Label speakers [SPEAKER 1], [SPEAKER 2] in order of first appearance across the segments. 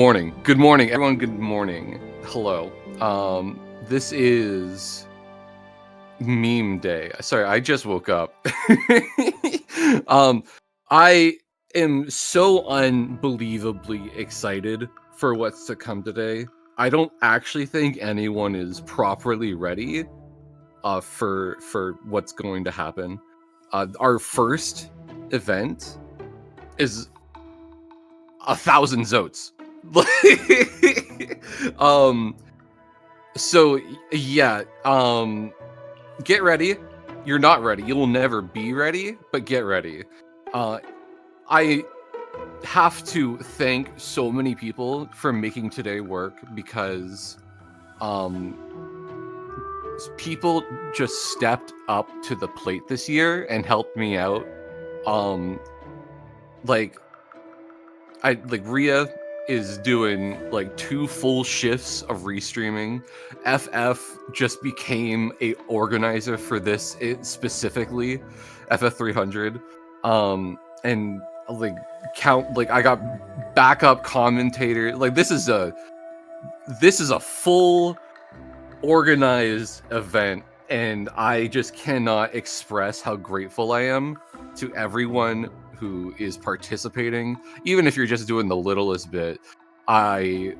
[SPEAKER 1] Good morning, everyone. Good morning. Hello. This is meme day. Sorry, I just woke up. um, I am so unbelievably excited for what's to come today. I don't actually think anyone is properly ready for what's going to happen. Our first event is 1,000 zotes. um so yeah, get ready. You're not ready. You will never be ready, but get ready. uh I have to thank so many people for making today work because um people just stepped up to the plate this year and helped me out. um like Ria is doing like 2 full shifts of restreaming. FF just became a organizer for this specifically, FF300. And I got backup commentator. Like this is a full organized event, and I just cannot express how grateful I am to everyone who is participating. Even if you're just doing the littlest bit, I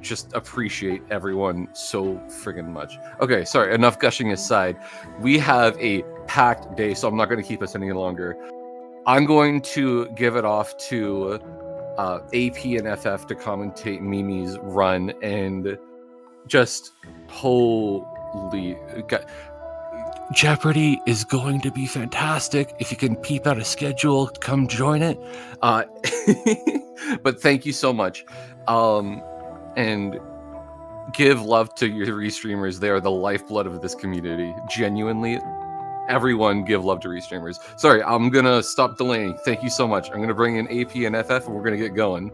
[SPEAKER 1] just appreciate everyone so friggin' much. Okay, sorry, enough gushing aside. We have a packed day, so I'm not going to keep us any longer. I'm going to give it off to AP and FF to commentate Mimi's run, and just holy God. Jeopardy is going to be fantastic. If you can peep out a schedule, come join it. But thank you so much. And give love to your restreamers. They are the lifeblood of this community. Genuinely, everyone give love to restreamers. Sorry, I'm gonna stop delaying. Thank you so much. I'm gonna bring in AP and FF, and we're gonna get going.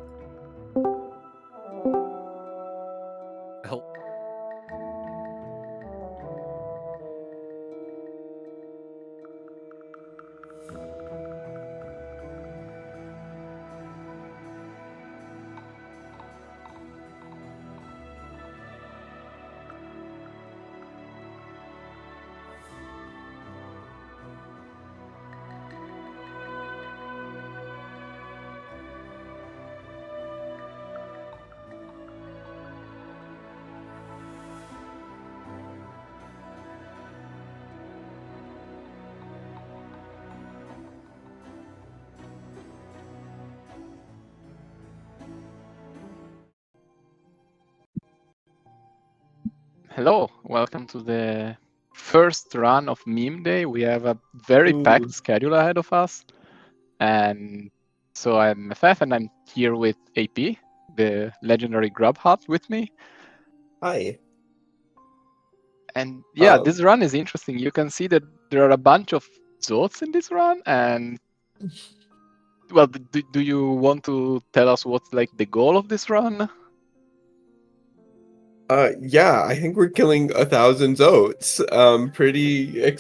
[SPEAKER 2] Hello, welcome to the first run of Meme Day. We have a very packed schedule ahead of us. And so I'm FF and I'm here with AP, the legendary Grub Hut with me.
[SPEAKER 3] Hi.
[SPEAKER 2] And yeah, this run is interesting. You can see that there are a bunch of Zots in this run. And well, do you want to tell us what's like the goal of this run?
[SPEAKER 3] Yeah, I think we're killing 1,000 Zotes. Pretty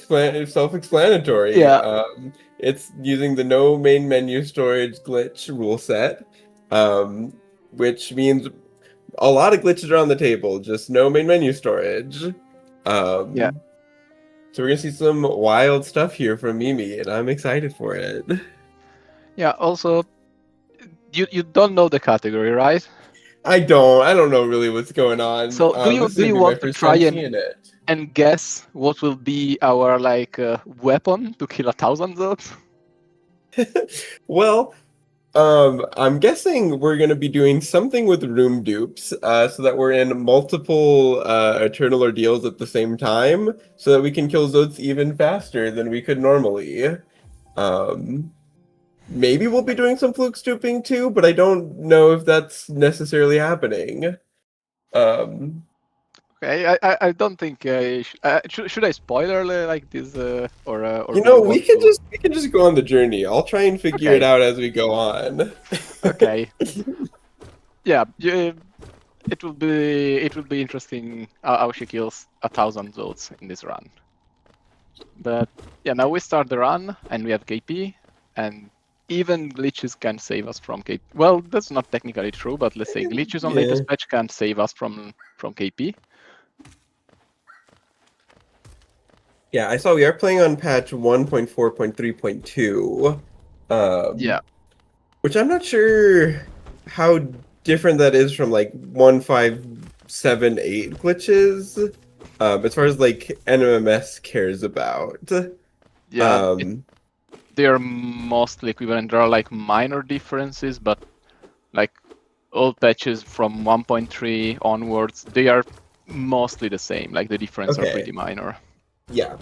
[SPEAKER 3] self-explanatory.
[SPEAKER 2] Yeah.
[SPEAKER 3] It's using the no main menu storage glitch rule set, which means a lot of glitches are on the table, just no main menu storage.
[SPEAKER 2] Yeah.
[SPEAKER 3] So we're gonna see some wild stuff here from Mimi, and I'm excited for it.
[SPEAKER 2] Yeah, also, you don't know the category, right?
[SPEAKER 3] I don't know really what's going on.
[SPEAKER 2] So
[SPEAKER 3] This is
[SPEAKER 2] do
[SPEAKER 3] gonna
[SPEAKER 2] you
[SPEAKER 3] be my
[SPEAKER 2] want to
[SPEAKER 3] first
[SPEAKER 2] try
[SPEAKER 3] time seeing it.
[SPEAKER 2] and guess what will be our weapon to kill 1,000 Zots?
[SPEAKER 3] Well, I'm guessing we're gonna be doing something with room dupes, so that we're in multiple Eternal Ordeals at the same time, so that we can kill Zotes even faster than we could normally. Maybe we'll be doing some fluke stooping too, but I don't know if that's necessarily happening.
[SPEAKER 2] Okay, I don't think should I spoiler like this or
[SPEAKER 3] You
[SPEAKER 2] do you
[SPEAKER 3] know,
[SPEAKER 2] want to?
[SPEAKER 3] we can just go on the journey. I'll try and figure it
[SPEAKER 2] Okay.
[SPEAKER 3] out as we go on.
[SPEAKER 2] Okay. Yeah, it will be interesting how she kills 1,000 Zots in this run. But yeah, now we start the run and we have KP, and even glitches can save us from KP. Well, that's not technically true, but let's say glitches on
[SPEAKER 3] Yeah.
[SPEAKER 2] latest patch can save us from KP.
[SPEAKER 3] Yeah, I saw we are playing on patch 1.4.3.2.
[SPEAKER 2] Yeah.
[SPEAKER 3] Which I'm not sure how different that is from like 1.5.7.8 glitches. As far as like NMMS cares about.
[SPEAKER 2] Yeah, they are mostly equivalent. There are like minor differences, but like all patches from 1.3 onwards, they are mostly the same. Like the difference are pretty minor.
[SPEAKER 3] Yeah.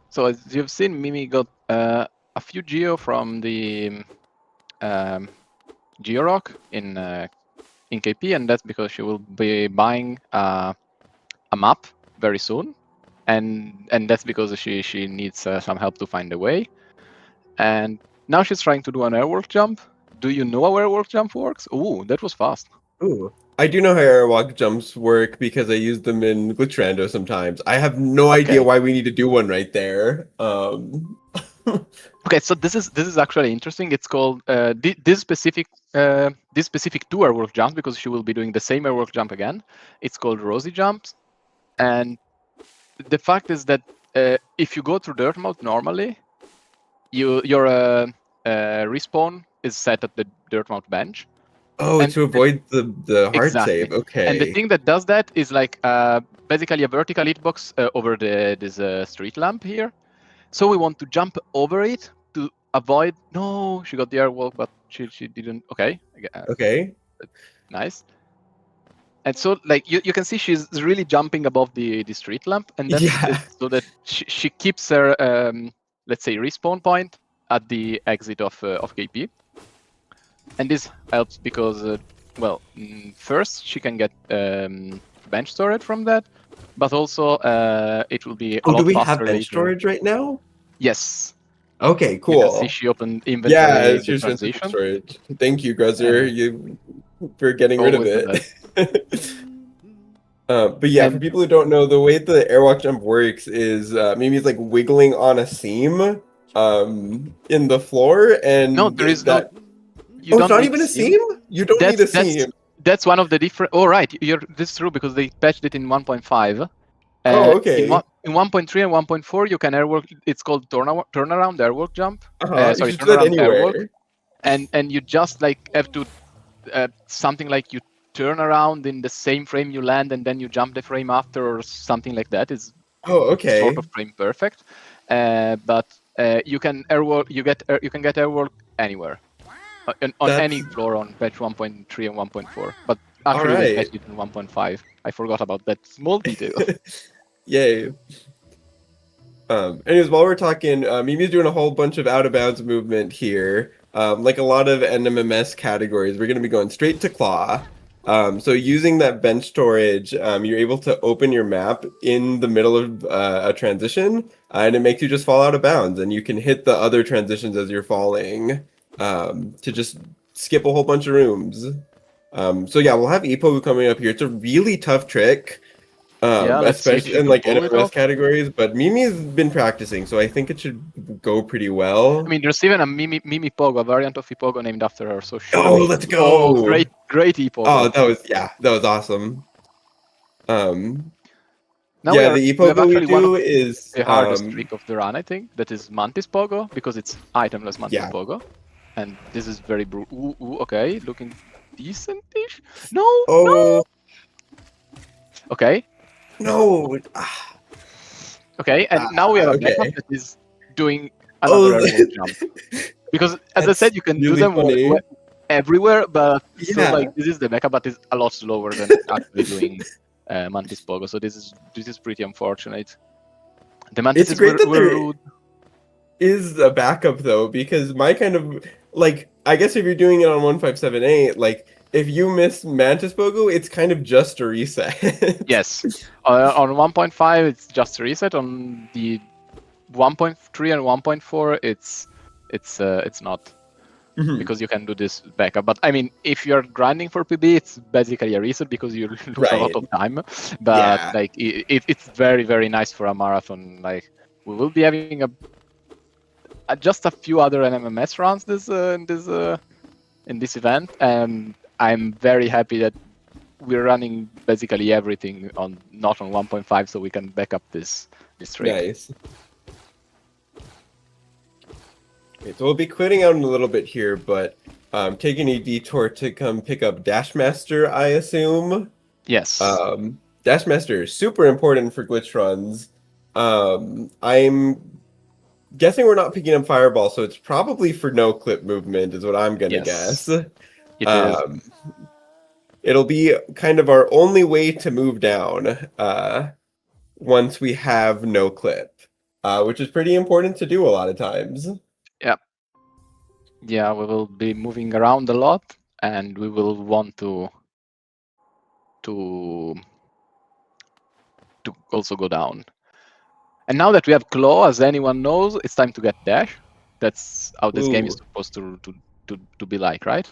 [SPEAKER 2] So as you've seen, Mimi got a few geo from the Georock in KP, and that's because she will be buying a map very soon, and that's because she needs some help to find the way. And now she's trying to do an airwalk jump. Do you know how airwalk jump works? Ooh, that was fast.
[SPEAKER 3] Ooh. I do know how airwalk jumps work because I use them in Glitch Rando sometimes. I have no idea why we need to do one right there.
[SPEAKER 2] Okay, so this is actually interesting. It's called this specific two airwalk jumps because she will be doing the same airwalk jump again. It's called Rosie jumps, and the fact is that if you go through dirt mode normally, your respawn is set at the dirt mode bench.
[SPEAKER 3] Oh,
[SPEAKER 2] and
[SPEAKER 3] to avoid the hard save. Okay.
[SPEAKER 2] And the thing that does that is like basically a vertical hitbox over this street lamp here. So we want to jump over it to avoid. No, she got the airwalk, but she didn't. Okay.
[SPEAKER 3] Okay.
[SPEAKER 2] Nice. And so like you can see she's really jumping above the street lamp, and that's so that she keeps her let's say respawn point at the exit of KP. And this helps because well, first she can get bench storage from that, but also it will be a lot
[SPEAKER 3] do we
[SPEAKER 2] faster
[SPEAKER 3] have bench
[SPEAKER 2] later.
[SPEAKER 3] storage right now?
[SPEAKER 2] Yes.
[SPEAKER 3] Okay, cool.
[SPEAKER 2] You can see she opened inventory in the transition.
[SPEAKER 3] Storage. Thank you, Gruzzer, for getting rid of it. But yeah, for people who don't know, the way the airwalk jump works is Mimi's like wiggling on a seam in the floor, and
[SPEAKER 2] no, there is
[SPEAKER 3] that.
[SPEAKER 2] You don't
[SPEAKER 3] it's not
[SPEAKER 2] need
[SPEAKER 3] even a seam? You don't need a seam.
[SPEAKER 2] That's one of the different. Oh, right. This is true because they patched it in 1.5.
[SPEAKER 3] Okay.
[SPEAKER 2] In 1.3 and 1.4, you can airwalk. It's called turnaround airwalk jump.
[SPEAKER 3] Sorry, turnaround airwalk.
[SPEAKER 2] And you just like have to something like you turn around in the same frame you land, and then you jump the frame after, or something like that. Is sort of frame perfect. But you can airwalk. You can get airwalk anywhere. On any floor on patch 1.3 and 1.4, but actually they patched it in 1.5. I forgot about that small detail.
[SPEAKER 3] Yay. Anyways, while we're talking, Mimi's doing a whole bunch of out of bounds movement here. Like a lot of NMMS categories, we're going to be going straight to claw. So using that bench storage, you're able to open your map in the middle of a transition, and it makes you just fall out of bounds, and you can hit the other transitions as you're falling to just skip a whole bunch of rooms. So yeah, we'll have Epogu coming up here. It's a really tough trick, especially in like NMS categories, but Mimi's been practicing, so I think it should go pretty well.
[SPEAKER 2] I mean, there's even a Mimi Pogo, a variant of Epogo named after her. So
[SPEAKER 3] let's go!
[SPEAKER 2] Oh, great Epogo.
[SPEAKER 3] Oh, that was awesome.
[SPEAKER 2] Now
[SPEAKER 3] the Epogo we do is
[SPEAKER 2] the hardest trick of the run, I think. That is Mantis Pogo, because it's itemless Mantis Pogo, and this is very brutal. Okay, looking decent-ish. No. Okay.
[SPEAKER 3] No.
[SPEAKER 2] Okay, and now we have a backup that is doing another airwalk jump. Because, as I said, you can do them everywhere, but so like this is the backup, but it's a lot slower than actually doing Mantis Pogo. So this is pretty unfortunate. The Mantis
[SPEAKER 3] it's great that
[SPEAKER 2] rude.
[SPEAKER 3] Is a backup though, because my kind of like, I guess if you're doing it on 1.5.7.8, like if you miss Mantis Pogo, it's kind of just a reset.
[SPEAKER 2] Yes, on 1.5 it's just a reset. On the 1.3 and 1.4 it's not, because you can do this backup. But I mean, if you're grinding for PB, it's basically a reset because you lose a lot of time. But like it's very, very nice for a marathon. Like we will be having a just a few other NMMS runs in this event, and I'm very happy that we're running basically everything not on 1.5, so we can back up this trick.
[SPEAKER 3] Nice. Okay, so we'll be quitting out in a little bit here, but taking a detour to come pick up Dashmaster, I assume.
[SPEAKER 2] Yes.
[SPEAKER 3] Dashmaster is super important for glitch runs. I'm guessing we're not picking up Fireball, so it's probably for no clip movement, is what I'm gonna guess.
[SPEAKER 2] It is.
[SPEAKER 3] It'll be kind of our only way to move down once we have no clip, which is pretty important to do a lot of times.
[SPEAKER 2] Yeah, we will be moving around a lot, and we will want to also go down. And now that we have Claw, as anyone knows, it's time to get Dash. That's how this game is supposed to be like, right?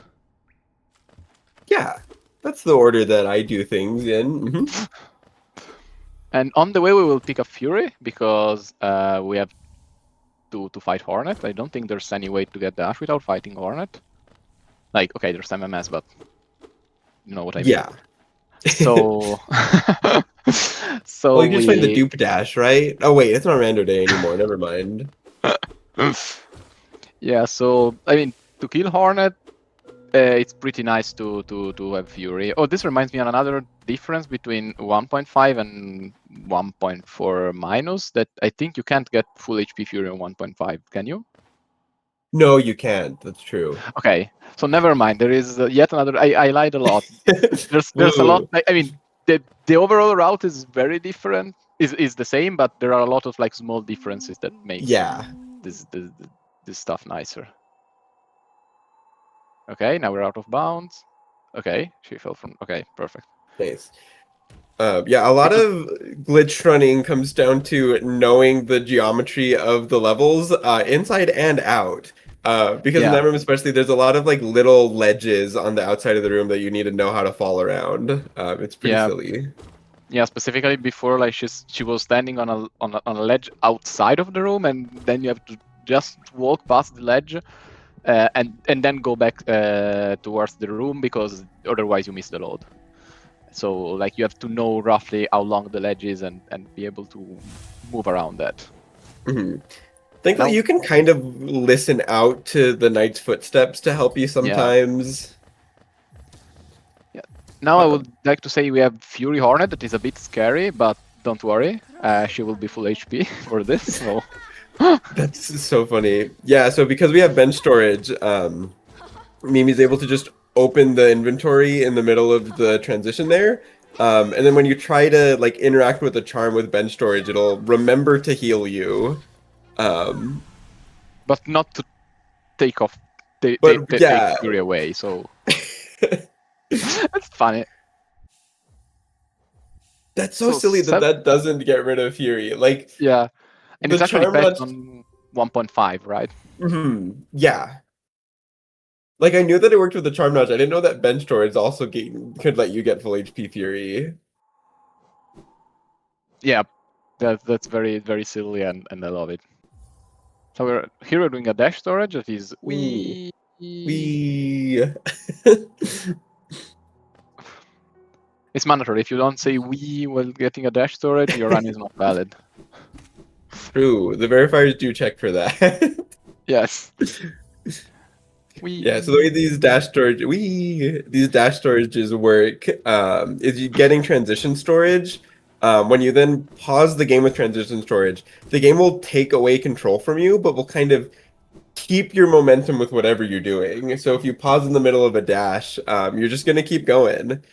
[SPEAKER 3] Yeah, that's the order that I do things in. Mm-hmm.
[SPEAKER 2] And on the way, we will pick up Fury, because we have to fight Hornet. I don't think there's any way to get Dash without fighting Hornet. Like, okay, there's MMS, but you know what I mean.
[SPEAKER 3] Yeah.
[SPEAKER 2] So,
[SPEAKER 3] well, you just find the dupe dash, right? Oh wait, it's not Rando Day anymore. Never mind.
[SPEAKER 2] Yeah, so I mean, to kill Hornet, it's pretty nice to have Fury. Oh, this reminds me of another difference between 1.5 and 1.4 minus, that I think you can't get full HP Fury on 1.5, can you?
[SPEAKER 3] No, you can't. That's true.
[SPEAKER 2] Okay, so never mind. There is yet another. I lied a lot. There's a lot. I mean, the overall route is very different. Is the same, but there are a lot of like small differences that make this stuff nicer. Okay, now we're out of bounds. Okay, she fell from. Okay, perfect.
[SPEAKER 3] Nice. Yeah, a lot of glitch running comes down to knowing the geometry of the levels inside and out. Because in that room especially, there's a lot of like little ledges on the outside of the room that you need to know how to fall around. It's pretty silly.
[SPEAKER 2] Yeah, specifically before, like she was standing on a ledge outside of the room, and then you have to just walk past the ledge, and then go back towards the room, because otherwise you miss the load. So like you have to know roughly how long the ledge is and be able to move around that.
[SPEAKER 3] Mm-hmm. Thankfully, you can kind of listen out to the knight's footsteps to help you sometimes.
[SPEAKER 2] Yeah. Now I would like to say we have Fury Hornet, that is a bit scary, but don't worry, she will be full HP for this. So.
[SPEAKER 3] That's so funny. Yeah, so because we have bench storage, Mimi's able to just open the inventory in the middle of the transition there. And then when you try to like interact with the charm with bench storage, it'll remember to heal you.
[SPEAKER 2] But not to take Fury away, so that's funny.
[SPEAKER 3] That's so silly that doesn't get rid of Fury. Like,
[SPEAKER 2] yeah, and it's actually based on 1.5, right?
[SPEAKER 3] Mm-hmm. Yeah. Like, I knew that it worked with the Charm Notch. I didn't know that bench storage also could let you get full HP Fury.
[SPEAKER 2] Yeah, that's very, very silly, and I love it. So we're doing a dash storage that is
[SPEAKER 3] wee.
[SPEAKER 2] It's mandatory. If you don't say wee while getting a dash storage, your run is not valid.
[SPEAKER 3] True. The verifiers do check for that.
[SPEAKER 2] Yes.
[SPEAKER 3] Yeah, so the way these dash storages work is you getting transition storage. When you then pause the game with transition storage, the game will take away control from you, but will kind of keep your momentum with whatever you're doing. So if you pause in the middle of a dash, you're just gonna keep going.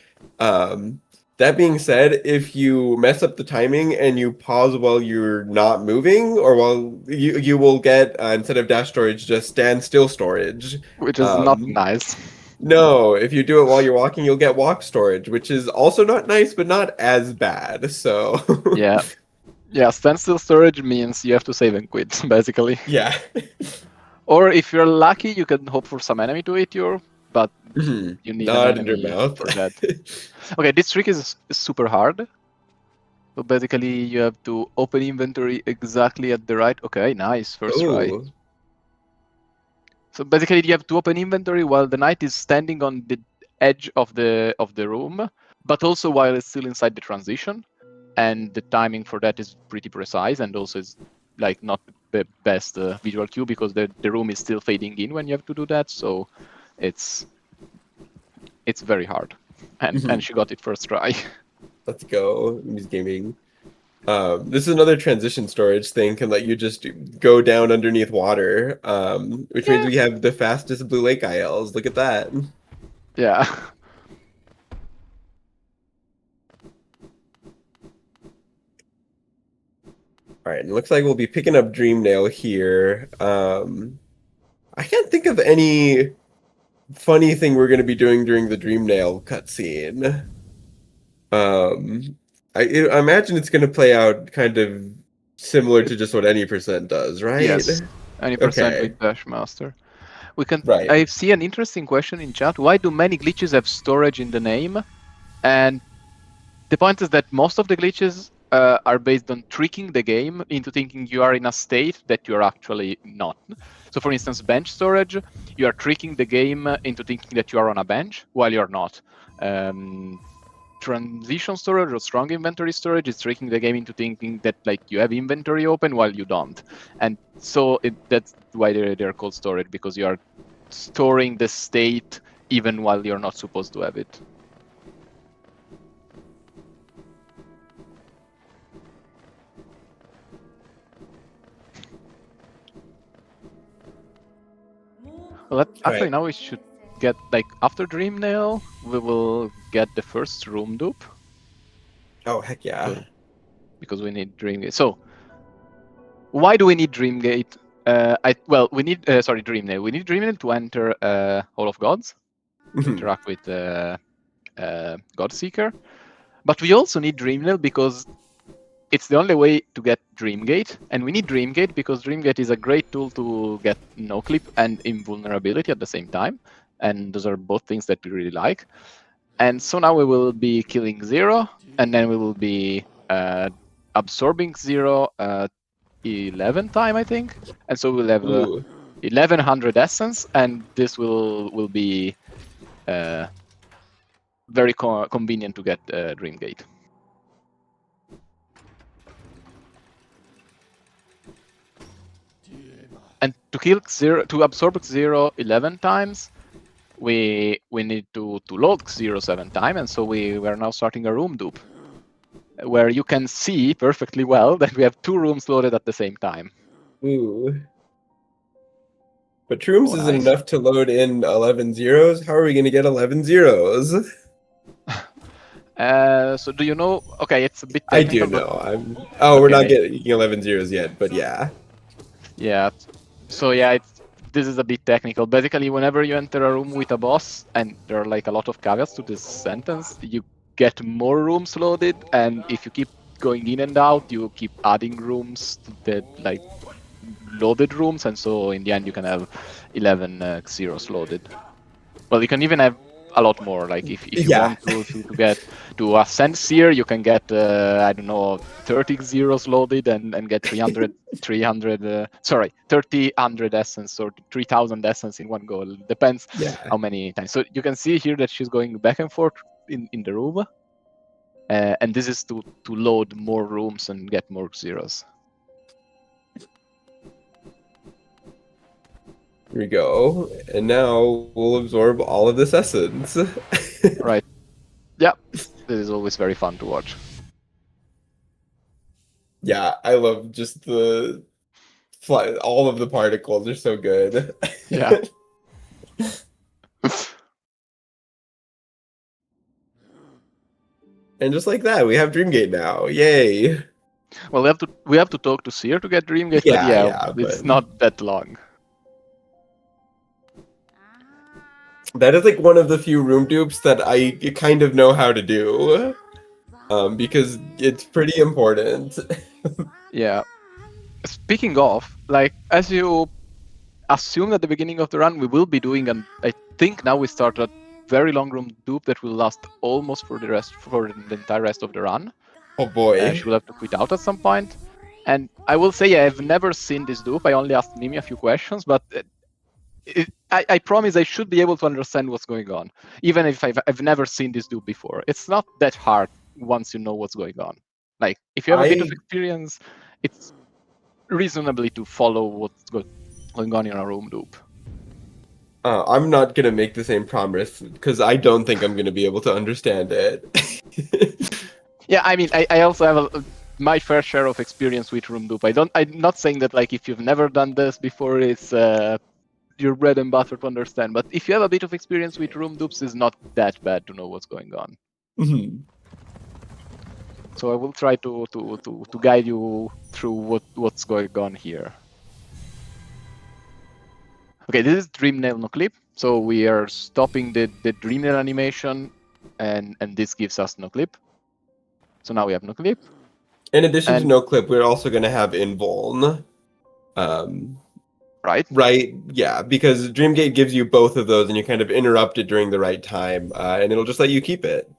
[SPEAKER 3] That being said, if you mess up the timing and you pause while you're not moving, or while you will get instead of dash storage, just stand still storage,
[SPEAKER 2] which is not nice.
[SPEAKER 3] No, if you do it while you're walking, you'll get walk storage, which is also not nice, but not as bad. So
[SPEAKER 2] yeah, standstill storage means you have to save and quit, basically.
[SPEAKER 3] Yeah.
[SPEAKER 2] Or if you're lucky, you can hope for some enemy to eat you, but you need
[SPEAKER 3] not
[SPEAKER 2] an
[SPEAKER 3] in your mouth
[SPEAKER 2] for that. Okay, this trick is super hard. So basically, you have to open inventory exactly at the right. Okay, nice, first try. So basically, you have to open inventory while the knight is standing on the edge of the room, but also while it's still inside the transition. And the timing for that is pretty precise, and also is like not the best visual cue because the room is still fading in when you have to do that. So it's very hard. And she got it first try.
[SPEAKER 3] Let's go. Muse Gaming. This is another transition storage thing, can let you just go down underneath water, which means we have the fastest Blue Lake ILs. Look at that.
[SPEAKER 2] Yeah.
[SPEAKER 3] All right, it looks like we'll be picking up Dreamnail here. I can't think of any funny thing we're going to be doing during the Dreamnail cutscene. I imagine it's going to play out kind of similar to just what any percent does, right?
[SPEAKER 2] Yes. Any percent
[SPEAKER 3] Okay.
[SPEAKER 2] with Dashmaster. We can.
[SPEAKER 3] Right.
[SPEAKER 2] I see an interesting question in chat. Why do many glitches have storage in the name? And the point is that most of the glitches are based on tricking the game into thinking you are in a state that you are actually not. So, for instance, bench storage, you are tricking the game into thinking that you are on a bench while you're not. Transition storage or strong inventory storage is tricking the game into thinking that like you have inventory open while you don't. And so that's why they're called storage, because you are storing the state even while you're not supposed to have it. Well, actually, now we should get, like, after Dreamnail, we will get the first room dupe.
[SPEAKER 3] Oh, heck yeah.
[SPEAKER 2] Because we need Dreamgate. So, why do we need Dreamgate? We need, Dreamnail. We need Dreamnail to enter Hall of Gods, to interact with Godseeker. But we also need Dreamnail because it's the only way to get Dreamgate, and we need Dreamgate because Dreamgate is a great tool to get no-clip and invulnerability at the same time, and those are both things that we really like. And so now we will be killing 0, and then we will be absorbing 0 11 time, I think, and so we'll have 1100 essence, and this will be very convenient to get Dreamgate. And to absorb 0 11 times, we need to load 0 7 times, and so we are now starting a room dupe, where you can see perfectly well that we have 2 rooms loaded at the same time.
[SPEAKER 3] Ooh. But rooms isn't enough to load in 11 zeros. How are we going to get 11 zeros?
[SPEAKER 2] So do you know? Okay, it's a bit technical.
[SPEAKER 3] I do know. We're not getting 11 zeros yet, but yeah.
[SPEAKER 2] Yeah. So yeah, this is a bit technical. Basically, whenever you enter a room with a boss, and there are like a lot of caveats to this sentence, you get more rooms loaded, and if you keep going in and out, you keep adding rooms to the like loaded rooms, and so in the end you can have 11 zeros loaded. Well, you can even have a lot more. Like if you want to get to ascend Seer, you can get 30 zeros loaded and get 300 essence or 3000 essence in one go. It depends how many times. So you can see here that she's going back and forth in the room, and this is to load more rooms and get more zeros.
[SPEAKER 3] Here we go, and now we'll absorb all of this essence.
[SPEAKER 2] Right. Yeah, this is always very fun to watch.
[SPEAKER 3] Yeah, I love just all of the particles are so good.
[SPEAKER 2] Yeah.
[SPEAKER 3] And just like that, we have Dreamgate now. Yay!
[SPEAKER 2] Well, we have to talk to Seer to get Dreamgate, but it's not that long.
[SPEAKER 3] That is like one of the few room dupes that I kind of know how to do, because it's pretty important.
[SPEAKER 2] Yeah. Speaking of, like, as you assumed at the beginning of the run, we will be doing I think now we start a very long room dupe that will last almost for the entire rest of the run.
[SPEAKER 3] Oh boy.
[SPEAKER 2] She will have to quit out at some point. And I will say I've never seen this dupe. I only asked Mimi a few questions, but I promise I should be able to understand what's going on, even if I've never seen this dupe before. It's not that hard once you know what's going on. Like if you have a bit of experience, it's reasonably to follow what's going on in a room dupe.
[SPEAKER 3] I'm not gonna make the same promise because I don't think I'm gonna be able to understand it.
[SPEAKER 2] Yeah, I mean, I also have my fair share of experience with room dupe. I'm not saying that like if you've never done this before, it's your bread and butter to understand. But if you have a bit of experience with room dupes, it's not that bad to know what's going on.
[SPEAKER 3] Mhm.
[SPEAKER 2] So I will try to guide you through what's going on here. Okay, this is dream nail no clip. So we are stopping the dream nail animation, and this gives us no clip. So now we have no clip.
[SPEAKER 3] In addition to no clip, we're also gonna have invuln.
[SPEAKER 2] Right.
[SPEAKER 3] Right, yeah, because Dreamgate gives you both of those, and you kind of interrupt it during the right time, and it'll just let you keep it.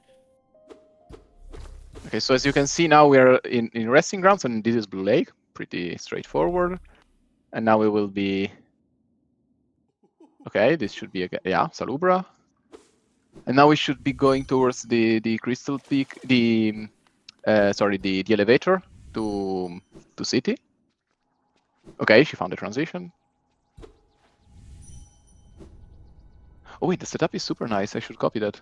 [SPEAKER 2] Okay, so as you can see now we are in resting grounds, and this is Blue Lake, pretty straightforward. And now we will be, okay, this should be, yeah, Salubra. And now we should be going towards the Crystal Peak, the elevator to City. Okay, she found the transition. Oh wait, the setup is super nice. I should copy that.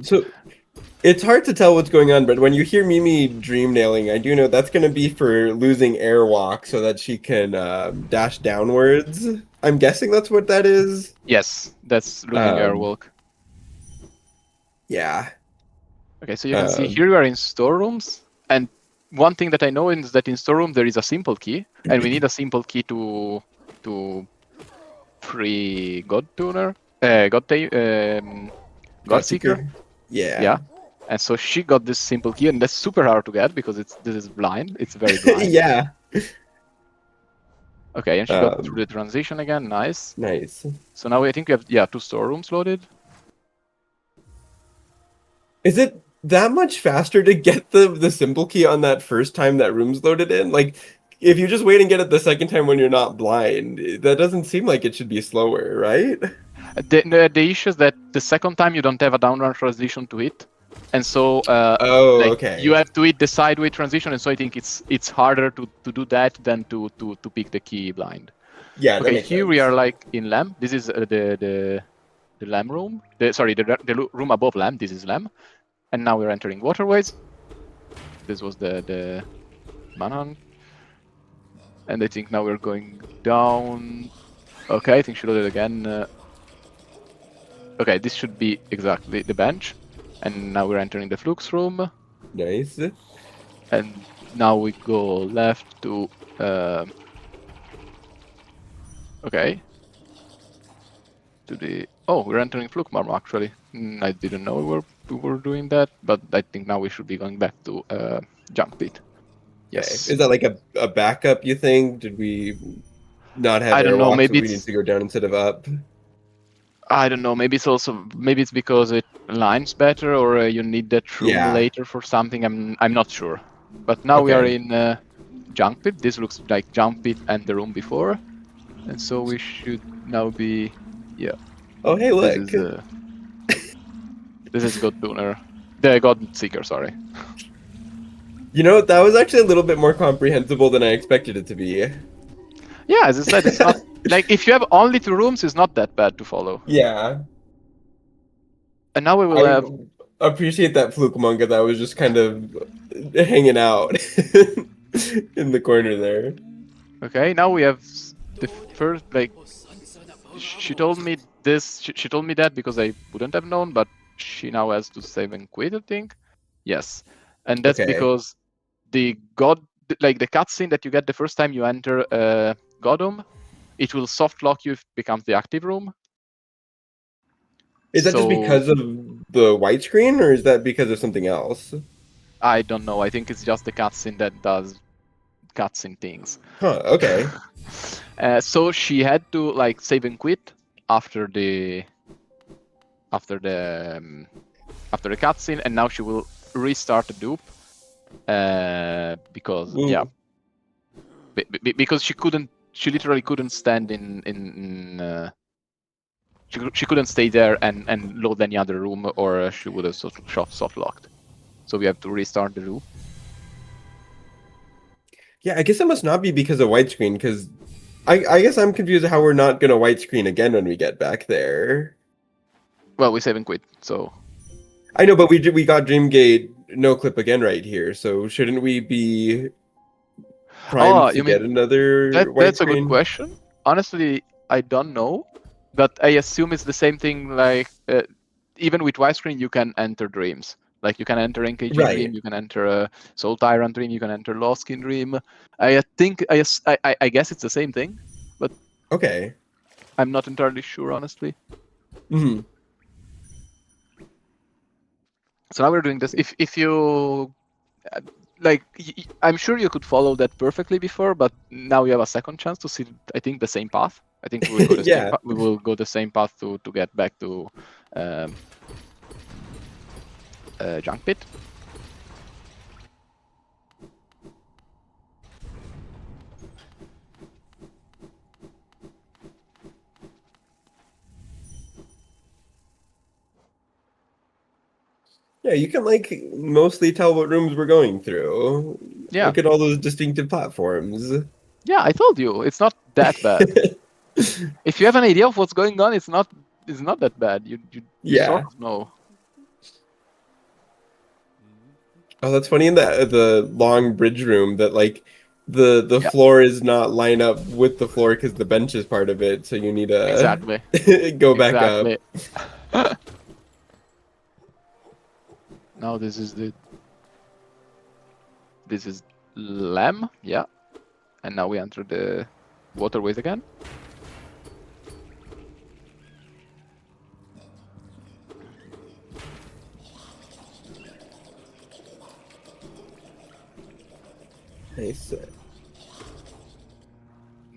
[SPEAKER 3] So it's hard to tell what's going on, but when you hear Mimi dream nailing, I do know that's going to be for losing airwalk so that she can dash downwards. I'm guessing that's what that is.
[SPEAKER 2] Yes, that's losing airwalk.
[SPEAKER 3] Yeah.
[SPEAKER 2] Okay, so you can see here we are in storerooms, and one thing that I know is that in storeroom there is a simple key, and we need a simple key to free God Tuner, God Seeker.
[SPEAKER 3] Yeah.
[SPEAKER 2] And so she got this simple key, and that's super hard to get because this is blind. It's very blind.
[SPEAKER 3] Yeah.
[SPEAKER 2] Okay, and she got through the transition again. Nice.
[SPEAKER 3] Nice.
[SPEAKER 2] So now I think we have 2 storerooms loaded.
[SPEAKER 3] Is it that much faster to get the simple key on that first time that room's loaded in? Like, if you just wait and get it the second time when you're not blind, that doesn't seem like it should be slower, right?
[SPEAKER 2] The issue is that the second time you don't have a downward transition to hit, and so
[SPEAKER 3] okay.
[SPEAKER 2] you have to hit the sideway transition, and so I think it's harder to do that than to pick the key blind.
[SPEAKER 3] Yeah.
[SPEAKER 2] Okay, here we are like in LAM. This is the LAM room. The room above LAM. This is LAM, and now we're entering waterways. This was the manhunt, and I think now we're going down. Okay, I think she loaded again. Okay, this should be exactly the bench. And now we're entering the flux room.
[SPEAKER 3] Nice.
[SPEAKER 2] And now we go left to... okay. To the... Oh, we're entering flux marm actually. I didn't know we were doing that, but I think now we should be going back to junk pit. Yes.
[SPEAKER 3] Okay. Is that like a backup, you think? Did we not have
[SPEAKER 2] I don't know,
[SPEAKER 3] airwalk,
[SPEAKER 2] maybe
[SPEAKER 3] so we need to go down instead of up?
[SPEAKER 2] I don't know. Maybe it's because it aligns better, or you need that room later for something. I'm not sure. But now we are in junk pit. This looks like junk pit and the room before, and so we should now be
[SPEAKER 3] Oh hey, look.
[SPEAKER 2] This is God Tuner, the God Seeker. Sorry.
[SPEAKER 3] You know, that was actually a little bit more comprehensible than I expected it to be.
[SPEAKER 2] Yeah, as I said, it's not like if you have only 2 rooms, it's not that bad to follow.
[SPEAKER 3] Yeah.
[SPEAKER 2] And now we will have.
[SPEAKER 3] Appreciate that fluke manga that was just kind of hanging out in the corner there.
[SPEAKER 2] Okay, now we have the first she told me this. She told me that because I wouldn't have known, but she now has to save and quit, I think. Yes, and that's because the the cutscene that you get the first time you enter Godom, it will soft lock you if it becomes the active room.
[SPEAKER 3] Is that just because of the white screen, or is that because of something else?
[SPEAKER 2] I don't know. I think it's just the cutscene that does cutscene things.
[SPEAKER 3] Huh. Okay.
[SPEAKER 2] So she had to save and quit after the cutscene, and now she will restart the dupe because because she couldn't she literally couldn't stand she couldn't stay there and load any other room, or she would have soft locked. So we have to restart the room.
[SPEAKER 3] Yeah, I guess it must not be because of widescreen, because I guess I'm confused how we're not gonna widescreen again when we get back there.
[SPEAKER 2] Well, we save and quit, so
[SPEAKER 3] I know, but we got Dreamgate no clip again right here, so shouldn't we be primed to get another
[SPEAKER 2] that's a good
[SPEAKER 3] widescreen?
[SPEAKER 2] question. Honestly, I don't know, but I assume it's the same thing. Like even with widescreen, you can enter dreams. Like you can enter NKG
[SPEAKER 3] Right.
[SPEAKER 2] Dream, you can enter a Soul Tyrant Dream, you can enter Lost Skin Dream. I guess it's the same thing, but
[SPEAKER 3] Okay.
[SPEAKER 2] I'm not entirely sure, honestly.
[SPEAKER 3] Hmm.
[SPEAKER 2] So now we're doing this. If you like, I'm sure you could follow that perfectly before, but now you have a second chance to see. I think the same path. I think we will go the
[SPEAKER 3] Yeah.
[SPEAKER 2] we will go the same path to get back to Junk Pit.
[SPEAKER 3] Yeah, you can like mostly tell what rooms we're going through.
[SPEAKER 2] Yeah.
[SPEAKER 3] Look at all those distinctive platforms.
[SPEAKER 2] Yeah, I told you it's not that bad. If you have an idea of what's going on, it's not that bad. You
[SPEAKER 3] Yeah.
[SPEAKER 2] sort of know.
[SPEAKER 3] Oh, that's funny in the long bridge room that like the
[SPEAKER 2] Yeah.
[SPEAKER 3] floor is not line up with the floor because the bench is part of it, so you need to
[SPEAKER 2] Exactly.
[SPEAKER 3] go back up.
[SPEAKER 2] Now this is Lamb, yeah. And now we enter the waterways again.
[SPEAKER 3] Nice.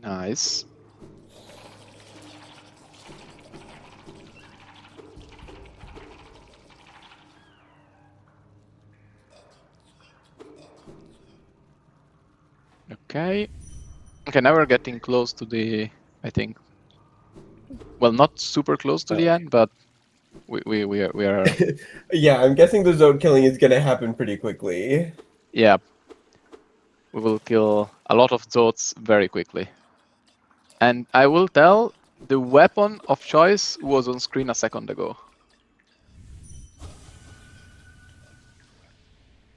[SPEAKER 2] Nice. Okay. Okay, now we're getting close to the, I think, well, not super close to the end, but we are
[SPEAKER 3] Yeah, I'm guessing the zone killing is gonna happen pretty quickly.
[SPEAKER 2] yeah. We will kill a lot of Zots very quickly. And I will tell, the weapon of choice was on screen a second ago.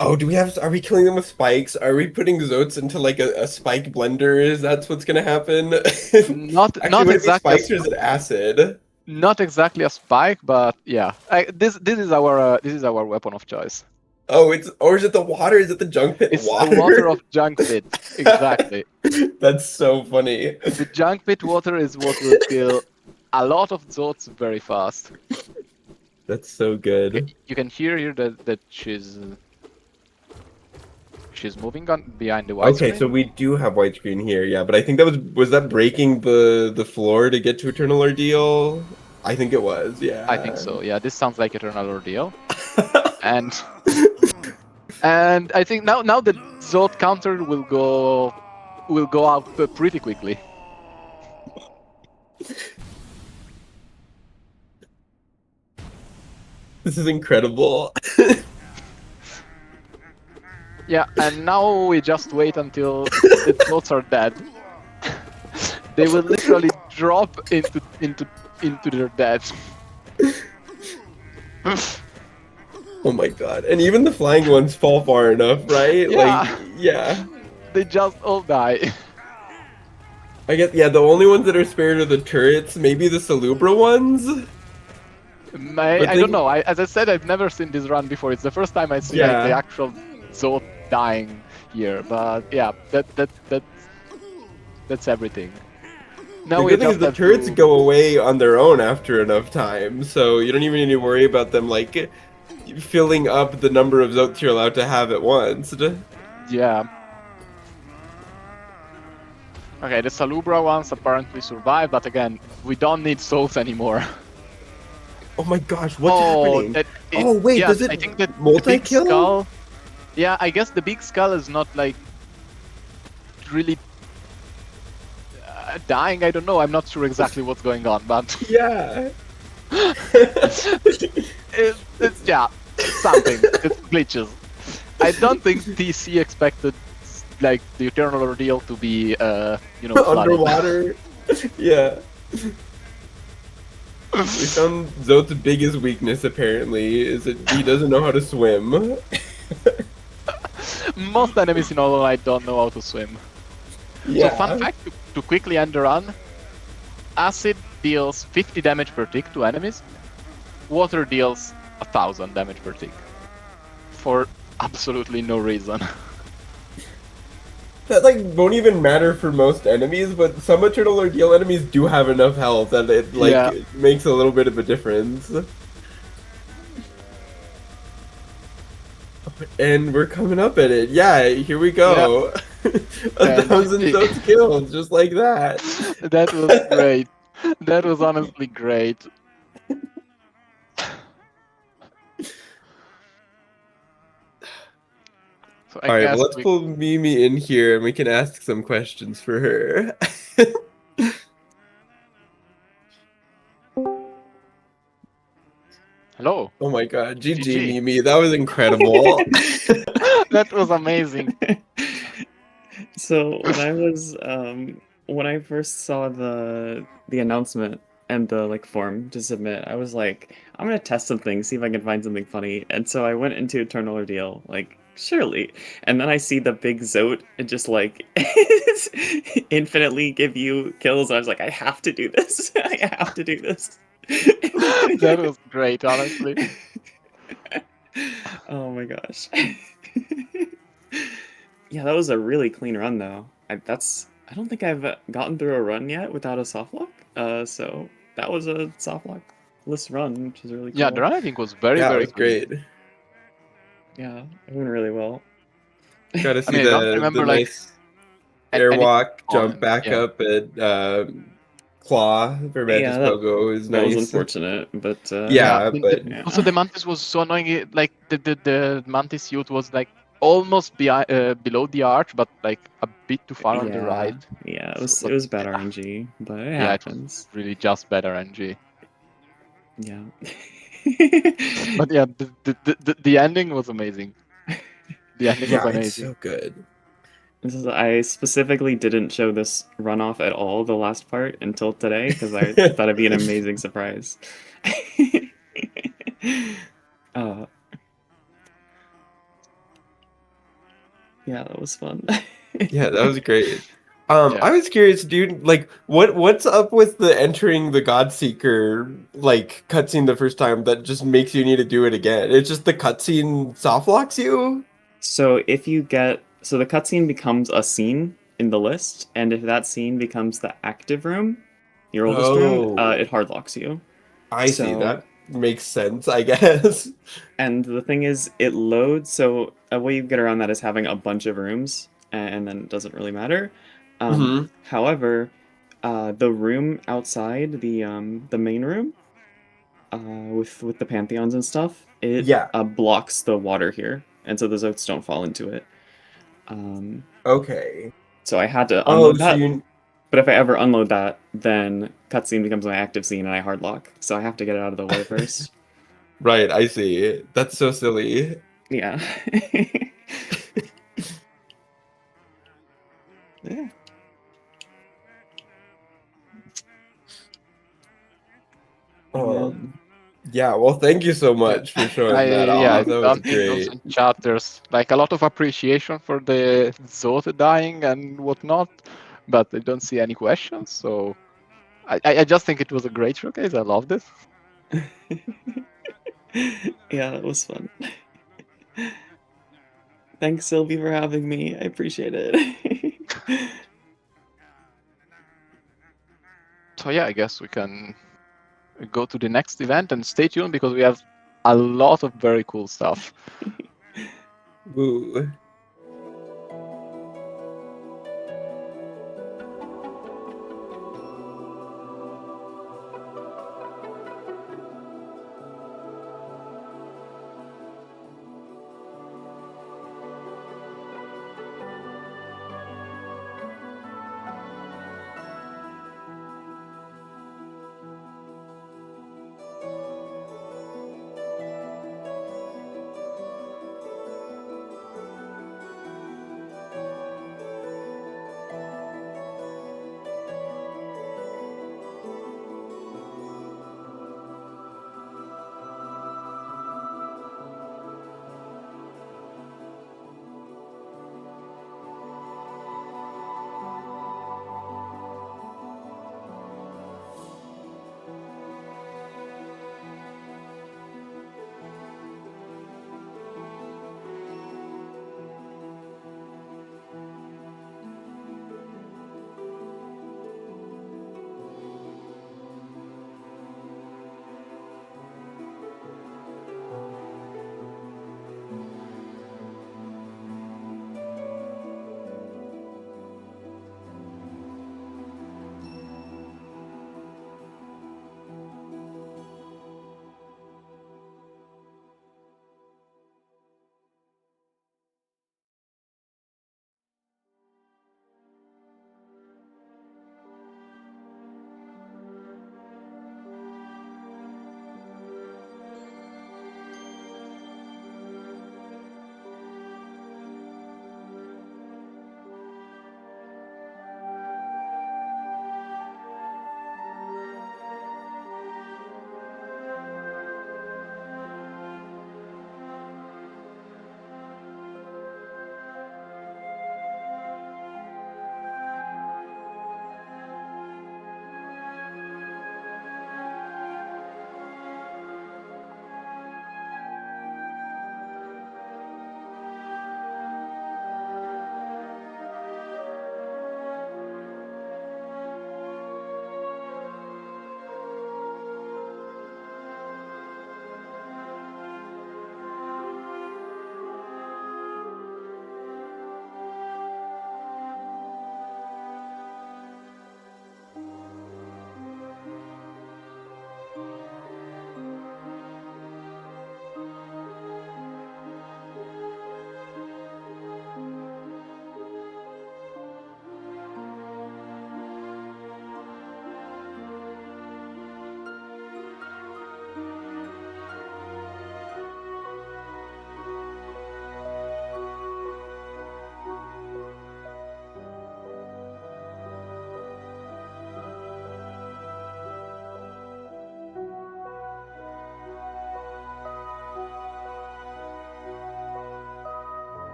[SPEAKER 3] Oh, are we killing them with spikes? Are we putting Zotes into like a spike blender? Is that what's gonna happen?
[SPEAKER 2] Not
[SPEAKER 3] Actually,
[SPEAKER 2] exactly
[SPEAKER 3] spikes or is it acid?
[SPEAKER 2] Not exactly a spike, but yeah. This is our weapon of choice.
[SPEAKER 3] Oh, or is it the water? Is it the junk pit
[SPEAKER 2] It's
[SPEAKER 3] water?
[SPEAKER 2] the water of Junk Pit. Exactly.
[SPEAKER 3] That's so funny.
[SPEAKER 2] The Junk Pit water is what will kill a lot of Zots very fast.
[SPEAKER 3] That's so good.
[SPEAKER 2] You can hear here that she's moving on behind the white screen.
[SPEAKER 3] So we do have widescreen here, yeah. But I think that was that breaking the floor to get to Eternal Ordeal? I think it was, yeah.
[SPEAKER 2] I think so. Yeah, this sounds like Eternal Ordeal. and I think now the Zod counter will go out pretty quickly.
[SPEAKER 3] This is incredible.
[SPEAKER 2] Yeah, and now we just wait until the Zods are dead. They will literally drop into their death.
[SPEAKER 3] Oh my god. And even the flying ones fall far enough, right?
[SPEAKER 2] Yeah.
[SPEAKER 3] Yeah.
[SPEAKER 2] They just all die.
[SPEAKER 3] I guess, yeah, the only ones that are spared are the turrets, maybe the Salubra ones?
[SPEAKER 2] I don't know. As I said, I've never seen this run before. It's the first time I see like, the actual Zod dying here. But yeah, that's everything. Now
[SPEAKER 3] the good thing is the turrets go away on their own after enough time, so you don't even need to worry about them like filling up the number of Zotes you're allowed to have at once.
[SPEAKER 2] Yeah. Okay, the Salubra ones apparently survive, but again, we don't need souls anymore.
[SPEAKER 3] Oh my gosh, what's happening? Oh wait,
[SPEAKER 2] yeah,
[SPEAKER 3] does it
[SPEAKER 2] I think that
[SPEAKER 3] multi-kill?
[SPEAKER 2] The big skull, yeah, I guess the big skull is not like really. dying, I don't know. I'm not sure exactly what's going on, but
[SPEAKER 3] Yeah.
[SPEAKER 2] yeah, something. It's glitches. I don't think TC expected like the Eternal Ordeal to be, flooded.
[SPEAKER 3] Underwater. Yeah. We found Zot's biggest weakness apparently is that he doesn't know how to swim.
[SPEAKER 2] Most enemies in Hollow Knight don't know how to swim. So fun fact, to quickly end the run, Acid deals 50 damage per tick to enemies, Water deals 1000 damage per tick. For absolutely no reason.
[SPEAKER 3] That like won't even matter for most enemies, but some Eternal Ordeal enemies do have enough health that it like
[SPEAKER 2] Yeah.
[SPEAKER 3] makes a little bit of a difference. And we're coming up at it. Yeah, here we go.
[SPEAKER 2] And
[SPEAKER 3] 1,000 Zotes kills, just like that.
[SPEAKER 2] That was great. That was honestly great. So I
[SPEAKER 3] All right,
[SPEAKER 2] guess
[SPEAKER 3] well, let's pull Mimi in here and we can ask some questions for her.
[SPEAKER 2] Hello.
[SPEAKER 3] Oh my god, GG,
[SPEAKER 2] GG.
[SPEAKER 3] Mimi, that was incredible.
[SPEAKER 2] That was amazing.
[SPEAKER 4] So when I first saw the announcement and the like form to submit, I was like, I'm gonna test something, see if I can find something funny. And so I went into Eternal Ordeal, like surely. And then I see the big Zote and just like infinitely give you kills. I was like, I have to do this. I have to do this.
[SPEAKER 2] That was great, honestly.
[SPEAKER 4] Oh my gosh. Yeah, that was a really clean run though. I don't think I've gotten through a run yet without a soft lock. So that was a soft lock list run, which is really cool.
[SPEAKER 2] Yeah, the run I think was very,
[SPEAKER 3] Yeah, it
[SPEAKER 2] very
[SPEAKER 3] was
[SPEAKER 2] clean.
[SPEAKER 3] great.
[SPEAKER 4] Yeah, it went really well.
[SPEAKER 3] Gotta see
[SPEAKER 2] I don't
[SPEAKER 3] the
[SPEAKER 2] remember, like,
[SPEAKER 3] nice airwalk, jump
[SPEAKER 2] on-
[SPEAKER 3] back
[SPEAKER 2] yeah.
[SPEAKER 3] up at Claw for Mantis
[SPEAKER 4] Yeah, that-
[SPEAKER 3] Pogo is
[SPEAKER 4] That was
[SPEAKER 3] nice.
[SPEAKER 4] unfortunate, but
[SPEAKER 3] Yeah,
[SPEAKER 2] the-
[SPEAKER 3] but
[SPEAKER 4] yeah.
[SPEAKER 2] also the Mantis was so annoying. Like the Mantis suit was like almost below the arch, but like a bit too far on the right.
[SPEAKER 4] Yeah,
[SPEAKER 2] So,
[SPEAKER 4] it was bad
[SPEAKER 2] yeah.
[SPEAKER 4] RNG, but it
[SPEAKER 2] Yeah, it
[SPEAKER 4] happens.
[SPEAKER 2] was really just better NG.
[SPEAKER 4] Yeah.
[SPEAKER 2] But yeah, the ending was amazing. The ending
[SPEAKER 3] yeah,
[SPEAKER 2] was
[SPEAKER 3] it's
[SPEAKER 2] amazing.
[SPEAKER 3] so good.
[SPEAKER 4] I specifically didn't show this runoff at all, the last part, until today, because I thought it'd be an amazing surprise. uh, yeah, that was fun.
[SPEAKER 3] Yeah, that was great.
[SPEAKER 2] Yeah.
[SPEAKER 3] I was curious, dude, like what's up with the entering the Godseeker like cutscene the first time that just makes you need to do it again? It's just the cutscene soft locks you?
[SPEAKER 4] So the cutscene becomes a scene in the list, and if that scene becomes the active room, your oldest room,
[SPEAKER 3] Oh.
[SPEAKER 4] it hard locks you.
[SPEAKER 3] I see,
[SPEAKER 4] So-
[SPEAKER 3] that makes sense, I guess.
[SPEAKER 4] And the thing is, it loads. So a way you get around that is having a bunch of rooms, and then it doesn't really matter.
[SPEAKER 3] Mhm.
[SPEAKER 4] However, the room outside the main room, with the pantheons and stuff, it
[SPEAKER 3] Yeah.
[SPEAKER 4] blocks the water here, and so the zotes don't fall into it.
[SPEAKER 3] Okay.
[SPEAKER 4] So I had to
[SPEAKER 3] Oh,
[SPEAKER 4] unload
[SPEAKER 3] so
[SPEAKER 4] that.
[SPEAKER 3] you
[SPEAKER 4] But if I ever unload that, then cutscene becomes my active scene and I hard lock. So I have to get it out of the way first.
[SPEAKER 3] right, I see. That's so silly.
[SPEAKER 4] Yeah. Yeah.
[SPEAKER 3] Yeah, well, thank you so much for showing that
[SPEAKER 2] I
[SPEAKER 3] off. That was
[SPEAKER 2] don't think
[SPEAKER 3] great.
[SPEAKER 2] also in chat there's like a lot of appreciation for the Zote dying and whatnot, but I don't see any questions. So I just think it was a great showcase. I loved it.
[SPEAKER 4] Yeah, that was fun. Thanks, Sylvie, for having me. I appreciate it.
[SPEAKER 2] So yeah, I guess we can go to the next event and stay tuned because we have a lot of very cool stuff.
[SPEAKER 3] Woo.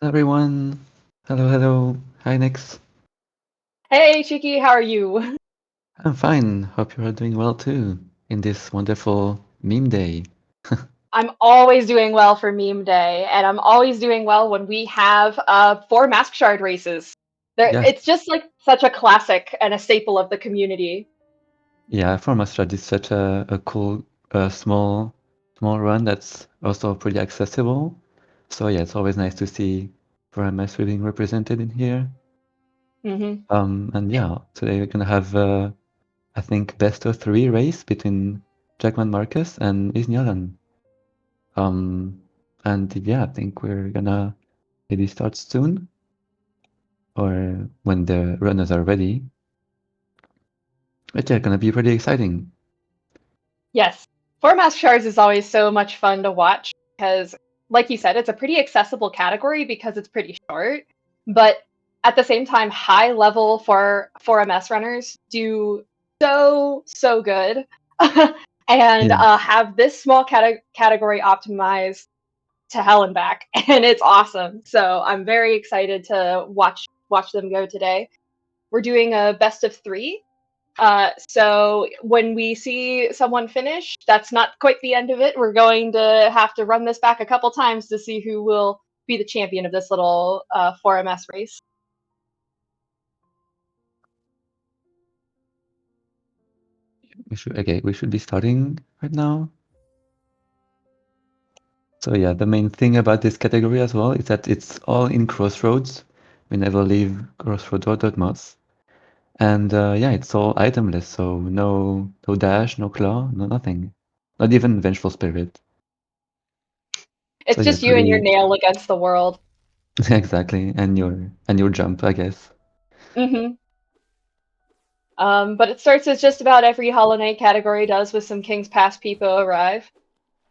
[SPEAKER 5] Hello everyone. Hello, hello. Hi, Nix.
[SPEAKER 6] Hey, Chiki, how are you?
[SPEAKER 5] I'm fine. Hope you are doing well too in this wonderful meme day.
[SPEAKER 6] I'm always doing well for meme day, and I'm always doing well when we have 4 mask shard races.
[SPEAKER 5] Yes.
[SPEAKER 6] It's just like such a classic and a staple of the community.
[SPEAKER 5] Yeah, Formastrad is such a cool, small run that's also pretty accessible. So yeah, it's always nice to see VRMS being represented in here.
[SPEAKER 6] Hmm
[SPEAKER 5] And yeah, today we're gonna have I think best of 3 race between Jackman Marcus and Isnyalan. And yeah, I think we're gonna maybe start soon, or when the runners are ready. But yeah, gonna be pretty exciting.
[SPEAKER 6] Yes, 4 mask shards is always so much fun to watch because, like you said, it's a pretty accessible category because it's pretty short, but at the same time, high level for 4MS runners do so good. And
[SPEAKER 5] Yeah.
[SPEAKER 6] have this small category optimized to hell and back, and it's awesome. So I'm very excited to watch them go today. We're doing a best of 3. So when we see someone finish, that's not quite the end of it. We're going to have to run this back a couple times to see who will be the champion of this little 4MS race.
[SPEAKER 5] We should be starting right now. So yeah, the main thing about this category as well is that it's all in Crossroads. We never leave Crossroads or Dotmoss. And yeah, it's all itemless, so no dash, no claw, no nothing. Not even Vengeful Spirit. So
[SPEAKER 6] It's
[SPEAKER 5] yeah,
[SPEAKER 6] just you and your
[SPEAKER 5] pretty
[SPEAKER 6] nail against the world.
[SPEAKER 5] exactly. And your jump, I guess.
[SPEAKER 6] Hmm But it starts as just about every Hollow Knight category does, with some King's Pass Peepo arrive.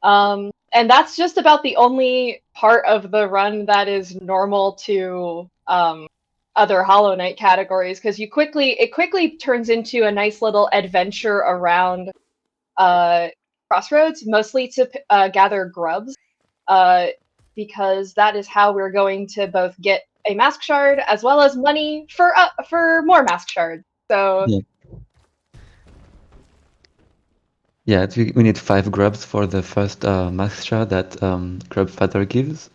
[SPEAKER 6] And that's just about the only part of the run that is normal to other Hollow Knight categories, because it quickly turns into a nice little adventure around Crossroads, mostly to gather grubs, because that is how we're going to both get a mask shard as well as money for more mask shards. So
[SPEAKER 5] Yeah. Yeah, we need 5 grubs for the first mask shard that Grub Father gives.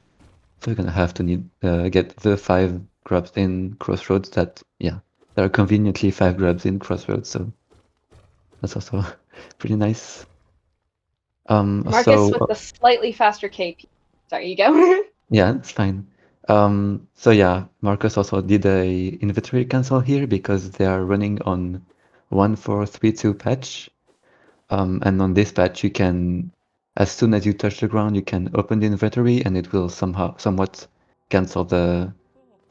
[SPEAKER 5] So we're gonna have to get the 5 grubs in Crossroads that, yeah, there are conveniently 5 grubs in Crossroads, so that's also pretty nice.
[SPEAKER 6] Marcus with the slightly faster KP. Sorry, you go.
[SPEAKER 5] Yeah, it's fine. So yeah, Marcus also did a inventory cancel here because they are running on 1432 patch. And on this patch you can, as soon as you touch the ground, you can open the inventory and it will somewhat cancel the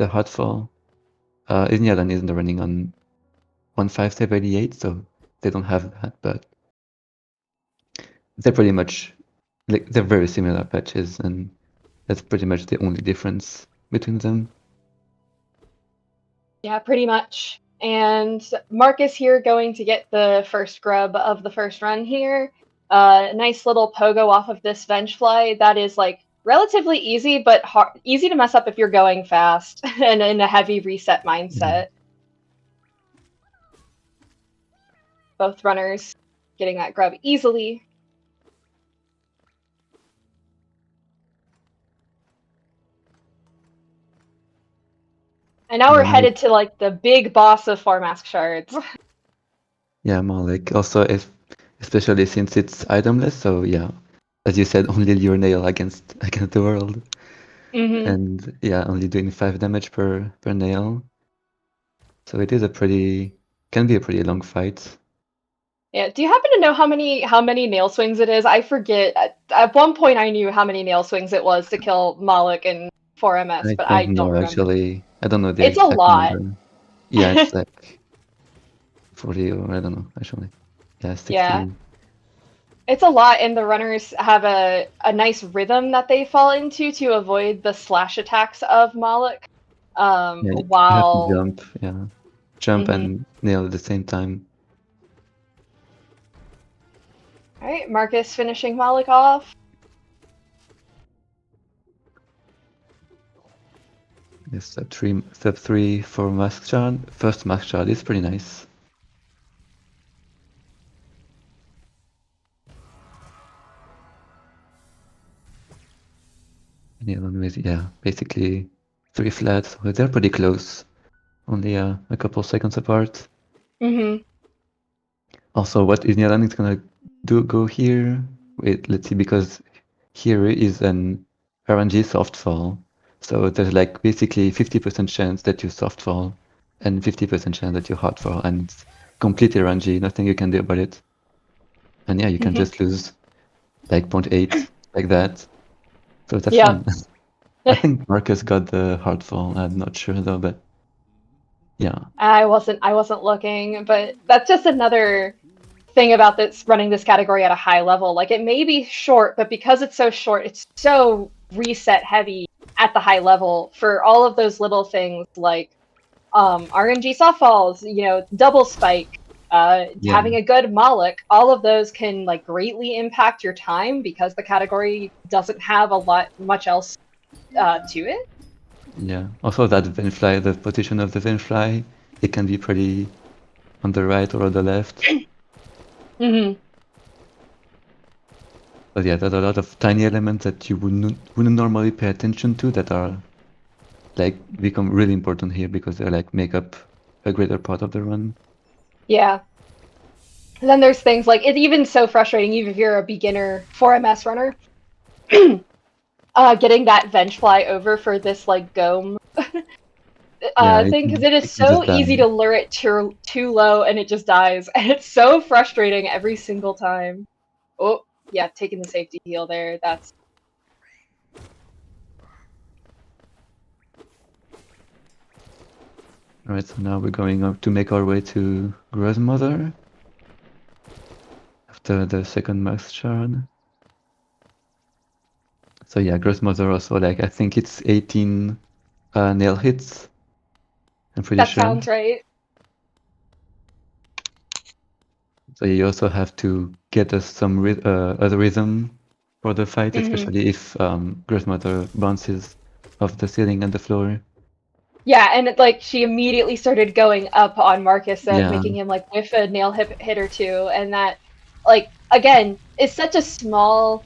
[SPEAKER 5] hotfall. Isn't isn't running on 15788, so they don't have that, but they're pretty much like they're very similar patches, and that's pretty much the only difference between them.
[SPEAKER 6] Yeah, pretty much. And Marcus here going to get the first grub of the first run here. Nice little pogo off of this Vengefly. That is like relatively easy, but easy to mess up if you're going fast and in a heavy reset mindset. Both runners getting that grub easily. And now we're headed to like the big boss of 4 mask shards.
[SPEAKER 5] Yeah, more like also especially since it's itemless, so yeah, as you said, only your nail against the world. And yeah, only doing 5 damage per nail. So it is can be a pretty long fight.
[SPEAKER 6] Yeah. Do you happen to know how many nail swings it is? I forget. At one point, I knew how many nail swings it was to kill Malik and 4MS,
[SPEAKER 5] I
[SPEAKER 6] but I
[SPEAKER 5] don't
[SPEAKER 6] don't
[SPEAKER 5] know
[SPEAKER 6] remember.
[SPEAKER 5] actually. I don't know the
[SPEAKER 6] It's a
[SPEAKER 5] exact
[SPEAKER 6] lot.
[SPEAKER 5] number. Yeah, it's like 40 or I don't know actually. Yeah, 60.
[SPEAKER 6] Yeah. It's a lot, and the runners have a nice rhythm that they fall into to avoid the slash attacks of Malik.
[SPEAKER 5] Yeah, you have to
[SPEAKER 6] While
[SPEAKER 5] jump, yeah. Jump and nail at the same time.
[SPEAKER 6] All right, Marcus finishing Malik off.
[SPEAKER 5] Yes, step 3 for Mask Shard. First Mask Shard is pretty nice. And the other one is, yeah, basically 3 flats. So they're pretty close. Only a couple seconds apart.
[SPEAKER 6] Mm-hmm.
[SPEAKER 5] Also, what Isnialan is gonna go here? Wait, let's see, because here is an RNG soft fall. So there's like basically 50% chance that you soft fall and 50% chance that you hard fall, and it's completely RNG, nothing you can do about it. And yeah, you can
[SPEAKER 6] Mhm.
[SPEAKER 5] just lose like 0.8 like that. So that's
[SPEAKER 6] Yeah.
[SPEAKER 5] fine. I think Marcus got the hard fall. I'm not sure though, but yeah.
[SPEAKER 6] I wasn't looking, but that's just another thing about this running this category at a high level. Like it may be short, but because it's so short, it's so reset heavy at the high level for all of those little things like RNG softballs, double spike,
[SPEAKER 5] Yeah.
[SPEAKER 6] having a good Moloch. All of those can like greatly impact your time because the category doesn't have much else to it.
[SPEAKER 5] Yeah. Also that Vinfly, the position of the Vinfly, it can be pretty on the right or on the left.
[SPEAKER 6] Mm-hmm.
[SPEAKER 5] But yeah, there's a lot of tiny elements that you wouldn't normally pay attention to that are like become really important here because they like make up a greater part of the run.
[SPEAKER 6] Yeah. And then there's things like it's even so frustrating, even if you're a beginner 4MS runner, getting that venge fly over for this like Gome
[SPEAKER 5] Yeah,
[SPEAKER 6] thing because it is
[SPEAKER 5] it can just
[SPEAKER 6] so easy
[SPEAKER 5] die.
[SPEAKER 6] to lure it too low and it just dies, and it's so frustrating every single time. Oh yeah, taking the safety heal there. That's
[SPEAKER 5] Alright, so now we're going up to make our way to Grandmother after the second max shard. So yeah, Grandmother also like I think it's 18 nail hits. I'm pretty
[SPEAKER 6] that
[SPEAKER 5] sure.
[SPEAKER 6] sounds right.
[SPEAKER 5] So you also have to get us some other rhythm for the fight,
[SPEAKER 6] Mhm.
[SPEAKER 5] especially if Grandmother bounces off the ceiling and the floor.
[SPEAKER 6] Yeah, and like she immediately started going up on Marcus,
[SPEAKER 5] Yeah.
[SPEAKER 6] making him like whiff a nail hit or two, and that, like, again, is such a small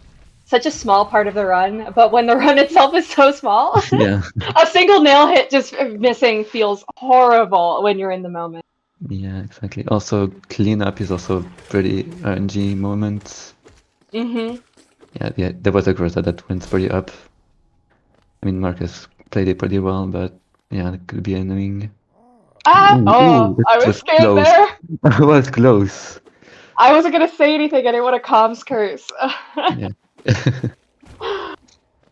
[SPEAKER 6] part of the run. But when the run itself is so small,
[SPEAKER 5] Yeah.
[SPEAKER 6] a single nail hit just missing feels horrible when you're in the moment.
[SPEAKER 5] Yeah, exactly. Also, cleanup is also pretty RNG moment.
[SPEAKER 6] Mm-hmm.
[SPEAKER 5] Yeah, there was a Groza that went pretty up. I mean, Marcus played it pretty well, but yeah, it could be annoying.
[SPEAKER 6] I
[SPEAKER 5] That
[SPEAKER 6] was
[SPEAKER 5] was
[SPEAKER 6] scared
[SPEAKER 5] close.
[SPEAKER 6] there.
[SPEAKER 5] That was close.
[SPEAKER 6] I wasn't gonna say anything. I didn't want to comms curse.
[SPEAKER 5] Yeah.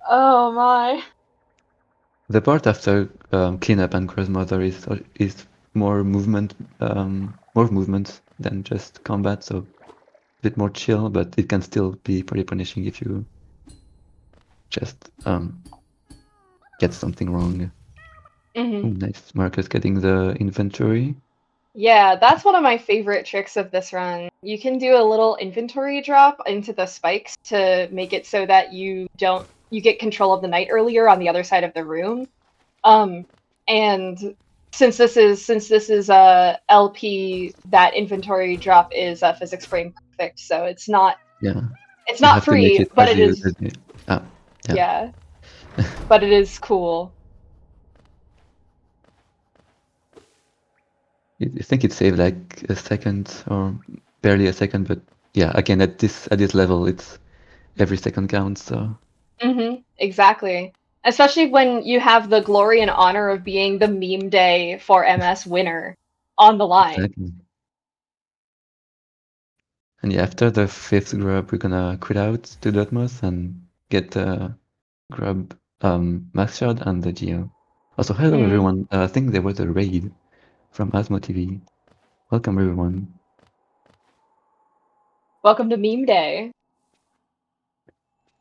[SPEAKER 6] Oh my.
[SPEAKER 5] The part after cleanup and grandmother is more movement than just combat, so a bit more chill, but it can still be pretty punishing if you just get something wrong.
[SPEAKER 6] Mm-hmm.
[SPEAKER 5] Ooh, nice, Marcus getting the inventory.
[SPEAKER 6] Yeah, that's one of my favorite tricks of this run. You can do a little inventory drop into the spikes to make it so that you get control of the knight earlier on the other side of the room. And since this is a LP, that inventory drop is a physics frame perfect, so it's not
[SPEAKER 5] Yeah.
[SPEAKER 6] it's
[SPEAKER 5] You
[SPEAKER 6] not
[SPEAKER 5] have to make
[SPEAKER 6] free,
[SPEAKER 5] it
[SPEAKER 6] but
[SPEAKER 5] as
[SPEAKER 6] it
[SPEAKER 5] you,
[SPEAKER 6] is
[SPEAKER 5] yeah.
[SPEAKER 6] yeah, but it is cool.
[SPEAKER 5] I think it saved like a second or barely a second, but yeah, again at this level, it's every second counts. So
[SPEAKER 6] Mm-hmm, exactly. Especially when you have the glory and honor of being the meme day for MS winner on the line.
[SPEAKER 5] exactly. And yeah, after the 5th grub, we're gonna quit out to Dotmos and get the grub max shot and the geo. Also, hello everyone. I think there was a raid from Asmo TV. Welcome everyone.
[SPEAKER 6] Welcome to Meme Day.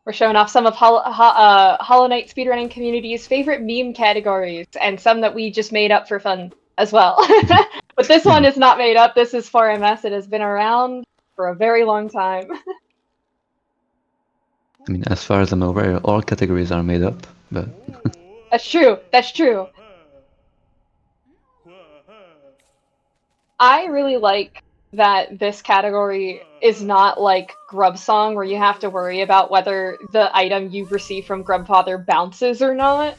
[SPEAKER 6] We're showing off some of Hollow Knight speedrunning community's favorite meme categories, and some that we just made up for fun as well. But this one is not made up. This is 4MS. It has been around for a very long time.
[SPEAKER 5] I mean, as far as I'm aware, all categories are made up, but
[SPEAKER 6] That's true. That's true. I really like that this category is not like Grub Song, where you have to worry about whether the item you receive from Grubfather bounces or not.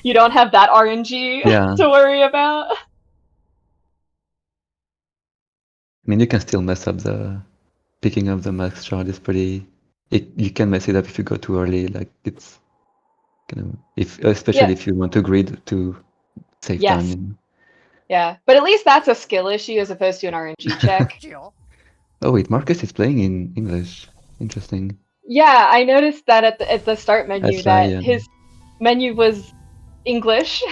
[SPEAKER 6] You don't have that RNG
[SPEAKER 5] Yeah.
[SPEAKER 6] to worry about.
[SPEAKER 5] I mean, you can still mess up the picking up the max shard is pretty. You can mess it up if you go too early. Like it's kind of especially if you want to grid to save time.
[SPEAKER 6] Yes.
[SPEAKER 5] You know?
[SPEAKER 6] Yeah, but at least that's a skill issue as opposed to an RNG check.
[SPEAKER 5] Oh wait, Marcus is playing in English. Interesting.
[SPEAKER 6] Yeah, I noticed that at the start menu
[SPEAKER 5] That's right.
[SPEAKER 6] that
[SPEAKER 5] Yeah.
[SPEAKER 6] his menu was English.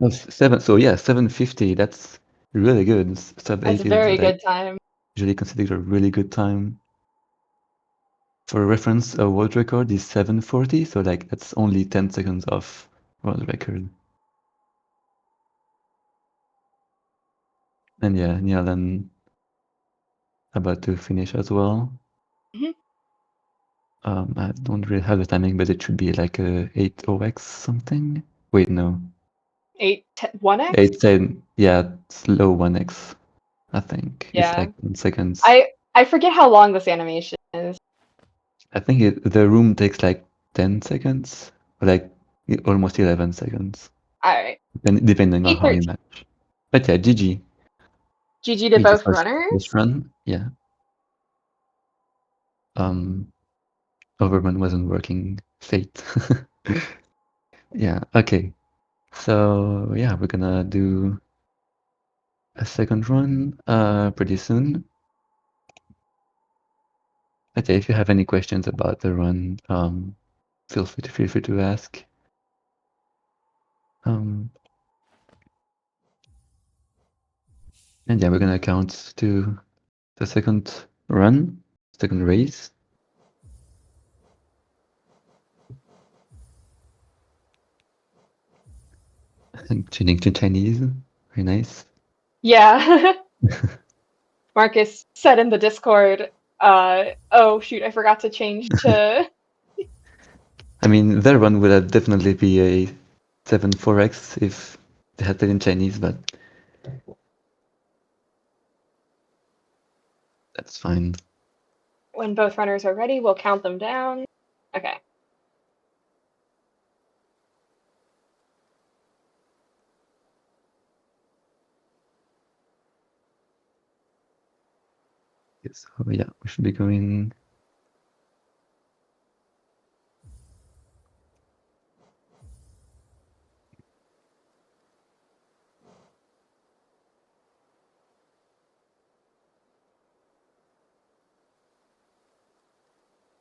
[SPEAKER 5] Oh, so yeah, 750. That's really good. Sub
[SPEAKER 6] That's
[SPEAKER 5] 8
[SPEAKER 6] a
[SPEAKER 5] is
[SPEAKER 6] very
[SPEAKER 5] like
[SPEAKER 6] good time.
[SPEAKER 5] usually considered a really good time. For reference, a world record is 740, so like that's only 10 seconds off world record. And yeah, Nialan about to finish as well.
[SPEAKER 6] Mhm.
[SPEAKER 5] I don't really have the timing, but it should be like a 8:0x something. Wait, no.
[SPEAKER 6] 1x?
[SPEAKER 5] 810, yeah, slow 1x, I think. It's
[SPEAKER 6] Yeah.
[SPEAKER 5] like 10 seconds.
[SPEAKER 6] I forget how long this animation is.
[SPEAKER 5] I think the room takes like 10 seconds, or like almost 11 seconds,
[SPEAKER 6] Alright.
[SPEAKER 5] depending on how you
[SPEAKER 6] 8:13.
[SPEAKER 5] match. But yeah, GG.
[SPEAKER 6] GG to
[SPEAKER 5] GG
[SPEAKER 6] both
[SPEAKER 5] first
[SPEAKER 6] runners.
[SPEAKER 5] run, yeah. Overrun wasn't working. Fate. Yeah, okay. So yeah, we're gonna do a second run pretty soon. Okay, if you have any questions about the run, feel free to ask. And yeah, we're gonna count to the second run, second race. Changing to Chinese, very nice.
[SPEAKER 6] Yeah. Marcus said in the Discord, oh shoot, I forgot to change to
[SPEAKER 5] I mean, their run would definitely be a 7-4x if they had it in Chinese, but that's fine.
[SPEAKER 6] when both runners are ready, we'll count them down. Okay.
[SPEAKER 5] So yeah, we should be going.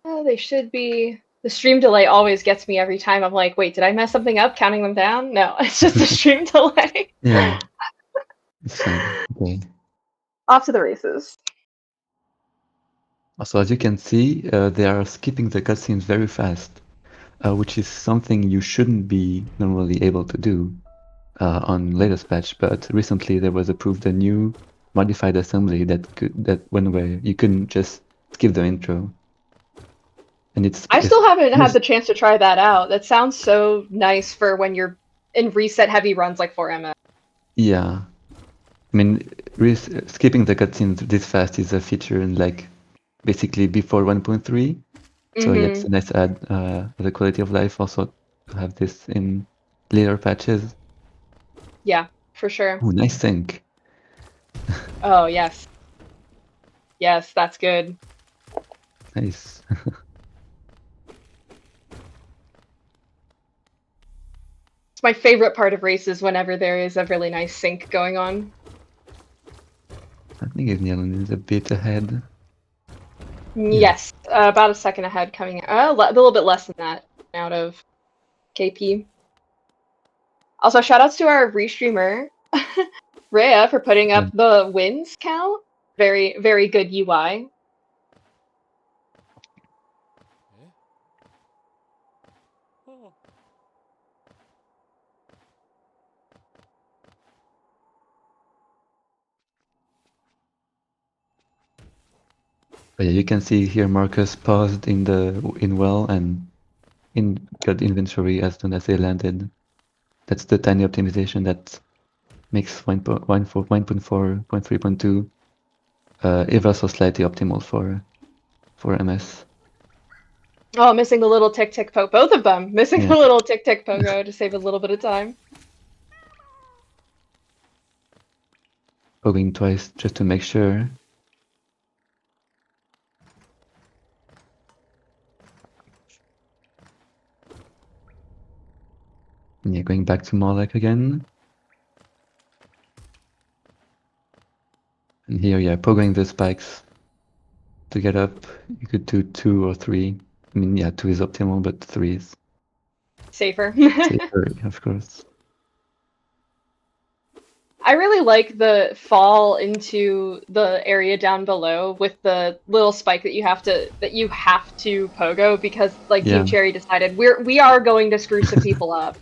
[SPEAKER 6] Oh, they should be. The stream delay always gets me every time. I'm like, wait, did I mess something up counting them down? No, it's just the stream delay.
[SPEAKER 5] Yeah, it's fine. Okay.
[SPEAKER 6] Off to the races.
[SPEAKER 5] Also, as you can see, they are skipping the cutscenes very fast, which is something you shouldn't be normally able to do on latest patch. But recently, there was approved a new modified assembly that where you couldn't just skip the intro. And
[SPEAKER 6] I still haven't had the chance to try that out. That sounds so nice for when you're in reset heavy runs like 4MS.
[SPEAKER 5] Yeah, I mean, skipping the cutscenes this fast is a feature in like basically before 1.3. So yeah, it's a nice add the quality of life also to have this in later patches.
[SPEAKER 6] Yeah, for sure.
[SPEAKER 5] Ooh, nice sync.
[SPEAKER 6] Oh, yes. Yes, that's good.
[SPEAKER 5] Nice.
[SPEAKER 6] It's my favorite part of races whenever there is a really nice sync going on.
[SPEAKER 5] I think Nialan is a bit ahead.
[SPEAKER 6] Yes, about a second ahead coming a little bit less than that out of KP. Also, shoutouts to our restreamer, Rhea, for putting up the wins count. Very, very good UI.
[SPEAKER 5] But yeah, you can see here Marcus paused in well and got inventory as soon as they landed. That's the tiny optimization that makes 1.4.3.2 ever so slightly optimal for MS.
[SPEAKER 6] Oh, missing the little tick tick poke. Both of them missing
[SPEAKER 5] Yeah.
[SPEAKER 6] the little tick tick pogo to save a little bit of time.
[SPEAKER 5] Poking twice just to make sure. And yeah, going back to Morlek again. And here, yeah, pogoing the spikes to get up. You could do 2 or 3. I mean, yeah, 2 is optimal, but 3 is
[SPEAKER 6] Safer.
[SPEAKER 5] safer, of course.
[SPEAKER 6] I really like the fall into the area down below with the little spike that you have to pogo because like
[SPEAKER 5] Yeah.
[SPEAKER 6] Team Cherry decided we are going to screw some people up.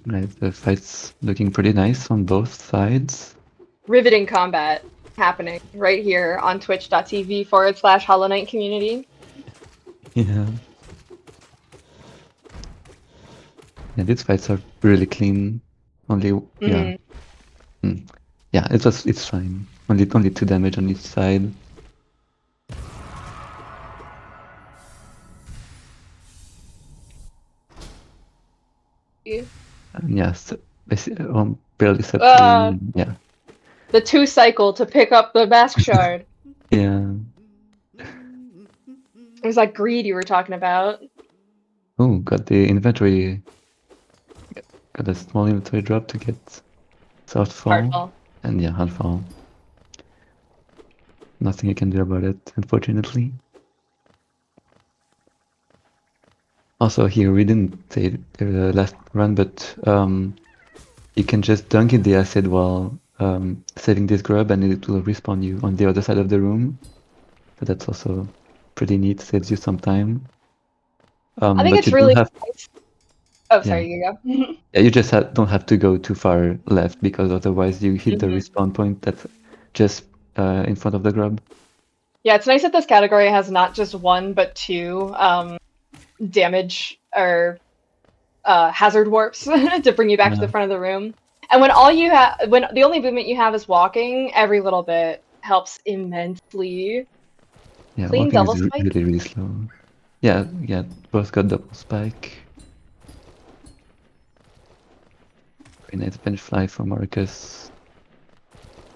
[SPEAKER 5] Right, the fight's looking pretty nice on both sides.
[SPEAKER 6] Riveting combat happening right here on twitch.tv/Hollow Knight community.
[SPEAKER 5] Yeah. Yeah, these fights are really clean. Only, yeah. Yeah, it's fine. Only 2 damage on each side. And yes, basically, barely separating. Yeah.
[SPEAKER 6] The 2 cycle to pick up the mask shard.
[SPEAKER 5] Yeah.
[SPEAKER 6] It was that greed you were talking about.
[SPEAKER 5] Oh, got the inventory. Got a small inventory drop to get soft fall.
[SPEAKER 6] Hardfall.
[SPEAKER 5] And yeah, hard fall. Nothing you can do about it, unfortunately. Also here, we didn't say the last run, but you can just dunk in the acid while saving this grub and it will respawn you on the other side of the room. So that's also pretty neat, saves you some time.
[SPEAKER 6] I think
[SPEAKER 5] but
[SPEAKER 6] it's
[SPEAKER 5] you
[SPEAKER 6] really
[SPEAKER 5] don't have,
[SPEAKER 6] nice. Oh, sorry, you go.
[SPEAKER 5] yeah, you just don't have to go too far left because otherwise you hit the respawn point that's just in front of the grub.
[SPEAKER 6] Yeah, it's nice that this category has not just 1 but 2 damage or hazard warps to bring you back to the front of the room. And when the only movement you have is walking, every little bit helps immensely.
[SPEAKER 5] Yeah,
[SPEAKER 6] Clean
[SPEAKER 5] walking
[SPEAKER 6] double
[SPEAKER 5] is
[SPEAKER 6] spike?
[SPEAKER 5] really, really slow. Yeah, both got double spike. Very nice bench fly from Marcus.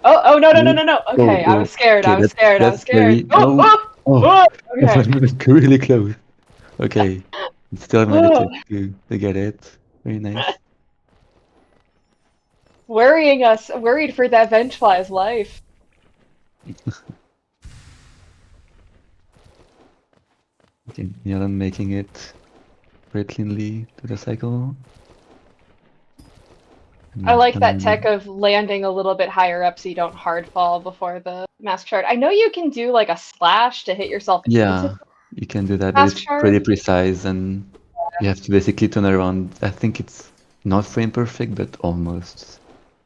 [SPEAKER 6] Oh no. Okay, I was scared.
[SPEAKER 5] Okay,
[SPEAKER 6] I was scared.
[SPEAKER 5] Very...
[SPEAKER 6] Okay.
[SPEAKER 5] Really close. Okay, still managed to get it. Very nice.
[SPEAKER 6] Worried for that benchfly's life.
[SPEAKER 5] Okay, Nilan making it very cleanly to the cycle.
[SPEAKER 6] I like that tech of landing a little bit higher up so you don't hard fall before the mask shard. I know you can do like a slash to hit yourself
[SPEAKER 5] Yeah,
[SPEAKER 6] into
[SPEAKER 5] you can do that, but
[SPEAKER 6] mask
[SPEAKER 5] it's
[SPEAKER 6] shard.
[SPEAKER 5] pretty precise and you have to basically turn around. I think it's not frame perfect, but almost.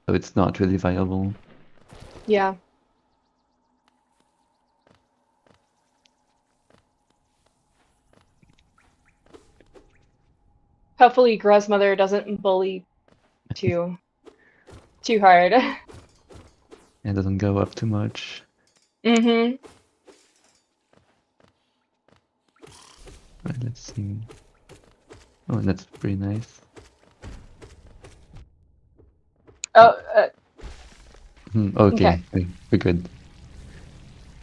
[SPEAKER 5] So it's not really viable.
[SPEAKER 6] Yeah. Hopefully Gruzmother doesn't bully too hard.
[SPEAKER 5] It doesn't go up too much.
[SPEAKER 6] Mm-hmm.
[SPEAKER 5] Right, let's see. Oh, that's pretty nice.
[SPEAKER 6] Oh,
[SPEAKER 5] okay, we're good.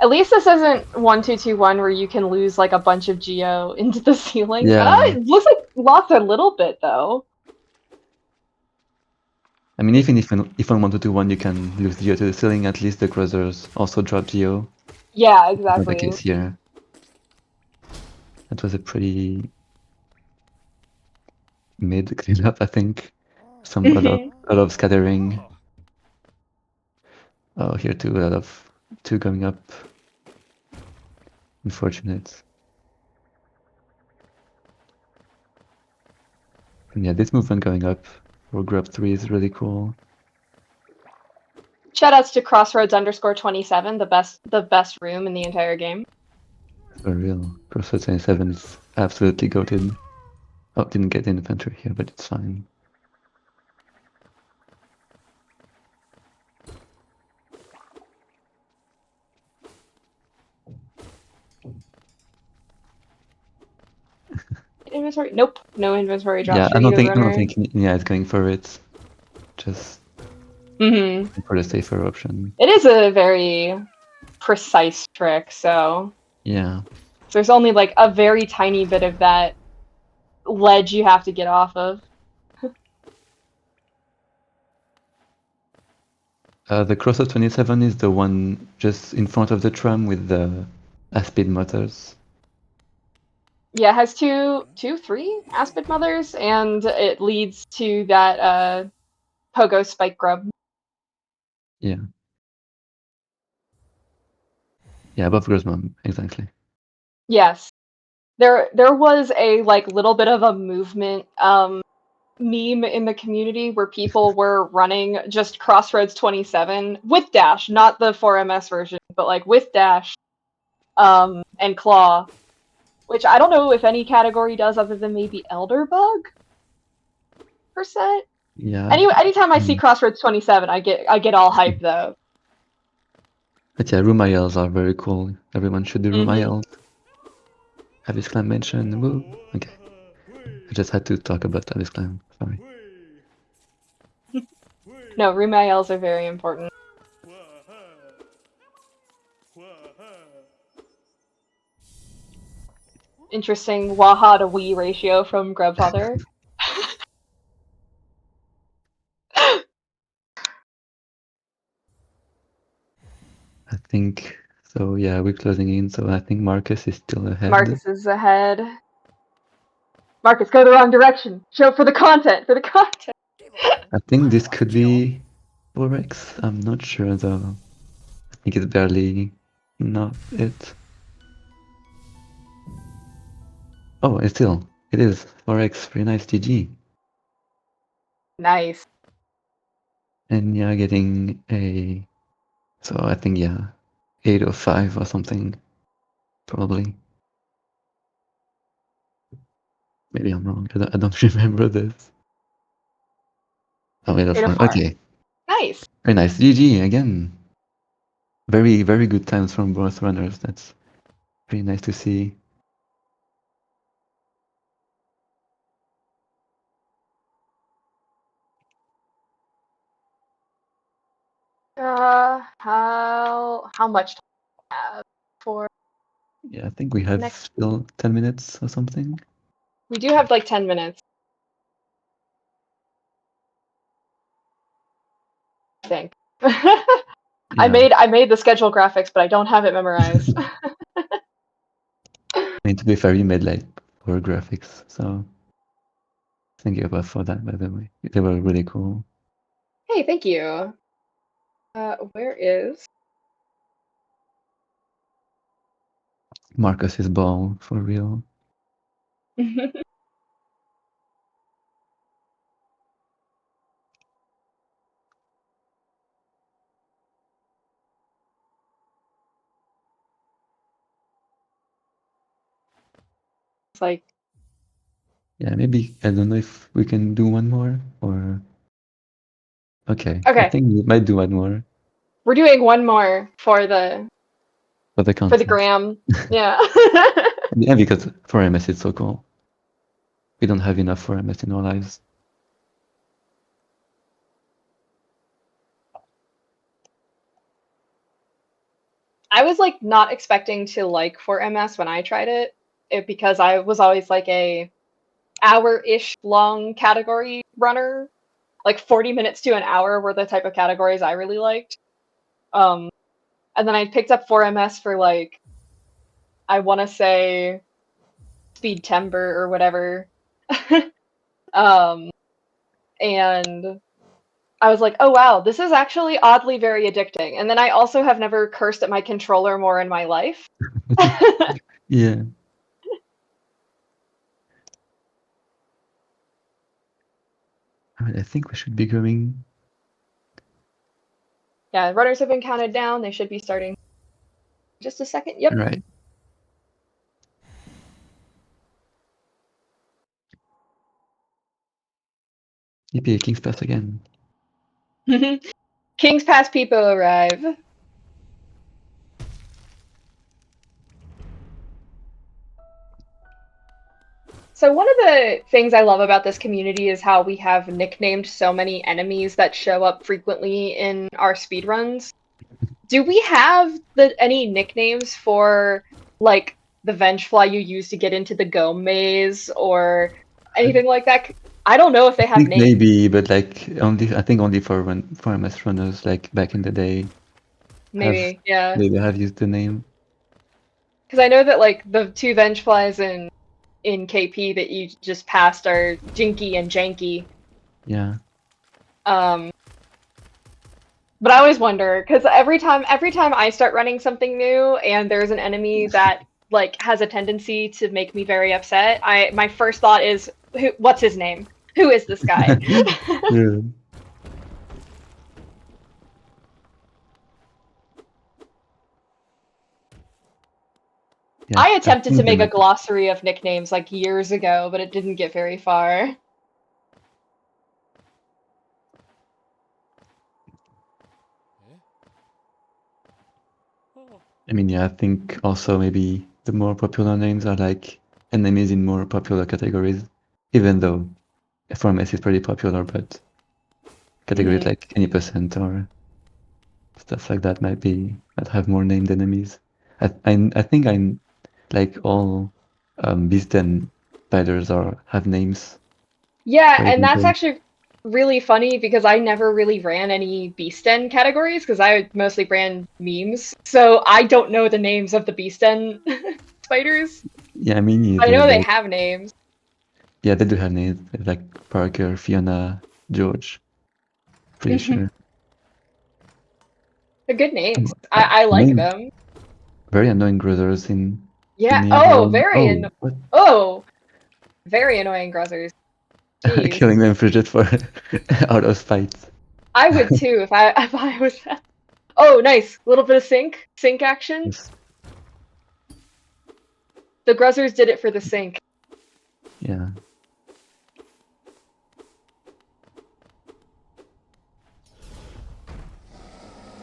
[SPEAKER 6] At least this isn't 1-2-2-1 where you can lose like a bunch of geo into the ceiling.
[SPEAKER 5] Yeah.
[SPEAKER 6] It looks like lost a little bit though.
[SPEAKER 5] I mean, even if on 1-2-1 you can lose geo to the ceiling, at least the cruisers also drop geo.
[SPEAKER 6] Yeah,
[SPEAKER 5] That's not the
[SPEAKER 6] exactly.
[SPEAKER 5] case here. That was a pretty mid cleanup, I think. A lot of scattering. Oh, here too, a lot of 2 going up. Unfortunate. And yeah, this movement going up for grub 3 is really cool.
[SPEAKER 6] Shoutouts to Crossroads_27, the best room in the entire game.
[SPEAKER 5] For real. Crossroads 27 is absolutely goated. Oh, didn't get infantry here, but it's fine.
[SPEAKER 6] Inventory? Nope, no inventory drops
[SPEAKER 5] Yeah,
[SPEAKER 6] for
[SPEAKER 5] I don't
[SPEAKER 6] either
[SPEAKER 5] think
[SPEAKER 6] runner.
[SPEAKER 5] Nia is going for it. Just
[SPEAKER 6] Hmm.
[SPEAKER 5] for the safer option.
[SPEAKER 6] It is a very precise trick, so
[SPEAKER 5] Yeah.
[SPEAKER 6] there's only like a very tiny bit of that ledge you have to get off of.
[SPEAKER 5] The Crossroads 27 is the one just in front of the tram with the Aspid motors.
[SPEAKER 6] Yeah, it has three Aspid mothers, and it leads to that Pogo Spike Grub.
[SPEAKER 5] Yeah. Yeah, above Grossmom, exactly.
[SPEAKER 6] Yes. There was a like little bit of a movement meme in the community where people were running just Crossroads 27 with Dash, not the 4MS version, but like with Dash and Claw, which I don't know if any category does other than maybe Elderbug %.
[SPEAKER 5] Yeah.
[SPEAKER 6] Anyway, anytime I see
[SPEAKER 5] Mm.
[SPEAKER 6] Crossroads 27, I get all hyped though.
[SPEAKER 5] But yeah, Rumayels are very cool. Everyone should do
[SPEAKER 6] Mhm.
[SPEAKER 5] Rumayels. Have his clan mentioned. Woo. Okay. I just had to talk about Abyss Clan. Sorry.
[SPEAKER 6] No, Rumayels are very important. Interesting Waha to Wii ratio from Grubfather.
[SPEAKER 5] I think so. Yeah, we're closing in. So I think Marcus is still ahead.
[SPEAKER 6] Marcus is ahead. Marcus, go the wrong direction. Show for the content. For the content.
[SPEAKER 5] I think this could be 4x. I'm not sure though. I think it's barely not it. Oh, it's still. It is 4x. Very nice, GG.
[SPEAKER 6] Nice.
[SPEAKER 5] And yeah, getting a. So I think yeah, 8 or 5 or something, probably. Maybe I'm wrong. I don't remember this. Oh, 8 or 5.
[SPEAKER 6] 4.
[SPEAKER 5] Okay.
[SPEAKER 6] Nice.
[SPEAKER 5] Very nice. GG again. Very, very good times from both runners. That's very nice to see.
[SPEAKER 6] How much time do we have for?
[SPEAKER 5] Yeah, I think we have
[SPEAKER 6] Next.
[SPEAKER 5] still 10 minutes or something.
[SPEAKER 6] We do have like 10 minutes. I think. I made the schedule graphics, but I don't have it memorized.
[SPEAKER 5] I mean, to be fair, you made like 4 graphics, so thank you about for that, by the way. They were really cool.
[SPEAKER 6] Hey, thank you. Where is?
[SPEAKER 5] Marcus's ball, for real.
[SPEAKER 6] It's like,
[SPEAKER 5] Yeah, maybe, I don't know if we can do one more, or... Okay, I
[SPEAKER 6] okay,
[SPEAKER 5] think we might do one more
[SPEAKER 6] we're doing one more for the
[SPEAKER 5] for the
[SPEAKER 6] for
[SPEAKER 5] content.
[SPEAKER 6] the gram. Yeah.
[SPEAKER 5] Yeah, because 4MS is so cool. We don't have enough 4MS in our lives.
[SPEAKER 6] I was like not expecting to like 4MS when I tried it because I was always like a hour-ish long category runner. Like 40 minutes to an hour were the type of categories I really liked. And then I picked up 4MS for like, I want to say Speed Timber or whatever. And I was like, oh wow, this is actually oddly very addicting. And then I also have never cursed at my controller more in my life.
[SPEAKER 5] Yeah. I think we should be going.
[SPEAKER 6] Yeah, runners have been counted down. They should be starting just a second. Yep.
[SPEAKER 5] Right. EP King's Pass again.
[SPEAKER 6] King's Pass people arrive. So one of the things I love about this community is how we have nicknamed so many enemies that show up frequently in our speedruns. Do we have any nicknames for like the Vengefly you use to get into the Go maze or anything like that? I don't know if they
[SPEAKER 5] I
[SPEAKER 6] have
[SPEAKER 5] think
[SPEAKER 6] names.
[SPEAKER 5] maybe, but like I think only for MS runners, like back in the day,
[SPEAKER 6] Maybe, yeah.
[SPEAKER 5] they have used the name.
[SPEAKER 6] Because I know that like the two Vengeflies in KP that you just passed are Jinky and Janky.
[SPEAKER 5] Yeah.
[SPEAKER 6] But I always wonder because every time I start running something new and there's an enemy that like has a tendency to make me very upset, my first thought is, what's his name? Who is this guy?
[SPEAKER 5] Yeah. Yeah,
[SPEAKER 6] I attempted to
[SPEAKER 5] think
[SPEAKER 6] make a
[SPEAKER 5] that-
[SPEAKER 6] glossary of nicknames like years ago, but it didn't get very far.
[SPEAKER 5] I mean, yeah, I think also maybe the more popular names are like enemies in more popular categories, even though FRMS is pretty popular, but categories like any percent or stuff like that might have more named enemies. I think I'm like all beast and spiders have names.
[SPEAKER 6] Yeah,
[SPEAKER 5] for
[SPEAKER 6] and that's
[SPEAKER 5] example.
[SPEAKER 6] actually really funny because I never really ran any Beasten categories because I mostly ran memes. So I don't know the names of the Beasten spiders.
[SPEAKER 5] Yeah, me neither.
[SPEAKER 6] I know they
[SPEAKER 5] like,
[SPEAKER 6] have names.
[SPEAKER 5] Yeah, they do have names like Parker, Fiona, George. Pretty sure.
[SPEAKER 6] They're good names.
[SPEAKER 5] Oh,
[SPEAKER 6] I like
[SPEAKER 5] annoying-
[SPEAKER 6] them.
[SPEAKER 5] Very annoying Gruzzers in
[SPEAKER 6] Yeah.
[SPEAKER 5] the
[SPEAKER 6] Oh,
[SPEAKER 5] game.
[SPEAKER 6] very
[SPEAKER 5] What?
[SPEAKER 6] Oh, very annoying Gruzzers. Jeez.
[SPEAKER 5] Killing them for just for out of spite.
[SPEAKER 6] I would too if I was. Oh, nice. A little bit of sync action.
[SPEAKER 5] Yes.
[SPEAKER 6] The Gruzzers did it for the sync.
[SPEAKER 5] Yeah.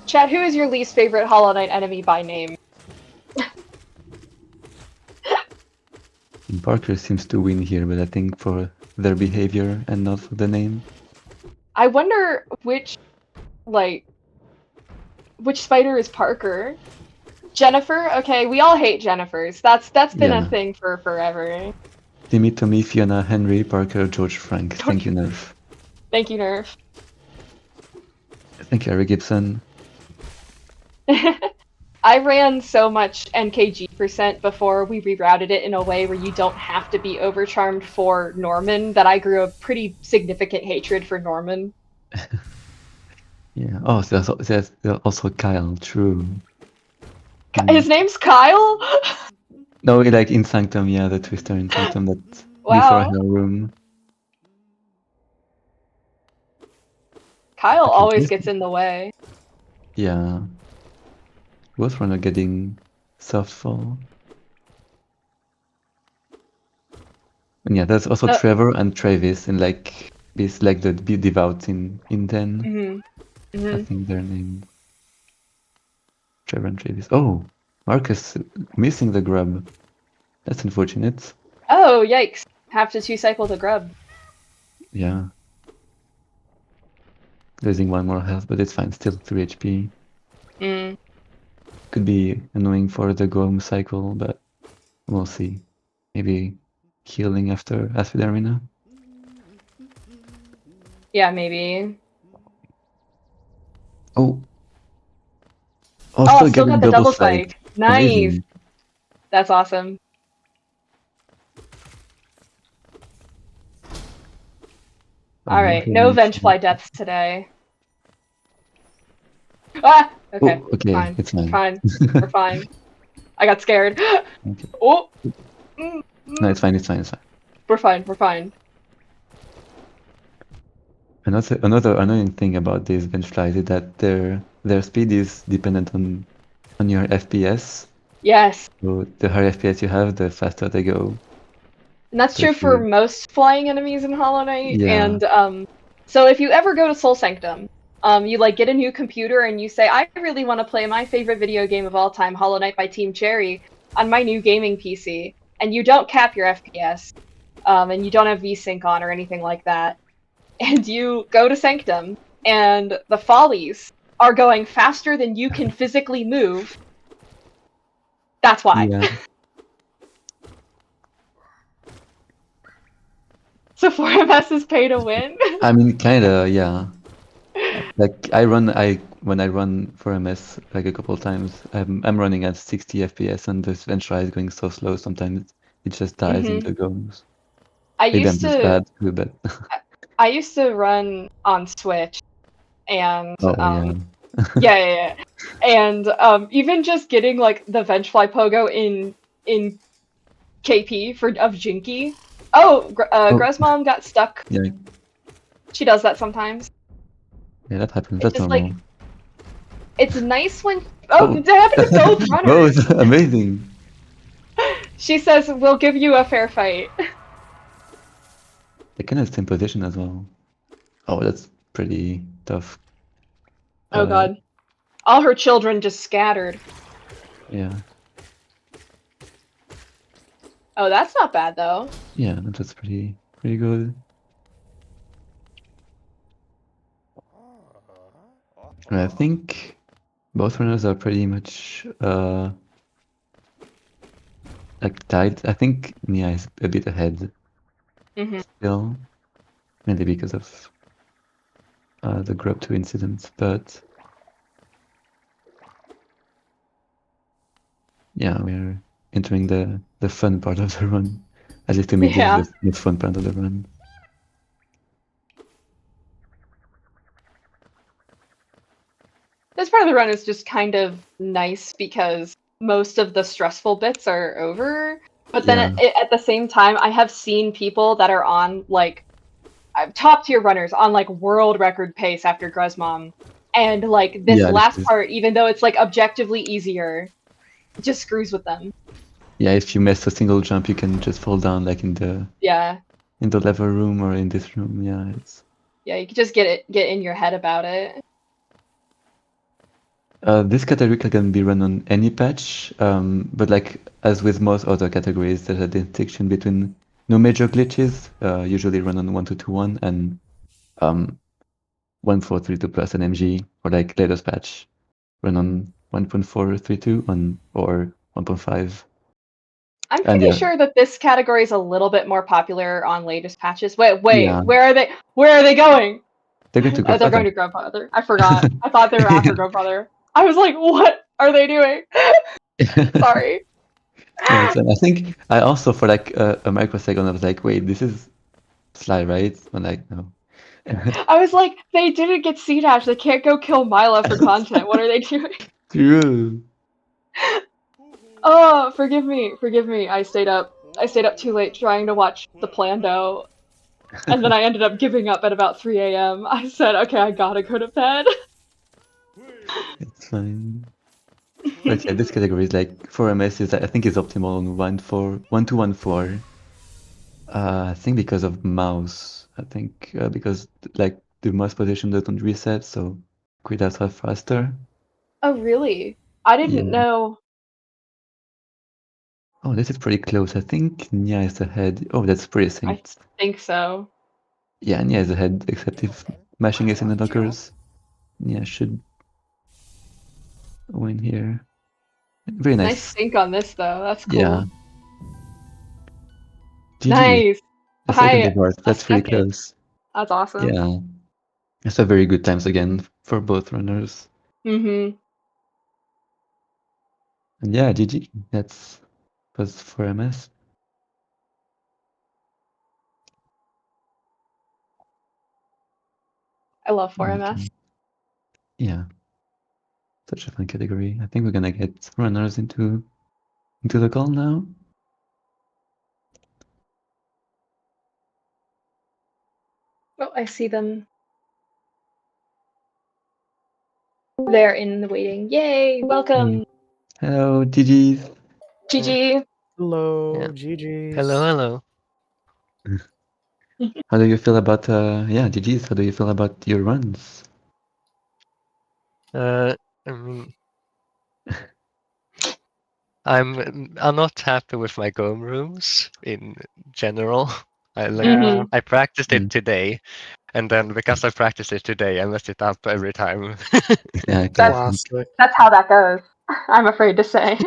[SPEAKER 6] Chad, who is your least favorite Hollow Knight enemy by name?
[SPEAKER 5] Parker seems to win here, but I think for their behavior and not for the name.
[SPEAKER 6] I wonder which spider is Parker. Jennifer? Okay, we all hate Jennifers. That's been
[SPEAKER 5] Yeah.
[SPEAKER 6] a thing for forever.
[SPEAKER 5] Timmy, Tommy, Fiona, Henry, Parker, George, Frank. Thank you, Nerf.
[SPEAKER 6] Thank you, Nerf.
[SPEAKER 5] Thank you, Harry Gibson.
[SPEAKER 6] I ran so much NKG% before we rerouted it in a way where you don't have to be overcharmed for Norman that I grew a pretty significant hatred for Norman.
[SPEAKER 5] Yeah. Oh, there's also Kyle. True.
[SPEAKER 6] His name's Kyle?
[SPEAKER 5] No, like in Sanctum, yeah, the Twister in Sanctum that before
[SPEAKER 6] Wow.
[SPEAKER 5] her room.
[SPEAKER 6] Kyle
[SPEAKER 5] Okay,
[SPEAKER 6] always
[SPEAKER 5] this-
[SPEAKER 6] gets in the way.
[SPEAKER 5] Yeah. Both runner getting soft fall. And yeah, there's also Trevor and Travis and like this like the devout in 10.
[SPEAKER 6] Mm-hmm.
[SPEAKER 5] I
[SPEAKER 6] Mm-hmm.
[SPEAKER 5] think they're named Trevor and Travis. Oh, Marcus missing the grub. That's unfortunate.
[SPEAKER 6] Oh, yikes. Have to 2-cycle the grub.
[SPEAKER 5] Yeah. Losing one more health, but it's fine. Still 3 HP.
[SPEAKER 6] Mm.
[SPEAKER 5] Could be annoying for the Golem cycle, but we'll see. Maybe healing after Aspid Arena.
[SPEAKER 6] Yeah, maybe.
[SPEAKER 5] Oh,
[SPEAKER 6] Oh,
[SPEAKER 5] still
[SPEAKER 6] still
[SPEAKER 5] getting
[SPEAKER 6] got the double
[SPEAKER 5] spike.
[SPEAKER 6] spike. Nice.
[SPEAKER 5] Amazing.
[SPEAKER 6] That's awesome. All right, no Vengefly deaths today. Ah, okay.
[SPEAKER 5] Oh, okay,
[SPEAKER 6] Fine.
[SPEAKER 5] it's fine.
[SPEAKER 6] Fine. We're fine. I got scared.
[SPEAKER 5] Okay.
[SPEAKER 6] Oh,
[SPEAKER 5] No, it's fine. It's fine. It's fine.
[SPEAKER 6] we're fine. We're fine.
[SPEAKER 5] Another annoying thing about these bench flies is that their speed is dependent on your FPS.
[SPEAKER 6] Yes,
[SPEAKER 5] So the higher FPS you have, the faster they go.
[SPEAKER 6] and that's
[SPEAKER 5] So
[SPEAKER 6] true
[SPEAKER 5] if
[SPEAKER 6] for
[SPEAKER 5] you-
[SPEAKER 6] most flying enemies in Hollow Knight.
[SPEAKER 5] Yeah.
[SPEAKER 6] And So if you ever go to Soul Sanctum, you like get a new computer and you say, I really want to play my favorite video game of all time, Hollow Knight by Team Cherry, on my new gaming PC, and you don't cap your FPS, and you don't have VSync on or anything like that, and you go to Sanctum, and the follies are going faster than you can physically move. That's why.
[SPEAKER 5] Yeah.
[SPEAKER 6] So 4MS is pay to win.
[SPEAKER 5] I mean, kinda, yeah. Like when I run for MS like a couple times, I'm running at 60 FPS and this Ventura is going so slow sometimes it just dies in
[SPEAKER 6] Mhm.
[SPEAKER 5] the goes.
[SPEAKER 6] I
[SPEAKER 5] Maybe I'm
[SPEAKER 6] used
[SPEAKER 5] just
[SPEAKER 6] to
[SPEAKER 5] bad too, but
[SPEAKER 6] I used to run on Switch, and
[SPEAKER 5] oh yeah.
[SPEAKER 6] yeah. And even just getting like the Vengefly Pogo in KP of Jinky. Oh,
[SPEAKER 5] Oh.
[SPEAKER 6] Gresmom got stuck.
[SPEAKER 5] Yeah,
[SPEAKER 6] She does that sometimes.
[SPEAKER 5] yeah, that happens.
[SPEAKER 6] It's
[SPEAKER 5] That's
[SPEAKER 6] just
[SPEAKER 5] normal.
[SPEAKER 6] like it's nice when oh,
[SPEAKER 5] Oh.
[SPEAKER 6] it happened to both runners.
[SPEAKER 5] Both amazing.
[SPEAKER 6] She says we'll give you a fair fight.
[SPEAKER 5] They kind of same position as well. Oh, that's pretty tough.
[SPEAKER 6] Oh god. All her children just scattered.
[SPEAKER 5] Yeah.
[SPEAKER 6] Oh, that's not bad though.
[SPEAKER 5] Yeah, that's pretty good. And I think both runners are pretty much like tied. I think Nia is a bit ahead
[SPEAKER 6] Mhm.
[SPEAKER 5] still, mainly because of the Grub 2 incident, but yeah, we're entering the fun part of the run. At least to me, this
[SPEAKER 6] Yeah.
[SPEAKER 5] is the most fun part of the run.
[SPEAKER 6] This part of the run is just kind of nice because most of the stressful bits are over. But then at the same time, I have seen people that are on like top tier runners on like world record pace after Grezmom. And like this
[SPEAKER 5] Yeah,
[SPEAKER 6] last part, even though it's like objectively easier, it just screws with them.
[SPEAKER 5] Yeah, if you miss a single jump, you can just fall down like in the lever room or in this room. Yeah, it's
[SPEAKER 6] you can just get in your head about it.
[SPEAKER 5] this category can be run on any patch, but like as with most other categories, there's a distinction between no major glitches, usually run on 1.2.1 and 1.4.3.2 plus an MG, or like latest patch run on 1.4.3.2 or 1.5.
[SPEAKER 6] I'm pretty sure that this category is a little bit more popular on latest patches. Wait,
[SPEAKER 5] Yeah.
[SPEAKER 6] where are they? Where are they going?
[SPEAKER 5] They're going to
[SPEAKER 6] They're
[SPEAKER 5] Grandfather.
[SPEAKER 6] going to Grandfather. I forgot. I thought they were after Grandfather. I was like, what are they doing? Sorry.
[SPEAKER 5] No, it's fine. I think I also for like a microsecond I was like, wait, this is Sly, right? I'm like, no.
[SPEAKER 6] I was like, they didn't get C-Dash. They can't go kill Mila for content. What are they doing?
[SPEAKER 5] True.
[SPEAKER 6] Oh, forgive me. I stayed up too late trying to watch the Plando, and then I ended up giving up at about 3 a.m. I said, okay, I gotta go to bed.
[SPEAKER 5] It's fine. But yeah, this category is like 4MS is I think is optimal on 1.2.1.4. I think because of mouse. I think because like the mouse position doesn't reset, so quit are faster.
[SPEAKER 6] Oh, really? I didn't
[SPEAKER 5] Yeah.
[SPEAKER 6] know.
[SPEAKER 5] Oh, this is pretty close. I think Nia is ahead. Oh, that's pretty synced.
[SPEAKER 6] I think so.
[SPEAKER 5] Yeah, Nia is ahead, except if mashing is in the lockers. Nia should win here. Very nice.
[SPEAKER 6] Nice sync on this, though. That's cool.
[SPEAKER 5] Yeah. GG.
[SPEAKER 6] Nice.
[SPEAKER 5] The second award. That's pretty
[SPEAKER 6] second.
[SPEAKER 5] close.
[SPEAKER 6] That's awesome.
[SPEAKER 5] Yeah. It's a very good times again for both runners.
[SPEAKER 6] Mm-hmm.
[SPEAKER 5] And yeah, GG. That's was 4MS.
[SPEAKER 6] I love 4MS.
[SPEAKER 5] Yeah. Such a fun category. I think we're gonna get runners into the call now.
[SPEAKER 6] Oh, I see them. They're in the waiting. Yay! Welcome.
[SPEAKER 5] Hello, GG's.
[SPEAKER 6] GG.
[SPEAKER 7] Hello,
[SPEAKER 8] Yeah.
[SPEAKER 7] GG's.
[SPEAKER 8] Hello.
[SPEAKER 5] How do you feel about GG's? How do you feel about your runs?
[SPEAKER 7] I mean, I'm not happy with my game rooms in general.
[SPEAKER 6] Mhm.
[SPEAKER 7] I practiced it
[SPEAKER 5] Mm.
[SPEAKER 7] today, and then because I practiced it today, I messed it up every time.
[SPEAKER 5] Yeah,
[SPEAKER 6] That's
[SPEAKER 8] Classic.
[SPEAKER 6] that's how that goes. I'm afraid to say.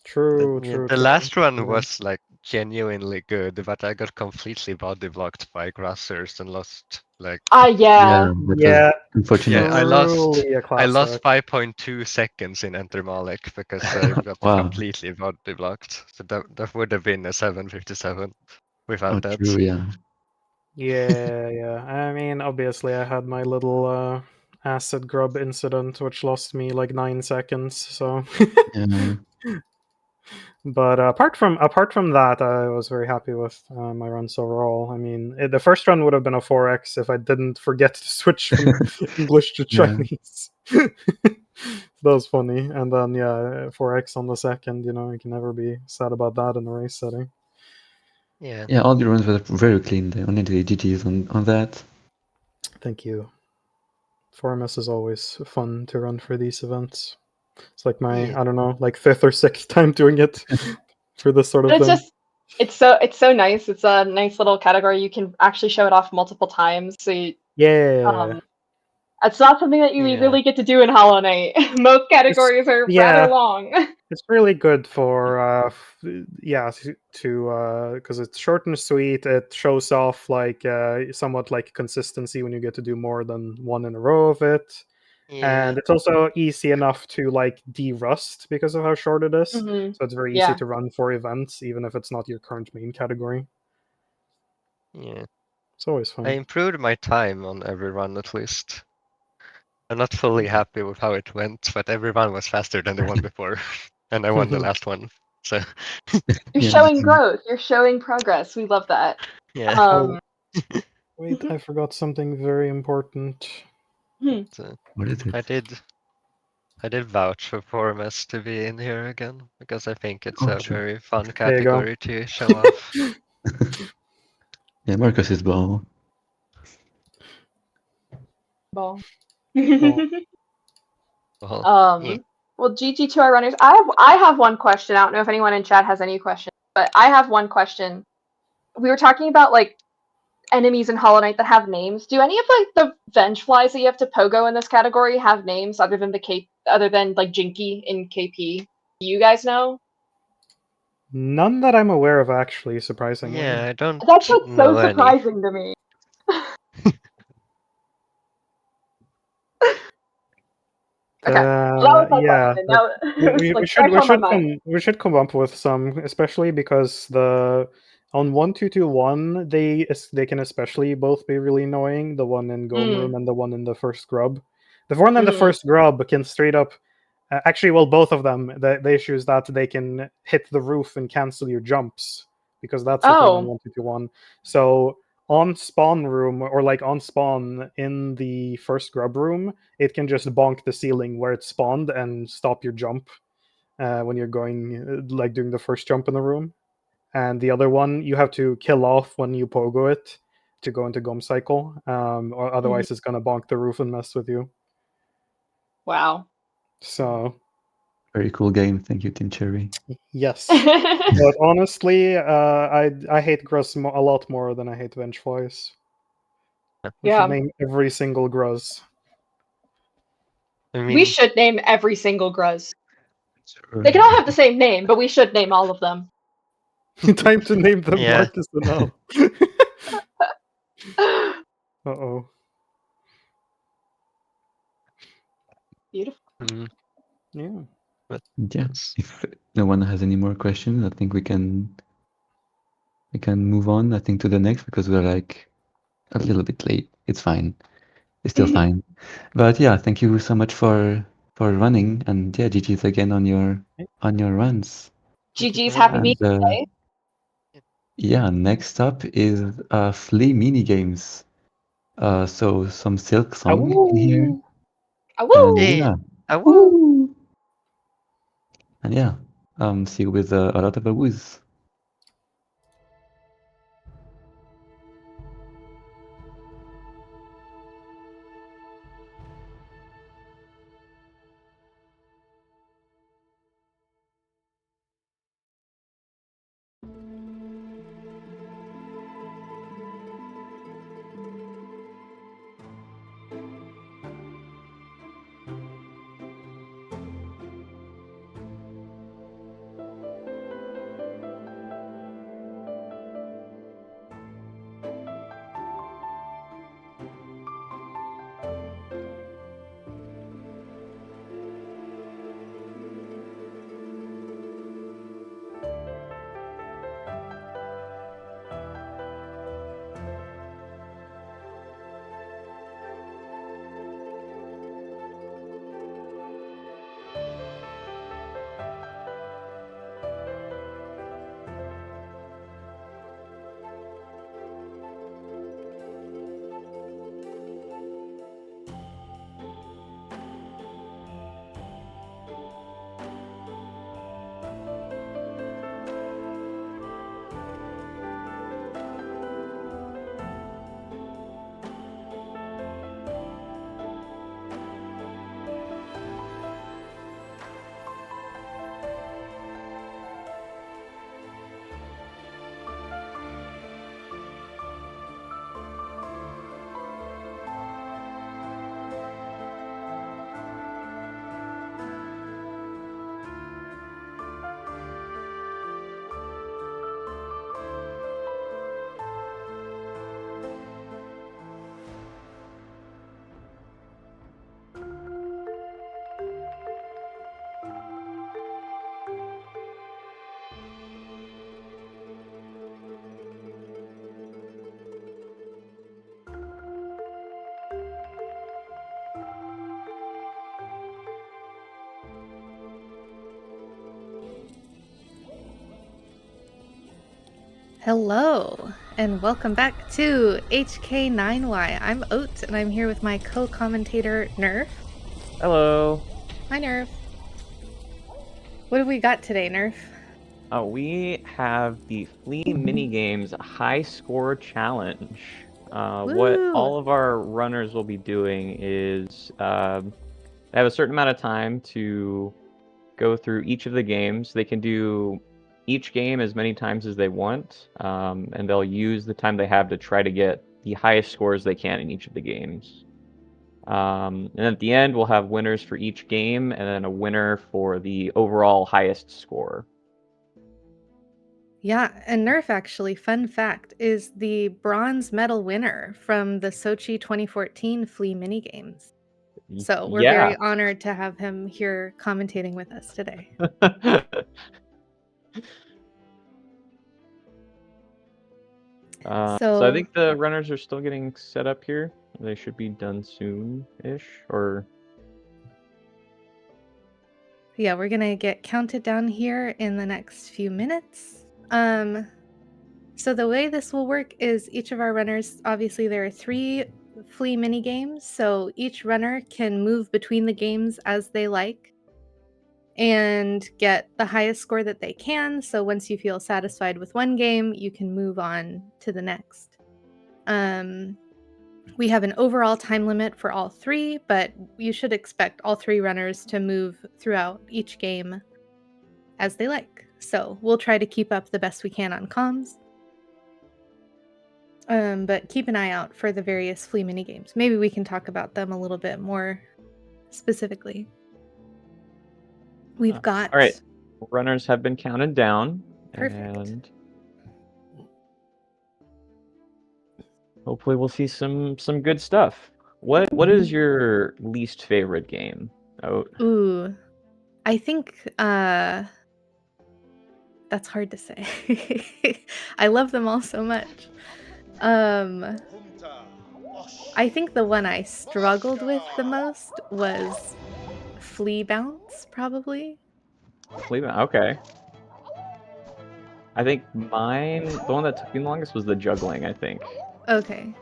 [SPEAKER 8] True,
[SPEAKER 7] Yeah,
[SPEAKER 8] true,
[SPEAKER 7] the
[SPEAKER 8] true.
[SPEAKER 7] last one
[SPEAKER 8] Yeah.
[SPEAKER 7] was like genuinely good, but I got completely body blocked by grassers and lost like
[SPEAKER 6] Yeah.
[SPEAKER 5] that was
[SPEAKER 8] Yeah,
[SPEAKER 5] unfortunate.
[SPEAKER 7] yeah, I lost
[SPEAKER 8] truly a
[SPEAKER 7] I lost
[SPEAKER 8] classic.
[SPEAKER 7] 5.2 seconds in Enter Malik because I got
[SPEAKER 5] Wow.
[SPEAKER 7] completely body blocked. So that would have been a 757
[SPEAKER 5] Oh,
[SPEAKER 7] without that.
[SPEAKER 5] true, yeah.
[SPEAKER 8] Yeah, yeah. I mean, obviously, I had my little acid grub incident, which lost me like 9 seconds. So,
[SPEAKER 5] Yeah.
[SPEAKER 8] but apart from that, I was very happy with my runs overall. I mean, the first run would have been a 4x if I didn't forget to switch from English to
[SPEAKER 5] Yeah.
[SPEAKER 8] Chinese. That was funny. And then yeah, 4x on the second. You know, you can never be sad about that in a race setting.
[SPEAKER 7] Yeah.
[SPEAKER 5] Yeah, all the runs were very clean. Honestly, GG's on that.
[SPEAKER 8] Thank you. 4MS is always fun to run for these events. It's like my,
[SPEAKER 7] Yeah.
[SPEAKER 8] I don't know, like 5th or 6th time doing it for this sort of
[SPEAKER 6] But it's
[SPEAKER 8] thing.
[SPEAKER 6] just it's so nice. It's a nice little category. You can actually show it off multiple times. So
[SPEAKER 8] Yeah.
[SPEAKER 6] it's not something that you
[SPEAKER 7] Yeah.
[SPEAKER 6] really get to do in Hollow Knight. Most categories are rather long.
[SPEAKER 8] It's really good for because it's short and sweet. It shows off like somewhat like consistency when you get to do more than one in a row of it.
[SPEAKER 7] Yeah.
[SPEAKER 8] And it's also easy enough to like de-rust because of how short it is.
[SPEAKER 6] Hmm.
[SPEAKER 8] So it's very easy
[SPEAKER 6] Yeah.
[SPEAKER 8] to run for events, even if it's not your current main category.
[SPEAKER 7] Yeah.
[SPEAKER 8] It's always
[SPEAKER 7] I
[SPEAKER 8] fun.
[SPEAKER 7] improved my time on every run at least. I'm not fully happy with how it went, but every run was faster than the one before. And I won the last one. So
[SPEAKER 6] You're
[SPEAKER 5] Yeah,
[SPEAKER 6] showing growth. You're showing progress. We love that.
[SPEAKER 7] yeah.
[SPEAKER 8] Oh, wait, I forgot something very important.
[SPEAKER 7] So
[SPEAKER 5] what is
[SPEAKER 7] I
[SPEAKER 5] it?
[SPEAKER 7] did vouch for Formus to be in here again because I think it's
[SPEAKER 5] Oh,
[SPEAKER 7] a
[SPEAKER 5] true.
[SPEAKER 7] very fun
[SPEAKER 8] There you go.
[SPEAKER 7] category to show off.
[SPEAKER 5] Yeah, Marcus is ball.
[SPEAKER 6] Ball.
[SPEAKER 7] Well, yeah.
[SPEAKER 6] Well, GG to our runners. I have one question. I don't know if anyone in chat has any questions, but I have one question. We were talking about like enemies in Hollow Knight that have names. Do any of like the Venge flies that you have to pogo in this category have names other than like Jinky in KP? Do you guys know?
[SPEAKER 8] None that I'm aware of, actually, surprisingly.
[SPEAKER 7] Yeah, I don't
[SPEAKER 6] That's what's so
[SPEAKER 7] know any.
[SPEAKER 6] surprising to me. Okay, well, that was my
[SPEAKER 8] Yeah,
[SPEAKER 6] question.
[SPEAKER 8] but
[SPEAKER 6] Now it was like fresh on my mind.
[SPEAKER 8] we should come up with some, especially because on 1221 they can especially both be really annoying. The one in Gome Room and the one in the first grub. The one in the first grub can straight up, actually, well, both of them. The issue is that they can hit the roof and cancel your jumps because that's the thing on 1221. So on spawn room or like on spawn in the first grub room, it can just bonk the ceiling where it spawned and stop your jump when you're going like doing the first jump in the room. And the other one you have to kill off when you pogo it to go into Gom cycle, or otherwise it's gonna bonk the roof and mess with you.
[SPEAKER 6] Wow.
[SPEAKER 8] So
[SPEAKER 5] Very cool game. Thank you, Team Cherry.
[SPEAKER 8] yes, but honestly, I hate Gruz a lot more than I hate Vengeflies. We should name every single Gruz.
[SPEAKER 7] I
[SPEAKER 6] We
[SPEAKER 7] mean,
[SPEAKER 6] should name every single Gruz.
[SPEAKER 5] Sure.
[SPEAKER 6] They can all have the same name, but we should name all of them.
[SPEAKER 8] Time to name them
[SPEAKER 7] Yeah.
[SPEAKER 8] Marcus and now. Uh-oh.
[SPEAKER 6] Beautiful.
[SPEAKER 8] Yeah.
[SPEAKER 7] But
[SPEAKER 5] Yeah. If no one has any more questions, I think we can move on, I think, to the next because we're like a little bit late. It's fine. It's still fine. But yeah, thank you so much for running, and yeah, GG's again on your runs.
[SPEAKER 6] GG's happy meeting day.
[SPEAKER 5] Yeah, next up is Flea mini games. So some Silk Song in here. And
[SPEAKER 6] Awoo!
[SPEAKER 5] yeah.
[SPEAKER 7] Awoo!
[SPEAKER 5] Woo! And yeah, see you with a lot of awoos.
[SPEAKER 9] Hello, and welcome back to HK9Y. I'm Oat, and I'm here with my co-commentator, Nerf.
[SPEAKER 10] Hello.
[SPEAKER 9] Hi, Nerf. What have we got today, Nerf?
[SPEAKER 10] We have the Flea Minigames High Score Challenge. What
[SPEAKER 9] Woo!
[SPEAKER 10] all of our runners will be doing is they have a certain amount of time to go through each of the games. They can do each game as many times as they want, and they'll use the time they have to try to get the highest scores they can in each of the games. And at the end, we'll have winners for each game, and then a winner for the overall highest score.
[SPEAKER 9] Yeah, and Nerf, actually, fun fact, is the bronze medal winner from the Sochi 2014 Flea Minigames. So we're very honored to have him here commentating with us today.
[SPEAKER 10] So I think the runners are still getting set up here. They should be done soon-ish, or...
[SPEAKER 9] Yeah, we're gonna get counted down here in the next few minutes. So the way this will work is each of our runners, obviously there are 3 Flea mini games, so each runner can move between the games as they like and get the highest score that they can. So once you feel satisfied with one game, you can move on to the next. We have an overall time limit for all 3, but you should expect all 3 runners to move throughout each game as they like. So we'll try to keep up the best we can on comms. But keep an eye out for the various Flea mini games. Maybe we can talk about them a little bit more specifically. We've got...
[SPEAKER 10] All right, runners have been counted down.
[SPEAKER 9] Perfect.
[SPEAKER 10] And hopefully we'll see some good stuff. What is your least favorite game?
[SPEAKER 9] Ooh, I think that's hard to say. I love them all so much. I think the one I struggled with the most was Flea Bounce, probably.
[SPEAKER 10] Flea Bounce, okay. I think mine, the one that took me longest was the juggling, I think.
[SPEAKER 9] Okay.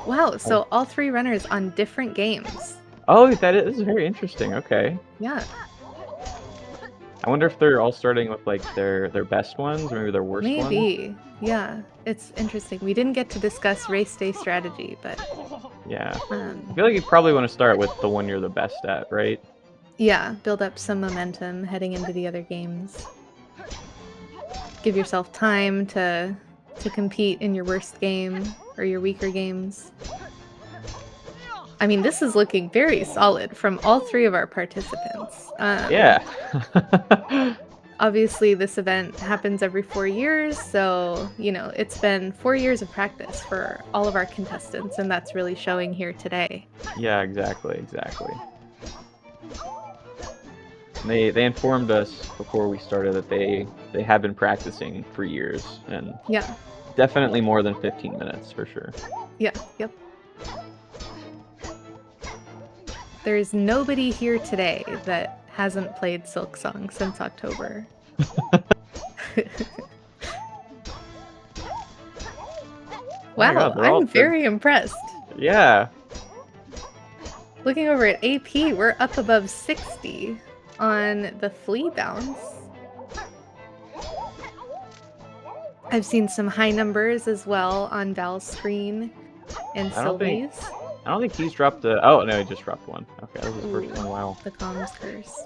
[SPEAKER 9] Wow, so all 3 runners on different games.
[SPEAKER 10] Oh, this is very interesting, okay.
[SPEAKER 9] Yeah.
[SPEAKER 10] I wonder if they're all starting with like their best ones, or maybe their worst ones.
[SPEAKER 9] Maybe. Yeah, it's interesting. We didn't get to discuss race day strategy, but
[SPEAKER 10] yeah. I feel like you probably want to start with the one you're the best at, right?
[SPEAKER 9] Yeah, build up some momentum heading into the other games. Give yourself time to compete in your worst game or your weaker games. I mean, this is looking very solid from all 3 of our participants.
[SPEAKER 10] Yeah.
[SPEAKER 9] Obviously, this event happens every 4 years, so, you know, it's been 4 years of practice for all of our contestants, and that's really showing here today.
[SPEAKER 10] Yeah, exactly. They informed us before we started that they have been practicing for years, and
[SPEAKER 9] yeah,
[SPEAKER 10] definitely more than 15 minutes for sure.
[SPEAKER 9] Yeah, yep. There's nobody here today that hasn't played Silk Song since October. Wow, I'm very impressed.
[SPEAKER 10] Yeah.
[SPEAKER 9] Looking over at AP, we're up above 60 on the Flea Bounce. I've seen some high numbers as well on Val's screen and Sylvie's.
[SPEAKER 10] I don't think he's dropped a... Oh, no, he just dropped one. Okay, that was his first one. Wow.
[SPEAKER 9] The comms curse.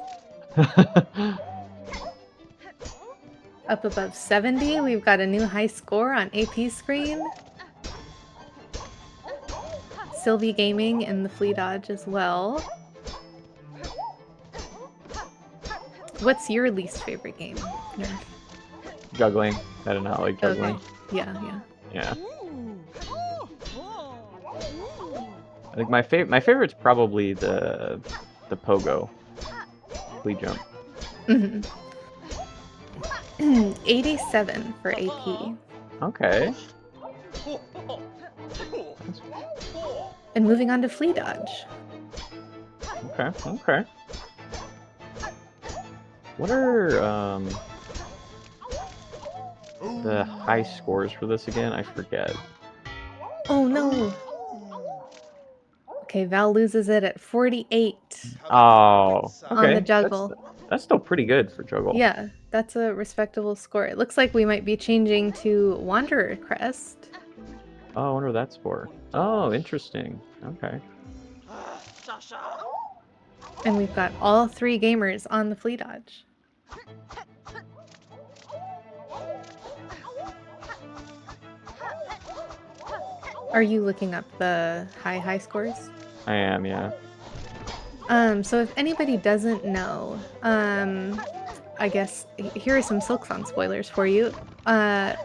[SPEAKER 9] Up above 70, we've got a new high score on AP screen. Sylvie Gaming in the Flea Dodge as well. What's your least favorite game, Nerf?
[SPEAKER 10] Juggling. I don't know, like juggling.
[SPEAKER 9] Okay. Yeah.
[SPEAKER 10] I think my favorite's probably the pogo. Flea jump.
[SPEAKER 9] 87 for AP.
[SPEAKER 10] Okay.
[SPEAKER 9] And moving on to Flea Dodge.
[SPEAKER 10] Okay. What are the high scores for this again? I forget.
[SPEAKER 9] Oh no. Okay, Val loses it at 48
[SPEAKER 10] Oh,
[SPEAKER 9] on the
[SPEAKER 10] okay.
[SPEAKER 9] juggle.
[SPEAKER 10] That's still pretty good for juggle.
[SPEAKER 9] Yeah, that's a respectable score. It looks like we might be changing to Wanderer Crest.
[SPEAKER 10] Oh, I wonder what that's for. Oh, interesting. Okay.
[SPEAKER 9] And we've got all 3 gamers on the flea dodge. Are you looking up the high scores?
[SPEAKER 10] I am, yeah.
[SPEAKER 9] So if anybody doesn't know, I guess here are some Silksong spoilers for you.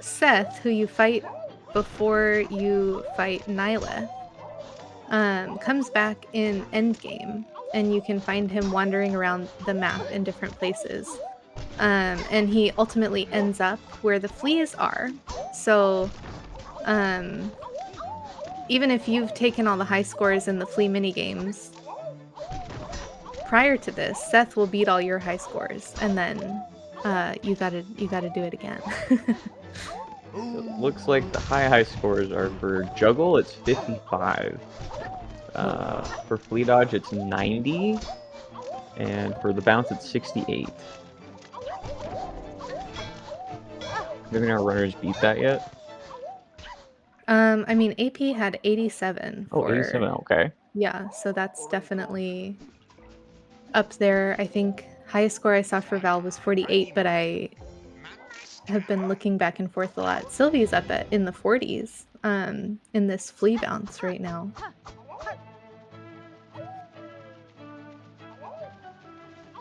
[SPEAKER 9] Seth, who you fight before you fight Nyleth, comes back in Endgame, and you can find him wandering around the map in different places. And he ultimately ends up where the fleas are. So, even if you've taken all the high scores in the flea minigames, prior to this, Seth will beat all your high scores, and then you gotta do it again.
[SPEAKER 10] It looks like the high scores are for juggle, it's 55. For flea dodge, it's 90. And for the bounce, it's 68. Maybe our runners beat that yet?
[SPEAKER 9] I mean, AP had 87
[SPEAKER 10] Oh,
[SPEAKER 9] for...
[SPEAKER 10] 87, okay.
[SPEAKER 9] Yeah, so that's definitely up there. I think highest score I saw for Val was 48, but I have been looking back and forth a lot. Sylvie's up in the 40s in this flea bounce right now.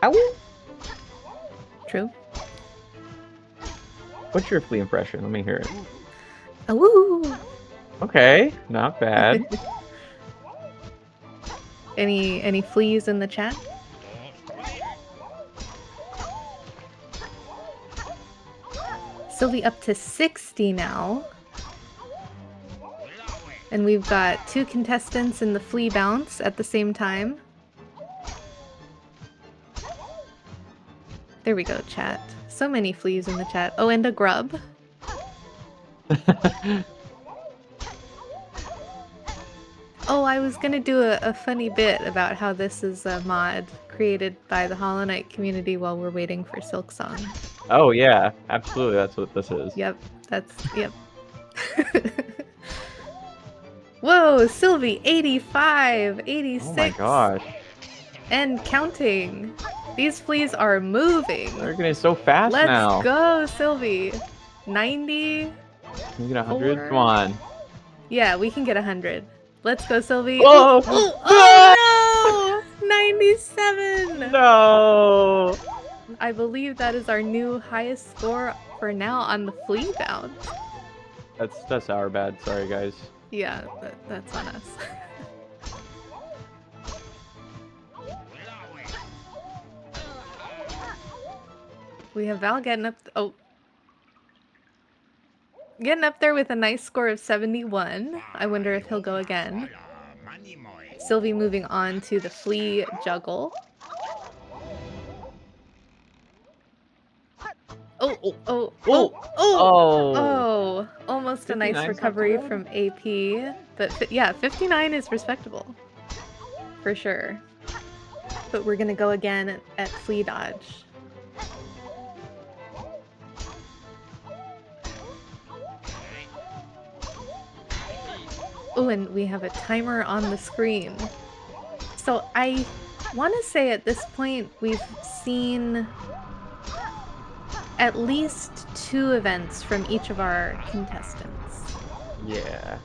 [SPEAKER 10] Ow!
[SPEAKER 9] True.
[SPEAKER 10] What's your flea impression? Let me hear it.
[SPEAKER 9] Awoo!
[SPEAKER 10] Okay, not bad.
[SPEAKER 9] Any fleas in the chat? Sylvie up to 60 now. And we've got 2 contestants in the flea bounce at the same time. There we go, chat. So many fleas in the chat. Oh, and a grub. Oh, I was gonna do a funny bit about how this is a mod created by the Hollow Knight community while we're waiting for Silksong.
[SPEAKER 10] Oh yeah, absolutely, that's what this is.
[SPEAKER 9] Yep, yep. Whoa, Sylvie, 85, 86.
[SPEAKER 10] Oh my gosh.
[SPEAKER 9] And counting. These fleas are moving.
[SPEAKER 10] They're getting so fast now.
[SPEAKER 9] Let's go, Sylvie. 90.
[SPEAKER 10] Can we get 100? Come on.
[SPEAKER 9] Yeah, we can get 100. Let's go, Sylvie.
[SPEAKER 10] Whoa!
[SPEAKER 9] Oh no! 97!
[SPEAKER 10] No!
[SPEAKER 9] I believe that is our new highest score for now on the flea bounce.
[SPEAKER 10] That's our bad. Sorry, guys.
[SPEAKER 9] Yeah, that's on us. We have Val getting getting up there with a nice score of 71. I wonder if he'll go again. Sylvie moving on to the flea juggle. Oh, almost a nice recovery from AP. But yeah, 59 is respectable. For sure. But we're gonna go again at flea dodge. Oh, and we have a timer on the screen. So I want to say at this point we've seen at least 2 events from each of our contestants.
[SPEAKER 10] Yeah.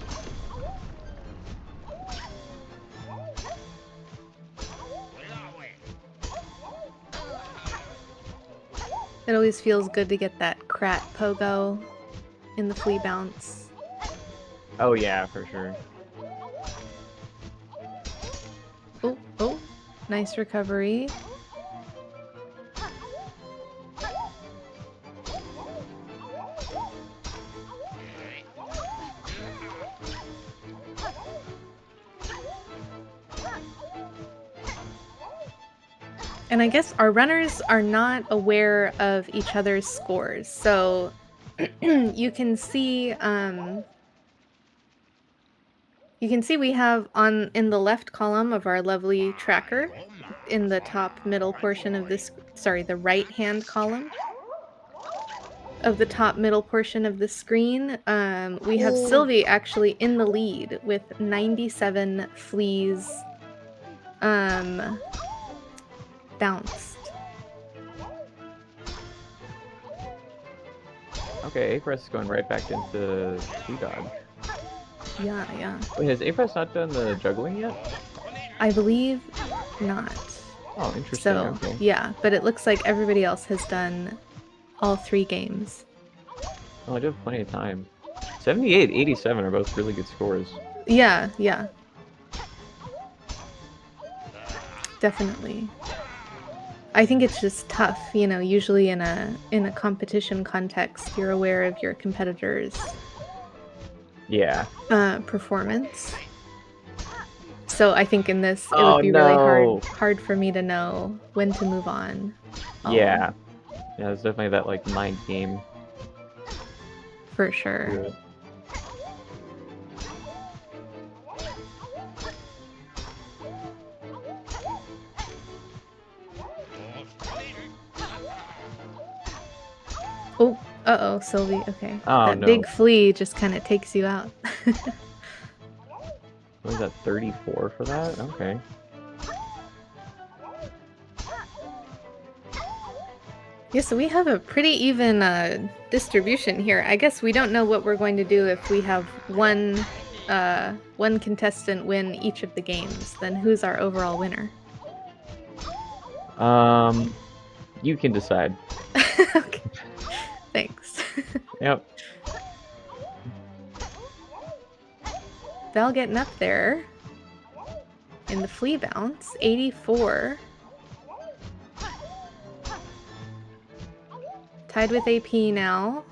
[SPEAKER 9] It always feels good to get that Krat pogo in the flea bounce.
[SPEAKER 10] Oh yeah, for sure.
[SPEAKER 9] Oh, nice recovery. And I guess our runners are not aware of each other's scores, so you can see we have in the left column of our lovely tracker, in the top middle portion of this, sorry, the right hand column of the top middle portion of the screen, we have Sylvie actually in the lead with 97 fleas bounced.
[SPEAKER 10] Okay, Apress is going right back into Flea Dodge.
[SPEAKER 9] Yeah.
[SPEAKER 10] Wait, has Apress not done the juggling yet?
[SPEAKER 9] I believe not.
[SPEAKER 10] Oh, interesting.
[SPEAKER 9] So,
[SPEAKER 10] okay.
[SPEAKER 9] yeah, but it looks like everybody else has done all 3 games.
[SPEAKER 10] Oh, I do have plenty of time. 78, 87 are both really good scores.
[SPEAKER 9] Yeah. Definitely. I think it's just tough, you know, usually in a competition context, you're aware of your competitors' performance. So I think in this, it would be really hard for me to know when to move on.
[SPEAKER 10] Yeah, it's definitely that like mind game.
[SPEAKER 9] For sure.
[SPEAKER 10] Yeah.
[SPEAKER 9] Oh, uh-oh, Sylvie, okay.
[SPEAKER 10] Oh,
[SPEAKER 9] that
[SPEAKER 10] no.
[SPEAKER 9] big flea just kind of takes you out.
[SPEAKER 10] What was that, 34 for that? Okay.
[SPEAKER 9] Yeah, so we have a pretty even distribution here. I guess we don't know what we're going to do if we have one contestant win each of the games. Then who's our overall winner?
[SPEAKER 10] You can decide.
[SPEAKER 9] Okay. Thanks.
[SPEAKER 10] Yep.
[SPEAKER 9] Val getting up there in the flea bounce, 84. Tied with AP now.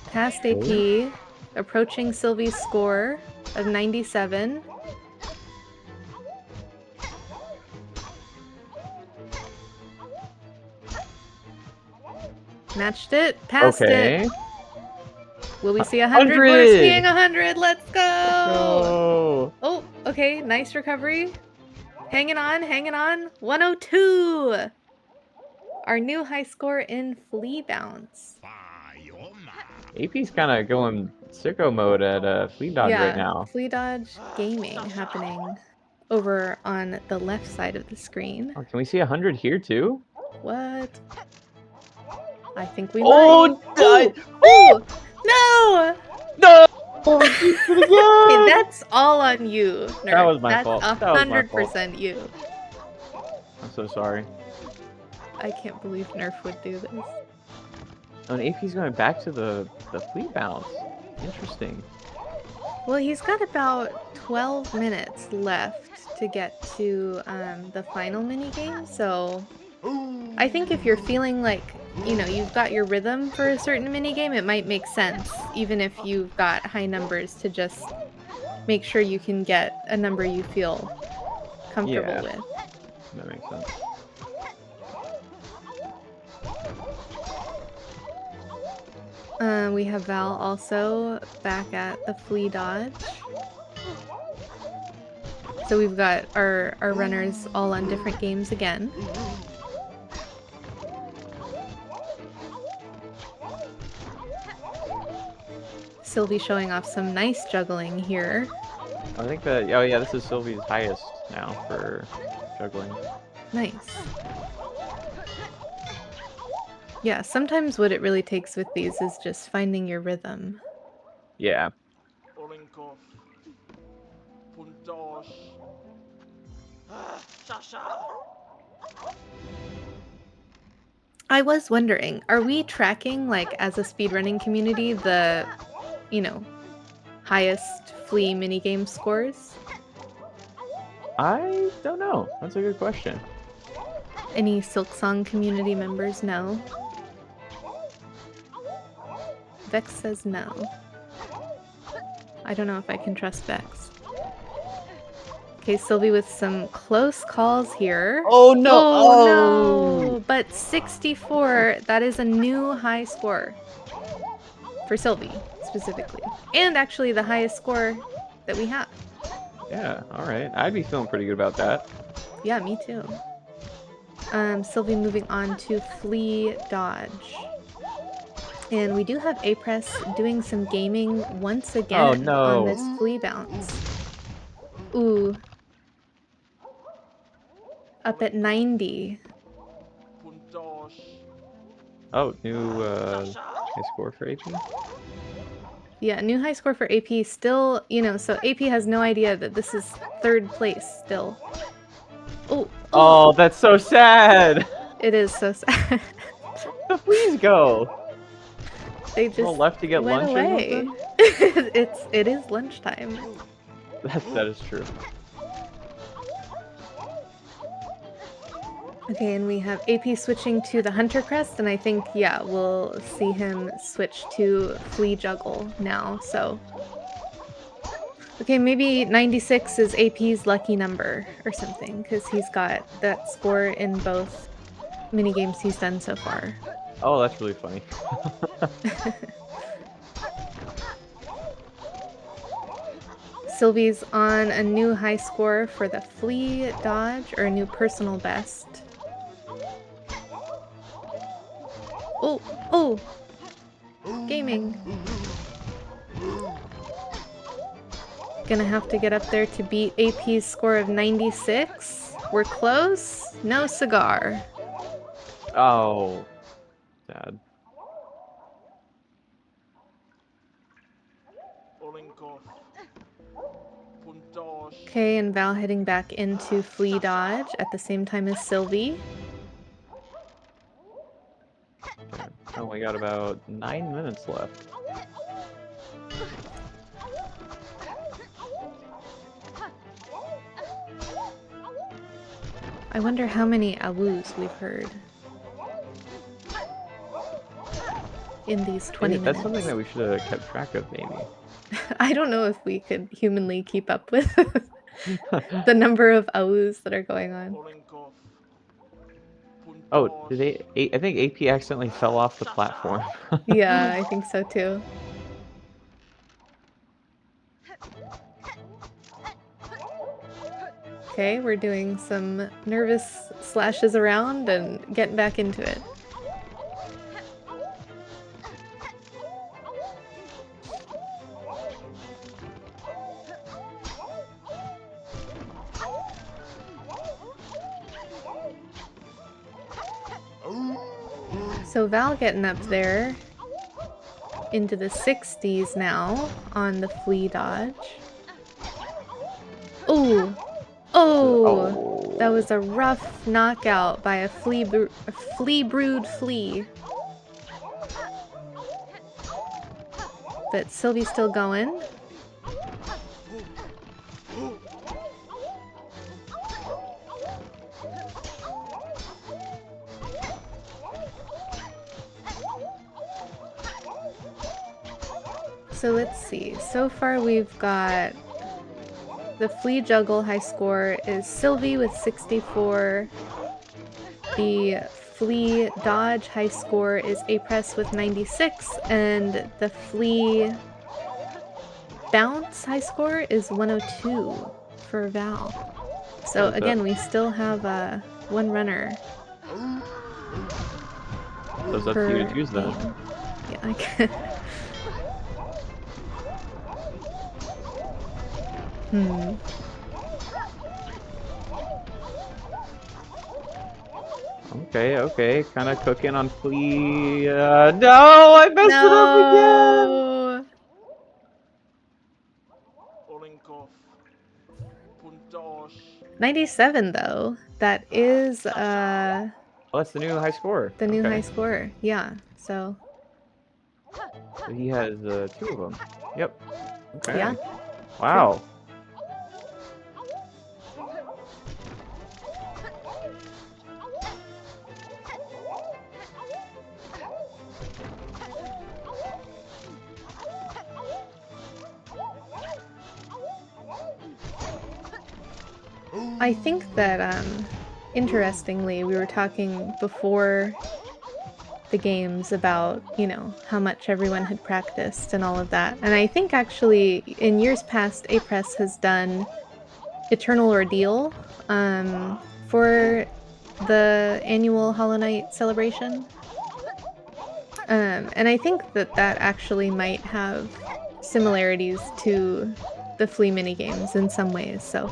[SPEAKER 9] Past AP, approaching Sylvie's score of 97. Matched it, passed it. Will we see 100? We're seeing 100. Let's go. Oh, okay. Nice recovery. Hanging on. 102. Our new high score in flea bounce.
[SPEAKER 10] AP's kind of going sicko mode at Flea Dodge right now.
[SPEAKER 9] Flea Dodge gaming happening over on the left side of the screen.
[SPEAKER 10] Oh, can we see 100 here too?
[SPEAKER 9] What? I think we might. Oh! No!
[SPEAKER 10] No!
[SPEAKER 9] Okay, that's all on you, Nerf.
[SPEAKER 10] That was my fault.
[SPEAKER 9] That's
[SPEAKER 10] That was my
[SPEAKER 9] 100% you.
[SPEAKER 10] I'm so sorry.
[SPEAKER 9] I can't believe Nerf would do this.
[SPEAKER 10] Oh, and AP's going back to the flea bounce. Interesting.
[SPEAKER 9] Well, he's got about 12 minutes left to get to the final minigame, so I think if you're feeling like, you know, you've got your rhythm for a certain minigame, it might make sense, even if you've got high numbers, to just make sure you can get a number you feel comfortable with.
[SPEAKER 10] That makes sense.
[SPEAKER 9] We have Val also back at the flea dodge. So we've got our runners all on different games again. Sylvie showing off some nice juggling here.
[SPEAKER 10] I think that, oh yeah, this is Sylvie's highest now for juggling.
[SPEAKER 9] Nice. Yeah, sometimes what it really takes with these is just finding your rhythm.
[SPEAKER 10] Yeah.
[SPEAKER 9] I was wondering, are we tracking, like, as a speedrunning community, the, you know, highest flea minigame scores?
[SPEAKER 10] I don't know. That's a good question.
[SPEAKER 9] Any Silksong community members know? Vex says no. I don't know if I can trust Vex. Okay, Sylvie with some close calls here.
[SPEAKER 10] Oh no!
[SPEAKER 9] Oh no! But 64, that is a new high score. for Sylvie specifically, and actually the highest score that we have.
[SPEAKER 10] Yeah, all right. I'd be feeling pretty good about that.
[SPEAKER 9] Yeah, me too. Sylvie moving on to Flea Dodge. And we do have A-Press doing some gaming once again on this Flea bounce. Ooh. Up at 90.
[SPEAKER 10] Oh, new high score for AP?
[SPEAKER 9] Yeah, new high score for AP still, you know, so AP has no idea that this is 3rd place still. Oh,
[SPEAKER 10] oh, that's so sad.
[SPEAKER 9] It is so sad.
[SPEAKER 10] The fleas go.
[SPEAKER 9] They just
[SPEAKER 10] left to get
[SPEAKER 9] went
[SPEAKER 10] lunch or
[SPEAKER 9] away.
[SPEAKER 10] something?
[SPEAKER 9] It is lunchtime.
[SPEAKER 10] That is true.
[SPEAKER 9] Okay, and we have AP switching to the Hunter Crest, and I think, yeah, we'll see him switch to Flea Juggle now, so... Okay, maybe 96 is AP's lucky number or something, because he's got that score in both minigames he's done so far.
[SPEAKER 10] Oh, that's really funny.
[SPEAKER 9] Sylvie's on a new high score for the Flea Dodge, or a new personal best. Oh, oh! Gaming. Gonna have to get up there to beat AP's score of 96. We're close. No cigar.
[SPEAKER 10] Oh, sad.
[SPEAKER 9] Okay, and Val heading back into Flea Dodge at the same time as Sylvie.
[SPEAKER 10] Oh, we got about 9 minutes left.
[SPEAKER 9] I wonder how many awoos we've heard in these 20 minutes.
[SPEAKER 10] That's something that we should have kept track of, maybe.
[SPEAKER 9] I don't know if we could humanly keep up with the number of awoos that are going on.
[SPEAKER 10] Oh, did they? I think AP accidentally fell off the platform.
[SPEAKER 9] Yeah, I think so too. Okay, we're doing some nervous slashes around and getting back into it. So Val getting up there into the 60s now on the Flea Dodge. Ooh! Oh! That was a rough knockout by a flea brood flea. But Sylvie's still going. So let's see. So far we've got the Flea Juggle high score is Sylvie with 64. The Flea Dodge high score is A-Press with 96. And the Flea Bounce high score is 102 for Val. So again, we still have one runner.
[SPEAKER 10] So it's up to you to choose then.
[SPEAKER 9] Yeah, I can.
[SPEAKER 10] Okay, kind of cooking on Flea. No, I messed it up again!
[SPEAKER 9] 97 though. That is
[SPEAKER 10] Oh, that's the new high score.
[SPEAKER 9] The new high score. Yeah. So
[SPEAKER 10] he has 2 of them. Yep. Okay.
[SPEAKER 9] Yeah.
[SPEAKER 10] Wow.
[SPEAKER 9] I think that interestingly, we were talking before the games about, you know, how much everyone had practiced and all of that. And I think actually in years past, Apress has done Eternal Ordeal for the annual Hollow Knight celebration. And I think that that actually might have similarities to the Flea minigames in some ways. So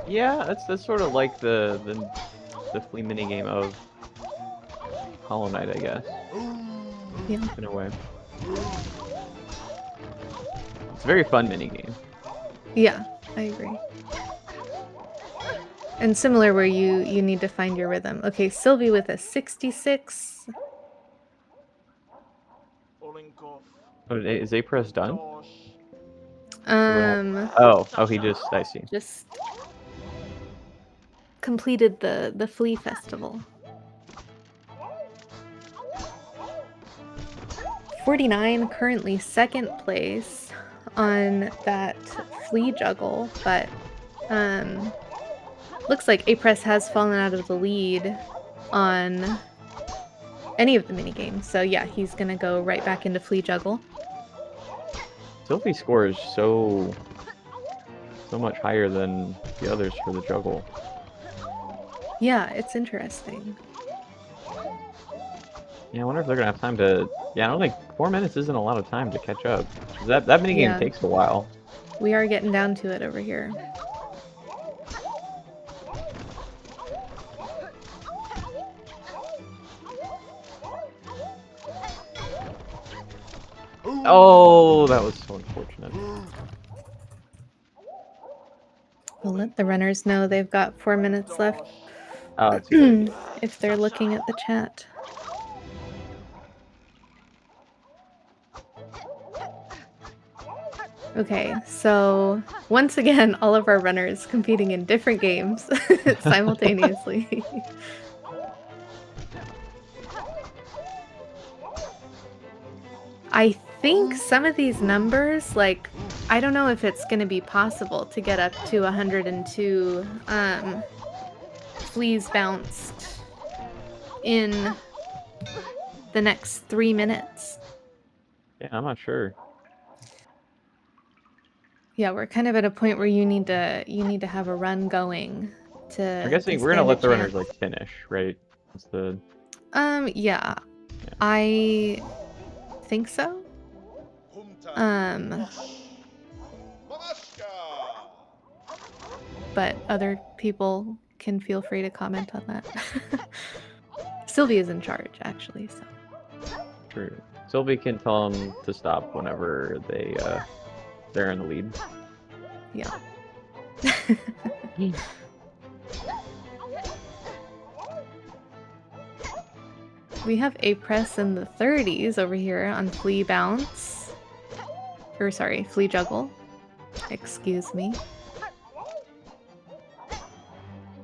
[SPEAKER 10] Yeah, that's sort of like the Flea minigame of Hollow Knight, I guess.
[SPEAKER 9] yeah.
[SPEAKER 10] In a way. It's a very fun minigame.
[SPEAKER 9] Yeah, I agree. And similar where you need to find your rhythm. Okay, Sylvie with a 66.
[SPEAKER 10] Oh, is Apress done? Oh, he just, I see.
[SPEAKER 9] Just completed the Flea Festival. 49, currently second place on that Flea juggle, but looks like Apress has fallen out of the lead on any of the minigames. So yeah, he's gonna go right back into Flea juggle.
[SPEAKER 10] Sylvie's score is so much higher than the others for the juggle.
[SPEAKER 9] Yeah, it's interesting.
[SPEAKER 10] Yeah, I wonder if they're gonna have time to. Yeah, I don't think 4 minutes isn't a lot of time to catch up. That minigame
[SPEAKER 9] Yeah.
[SPEAKER 10] takes a while.
[SPEAKER 9] We are getting down to it over here.
[SPEAKER 10] Oh, that was so unfortunate.
[SPEAKER 9] We'll let the runners know they've got 4 minutes left.
[SPEAKER 10] Oh, that's a good idea.
[SPEAKER 9] If they're looking at the chat. Okay, so once again, all of our runners competing in different games simultaneously. I think some of these numbers, like, I don't know if it's going to be possible to get up to 102 fleas bounced in the next 3 minutes.
[SPEAKER 10] Yeah, I'm not sure.
[SPEAKER 9] Yeah, we're kind of at a point where you need to have a run going to.
[SPEAKER 10] I'm guessing we're gonna let the runners like finish, right? That's the.
[SPEAKER 9] Yeah. I think so. But other people can feel free to comment on that. Sylvie is in charge, actually, so.
[SPEAKER 10] True. Sylvie can tell them to stop whenever they're in the lead.
[SPEAKER 9] Yeah. We have Apress in the 30s over here on Flea Bounce. Or sorry, Flea Juggle. Excuse me.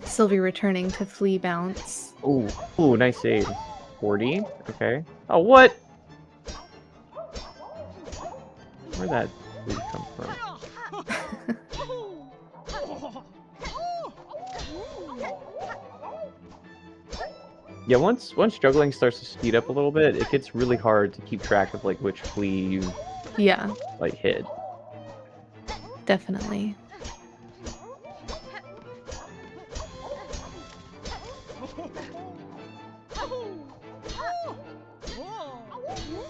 [SPEAKER 9] Sylvie returning to Flea Bounce.
[SPEAKER 10] Ooh, nice save. 40? Okay. Oh, what? Where'd that flea come from? Yeah, once juggling starts to speed up a little bit, it gets really hard to keep track of like which flea you like hit.
[SPEAKER 9] Definitely.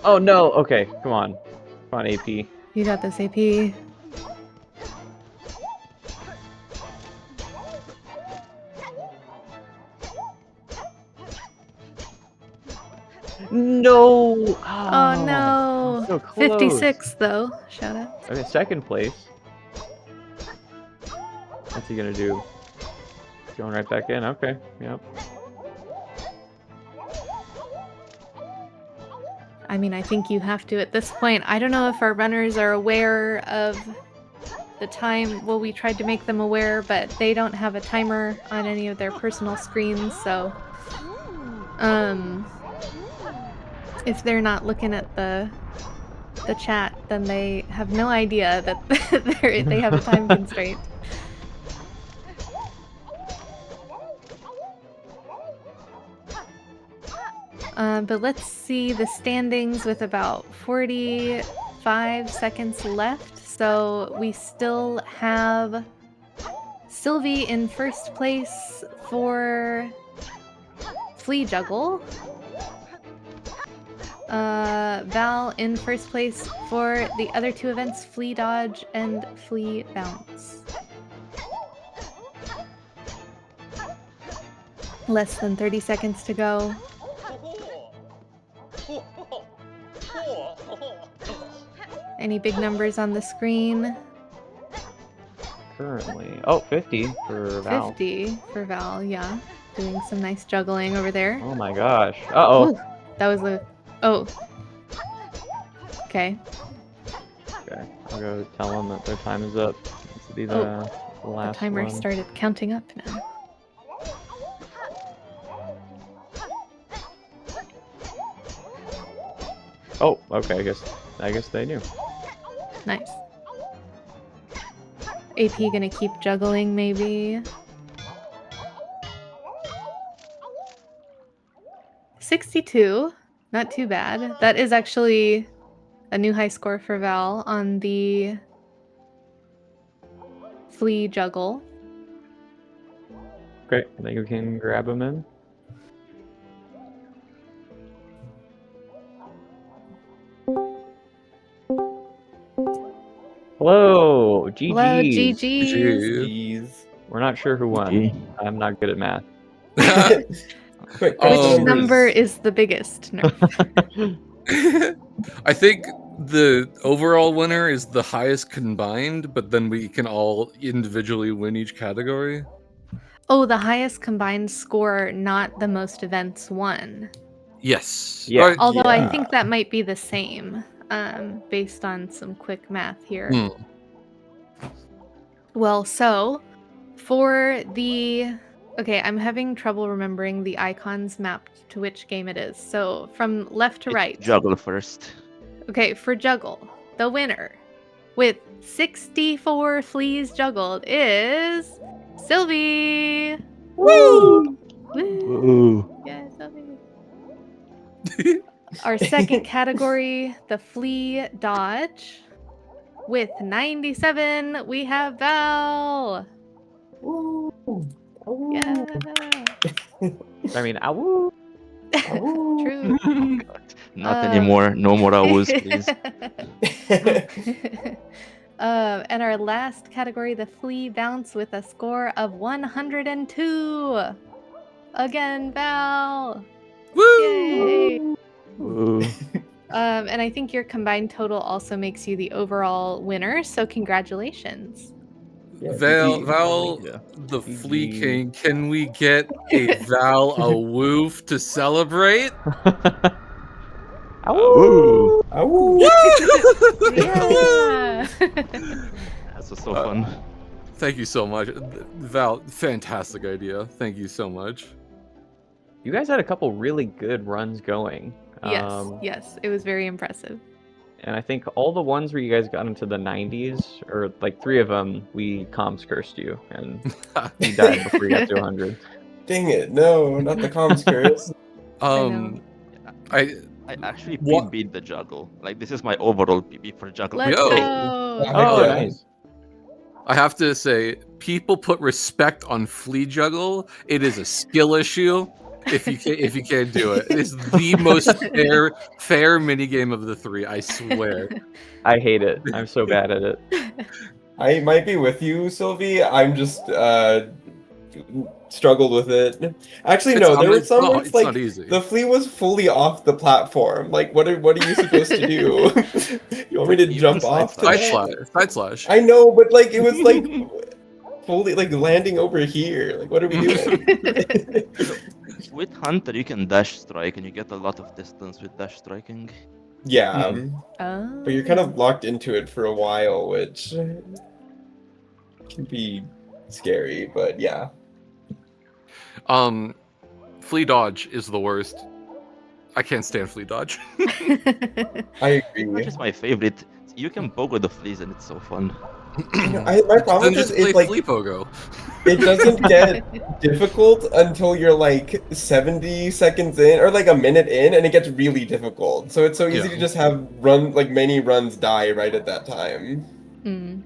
[SPEAKER 10] Oh no, okay, come on. Come on, AP.
[SPEAKER 9] You got this, AP.
[SPEAKER 10] No!
[SPEAKER 9] Oh no!
[SPEAKER 10] So close.
[SPEAKER 9] 56 though. Shout out.
[SPEAKER 10] Okay, second place. What's he gonna do? Going right back in? Okay, yep.
[SPEAKER 9] I mean, I think you have to at this point. I don't know if our runners are aware of the time. Well, we tried to make them aware, but they don't have a timer on any of their personal screens, so if they're not looking at the chat, then they have no idea that they have a time constraint. But let's see the standings with about 45 seconds left. So we still have Sylvie in first place for Flea Juggle. Val in first place for the other two events, Flea Dodge and Flea Bounce. Less than 30 seconds to go. Any big numbers on the screen?
[SPEAKER 10] Currently, oh, 50 for Val.
[SPEAKER 9] 50 for Val, yeah. Doing some nice juggling over there.
[SPEAKER 10] Oh my gosh. Uh-oh.
[SPEAKER 9] Ooh, that was the... Oh. Okay.
[SPEAKER 10] Okay, I'll go tell them that their time is up. This will be the last
[SPEAKER 9] The timer
[SPEAKER 10] one.
[SPEAKER 9] started counting up now.
[SPEAKER 10] Oh, okay, I guess they knew.
[SPEAKER 9] Nice. AP gonna keep juggling, maybe. 62. Not too bad. That is actually a new high score for Val on the Flea Juggle.
[SPEAKER 10] Great, I think we can grab them in. Hello, GG's.
[SPEAKER 9] Hello, GG's.
[SPEAKER 3] Jeez.
[SPEAKER 10] We're not sure who won. I'm not good at math.
[SPEAKER 3] Quick,
[SPEAKER 9] Which
[SPEAKER 1] Um,
[SPEAKER 9] number is the biggest? No.
[SPEAKER 1] I think the overall winner is the highest combined, but then we can all individually win each category.
[SPEAKER 9] Oh, the highest combined score, not the most events won.
[SPEAKER 1] Yes.
[SPEAKER 10] Yeah.
[SPEAKER 1] Or-
[SPEAKER 9] Although I
[SPEAKER 3] Yeah.
[SPEAKER 9] think that might be the same, based on some quick math here.
[SPEAKER 1] Hmm.
[SPEAKER 9] Well, so for the... Okay, I'm having trouble remembering the icons mapped to which game it is. So from left to right.
[SPEAKER 11] Juggle first.
[SPEAKER 9] Okay, for Juggle, the winner with 64 fleas juggled is Sylvie!
[SPEAKER 11] Woo!
[SPEAKER 9] Woo!
[SPEAKER 11] Ooh.
[SPEAKER 9] Yeah, Sylvie. Our second category, the Flea Dodge. With 97, we have Val! Yeah!
[SPEAKER 10] I mean, awoo.
[SPEAKER 9] True.
[SPEAKER 11] Not anymore. No more hours, please.
[SPEAKER 9] And our last category, the Flea Bounce, with a score of 102. Again, Val.
[SPEAKER 1] Woo!
[SPEAKER 9] Yay!
[SPEAKER 11] Ooh.
[SPEAKER 9] And I think your combined total also makes you the overall winner. So congratulations.
[SPEAKER 1] Val,
[SPEAKER 11] Yeah.
[SPEAKER 1] the Flea
[SPEAKER 10] GG.
[SPEAKER 1] King, can we get a Val a woof to celebrate?
[SPEAKER 11] Woo!
[SPEAKER 3] Awoo.
[SPEAKER 9] Yeah.
[SPEAKER 11] That's so fun.
[SPEAKER 1] Thank you so much. Val, fantastic idea. Thank you so much.
[SPEAKER 10] You guys had a couple really good runs going.
[SPEAKER 9] Yes, yes, it was very impressive.
[SPEAKER 10] And I think all the ones where you guys got into the 90s, or like 3 of them, we comms cursed you, and you died before you got to 100.
[SPEAKER 3] Dang it! No, not the comms curse.
[SPEAKER 1] I
[SPEAKER 11] I actually
[SPEAKER 1] What-
[SPEAKER 11] PB'd the juggle. Like, this is my overall PB for juggle.
[SPEAKER 9] Let's
[SPEAKER 1] Yo.
[SPEAKER 9] go.
[SPEAKER 10] Oh,
[SPEAKER 3] Yeah.
[SPEAKER 10] nice.
[SPEAKER 1] I have to say, people put respect on Flea Juggle. It is a skill issue. If you can't do it, it's the most fair minigame of the 3. I swear.
[SPEAKER 10] I hate it. I'm so bad at it.
[SPEAKER 3] I might be with you, Sylvie. I'm just struggled with it. Actually, no. There were some where it's
[SPEAKER 1] not
[SPEAKER 3] like
[SPEAKER 1] easy.
[SPEAKER 3] the flea was fully off the platform. Like, what are you supposed to do? You want me to
[SPEAKER 11] You
[SPEAKER 3] jump
[SPEAKER 11] can
[SPEAKER 3] off? To
[SPEAKER 1] Side
[SPEAKER 3] that?
[SPEAKER 1] slash. Side slash.
[SPEAKER 3] I know, but like it was like fully like landing over here. Like, what are we doing?
[SPEAKER 11] With Hunter, you can dash strike, and you get a lot of distance with dash striking.
[SPEAKER 3] Yeah,
[SPEAKER 9] Oh.
[SPEAKER 3] but you're kind of locked into it for a while, which can be scary. But yeah.
[SPEAKER 1] Flea Dodge is the worst. I can't stand Flea Dodge.
[SPEAKER 3] I agree.
[SPEAKER 11] Which is my favorite. You can pogo the fleas, and it's so fun.
[SPEAKER 3] My problem
[SPEAKER 1] Then
[SPEAKER 3] is
[SPEAKER 1] just play
[SPEAKER 3] it's like
[SPEAKER 1] Flea Pogo.
[SPEAKER 3] it doesn't get difficult until you're like 70 seconds in or like a minute in, and it gets really difficult. So it's so easy
[SPEAKER 1] Yeah.
[SPEAKER 3] to just have many runs die right at that time.
[SPEAKER 9] Mm.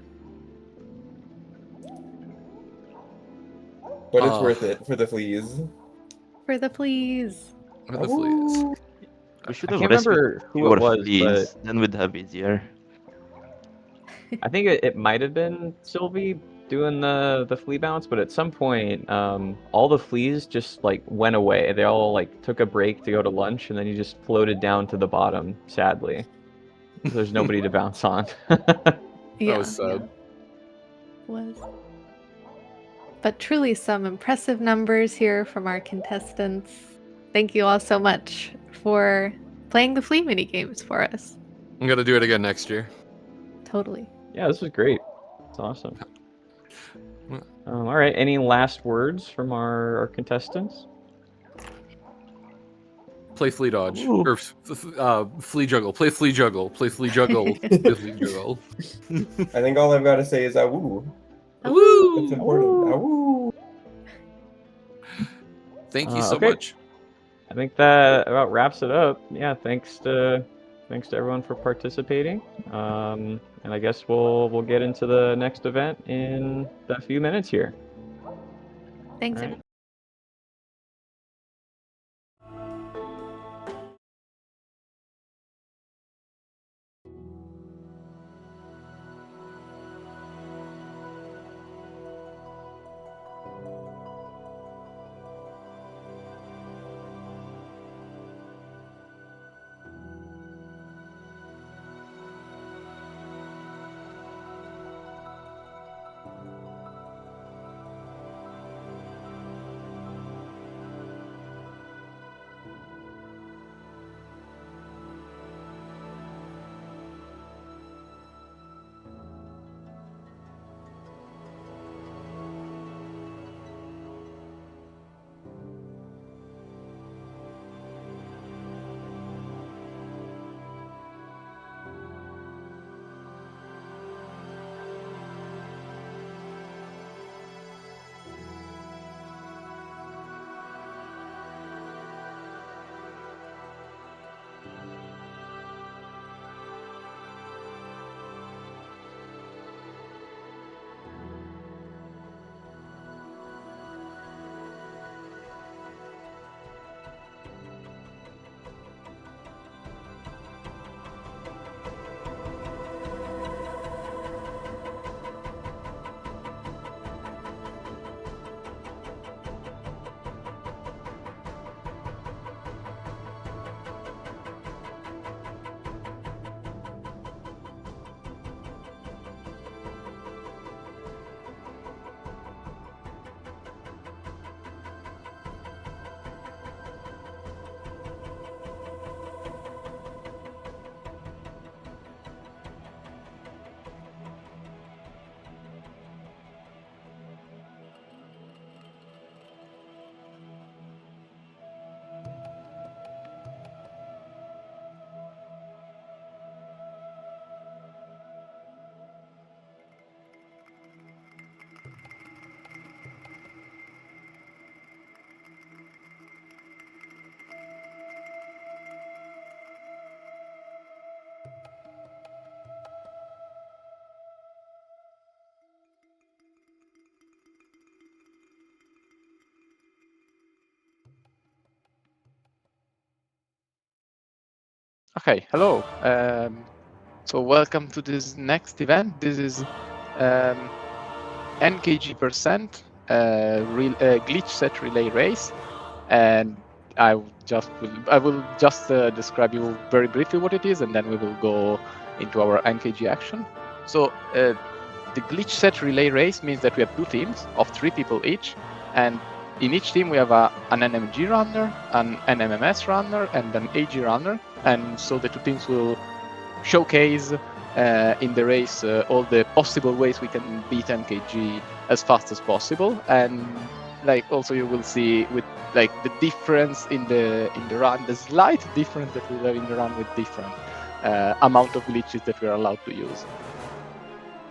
[SPEAKER 3] But it's worth it for the fleas.
[SPEAKER 9] For the fleas.
[SPEAKER 1] For the fleas.
[SPEAKER 11] We should
[SPEAKER 10] I
[SPEAKER 11] have
[SPEAKER 10] can't
[SPEAKER 11] rescued
[SPEAKER 10] remember who
[SPEAKER 11] fewer
[SPEAKER 10] it was,
[SPEAKER 11] fleas, then we'd have easier.
[SPEAKER 10] I think it might have been Sylvie doing the flea bounce, but at some point, all the fleas just like went away. They all like took a break to go to lunch, and then you just floated down to the bottom. Sadly, there's nobody to bounce on.
[SPEAKER 9] Yeah,
[SPEAKER 1] was sad.
[SPEAKER 9] yeah. Was. But truly some impressive numbers here from our contestants. Thank you all so much for playing the flea mini games for us.
[SPEAKER 1] I'm gonna do it again next year.
[SPEAKER 9] Totally.
[SPEAKER 10] Yeah, this was great. It's awesome. All right. Any last words from our contestants?
[SPEAKER 1] Play flea dodge
[SPEAKER 11] Ooh.
[SPEAKER 1] or flea juggle. Play flea juggle. Play flea juggle. Play flea juggle.
[SPEAKER 3] I think all I've got to say is awoo.
[SPEAKER 1] Woo!
[SPEAKER 3] That's important. Awoo.
[SPEAKER 1] Thank you so
[SPEAKER 10] Okay.
[SPEAKER 1] much.
[SPEAKER 10] I think that about wraps it up. Yeah, thanks to everyone for participating. And I guess we'll get into the next event in a few minutes here.
[SPEAKER 9] Thanks,
[SPEAKER 10] All right.
[SPEAKER 2] Okay, hello. So welcome to this next event. This is NKG percent glitch set relay race, and I will just describe you very briefly what it is, and then we will go into our NKG action. So the glitch set relay race means that we have two teams of 3 people each, and in each team we have an NMG runner, an NMMS runner, and an AG runner, and so the two teams will showcase in the race all the possible ways we can beat NKG as fast as possible, and like also you will see with like the difference in the run, the slight difference that we have in the run with different amount of glitches that we are allowed to use.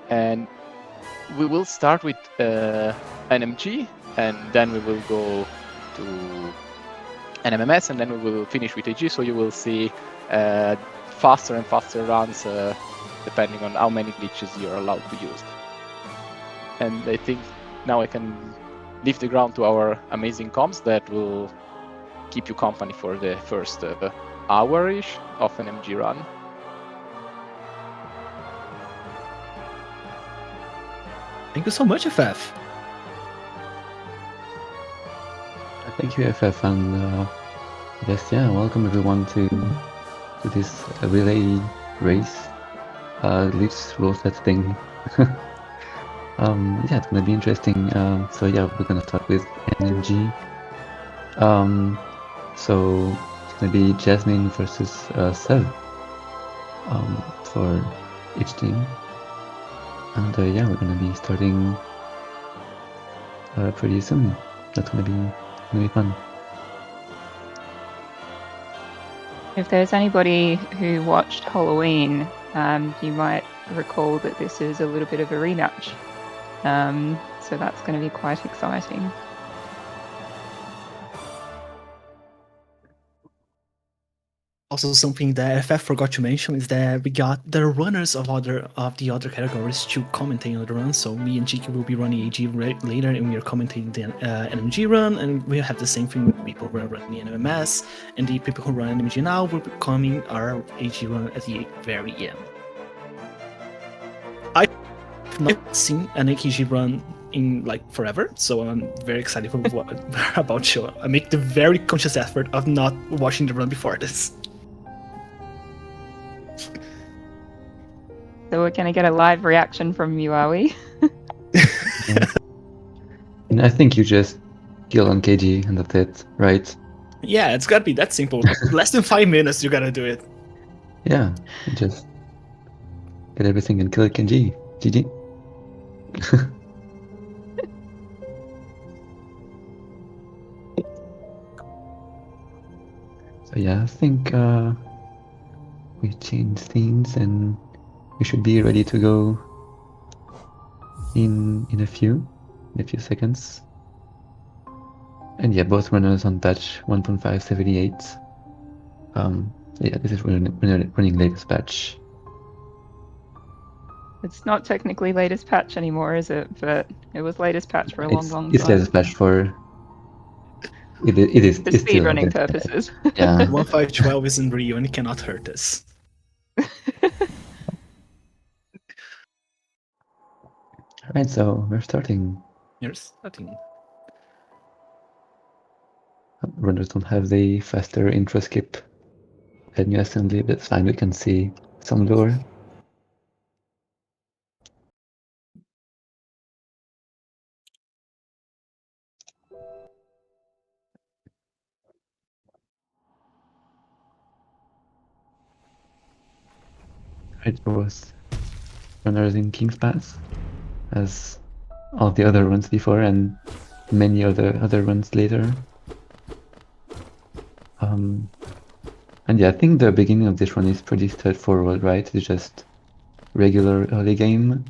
[SPEAKER 2] And we will start with NMG, and then we will go to an MMS, and then we will finish with AG. So you will see faster and faster runs depending on how many glitches you're allowed to use. And I think now I can leave the ground to our amazing comms that will keep you company for the first hour-ish of an MG run.
[SPEAKER 12] Thank you so much, FF.
[SPEAKER 5] Thank you, FF, and yes, yeah, welcome everyone to this relay race. Glitch rules that thing. Yeah, it's gonna be interesting. So yeah, we're gonna start with NMG. So it's gonna be Jasmine versus Sev for each team. And yeah, we're gonna be starting pretty soon. That's gonna be fun.
[SPEAKER 13] If there's anybody who watched Halloween, you might recall that this is a little bit of a rematch. So that's going to be quite exciting.
[SPEAKER 12] Also, something that FF forgot to mention is that we got the runners of the other categories to commentate on the run. So me and Chiki will be running AG later, and we are commentating the NMG run, and we'll have the same thing with people who are running the NMS, and the people who run NMG now will be coming our AG run at the very end. I've not seen an AKG run in like forever, so I'm very excited for what we're about to show. I make the very conscious effort of not watching the run before this.
[SPEAKER 13] So we're going to get a live reaction from you, are we?
[SPEAKER 5] And I think you just kill on KG and that's it, right?
[SPEAKER 12] Yeah, it's gotta be that simple. Less than 5 minutes, you gotta do it.
[SPEAKER 5] Yeah, you just get everything and kill KG. GG. So yeah, I think we changed scenes and we should be ready to go in a few seconds. And yeah, both runners on patch 1.578. So yeah, this is running latest patch.
[SPEAKER 13] It's not technically latest patch anymore, is it? But it was latest patch for a long time.
[SPEAKER 5] It's latest patch for it is
[SPEAKER 13] For
[SPEAKER 5] it's still
[SPEAKER 13] speedrunning
[SPEAKER 5] latest patch.
[SPEAKER 13] purposes.
[SPEAKER 5] Yeah.
[SPEAKER 12] 1512 isn't real and it cannot hurt us.
[SPEAKER 5] Alright, so we're starting.
[SPEAKER 12] You're starting.
[SPEAKER 5] Runners don't have the faster intro skip than new assembly, but it's fine, we can see some lore. Right, there was runners in King's Pass, as all the other runs before, and many other runs later. And yeah, I think the beginning of this run is pretty straightforward, right? It's just regular early game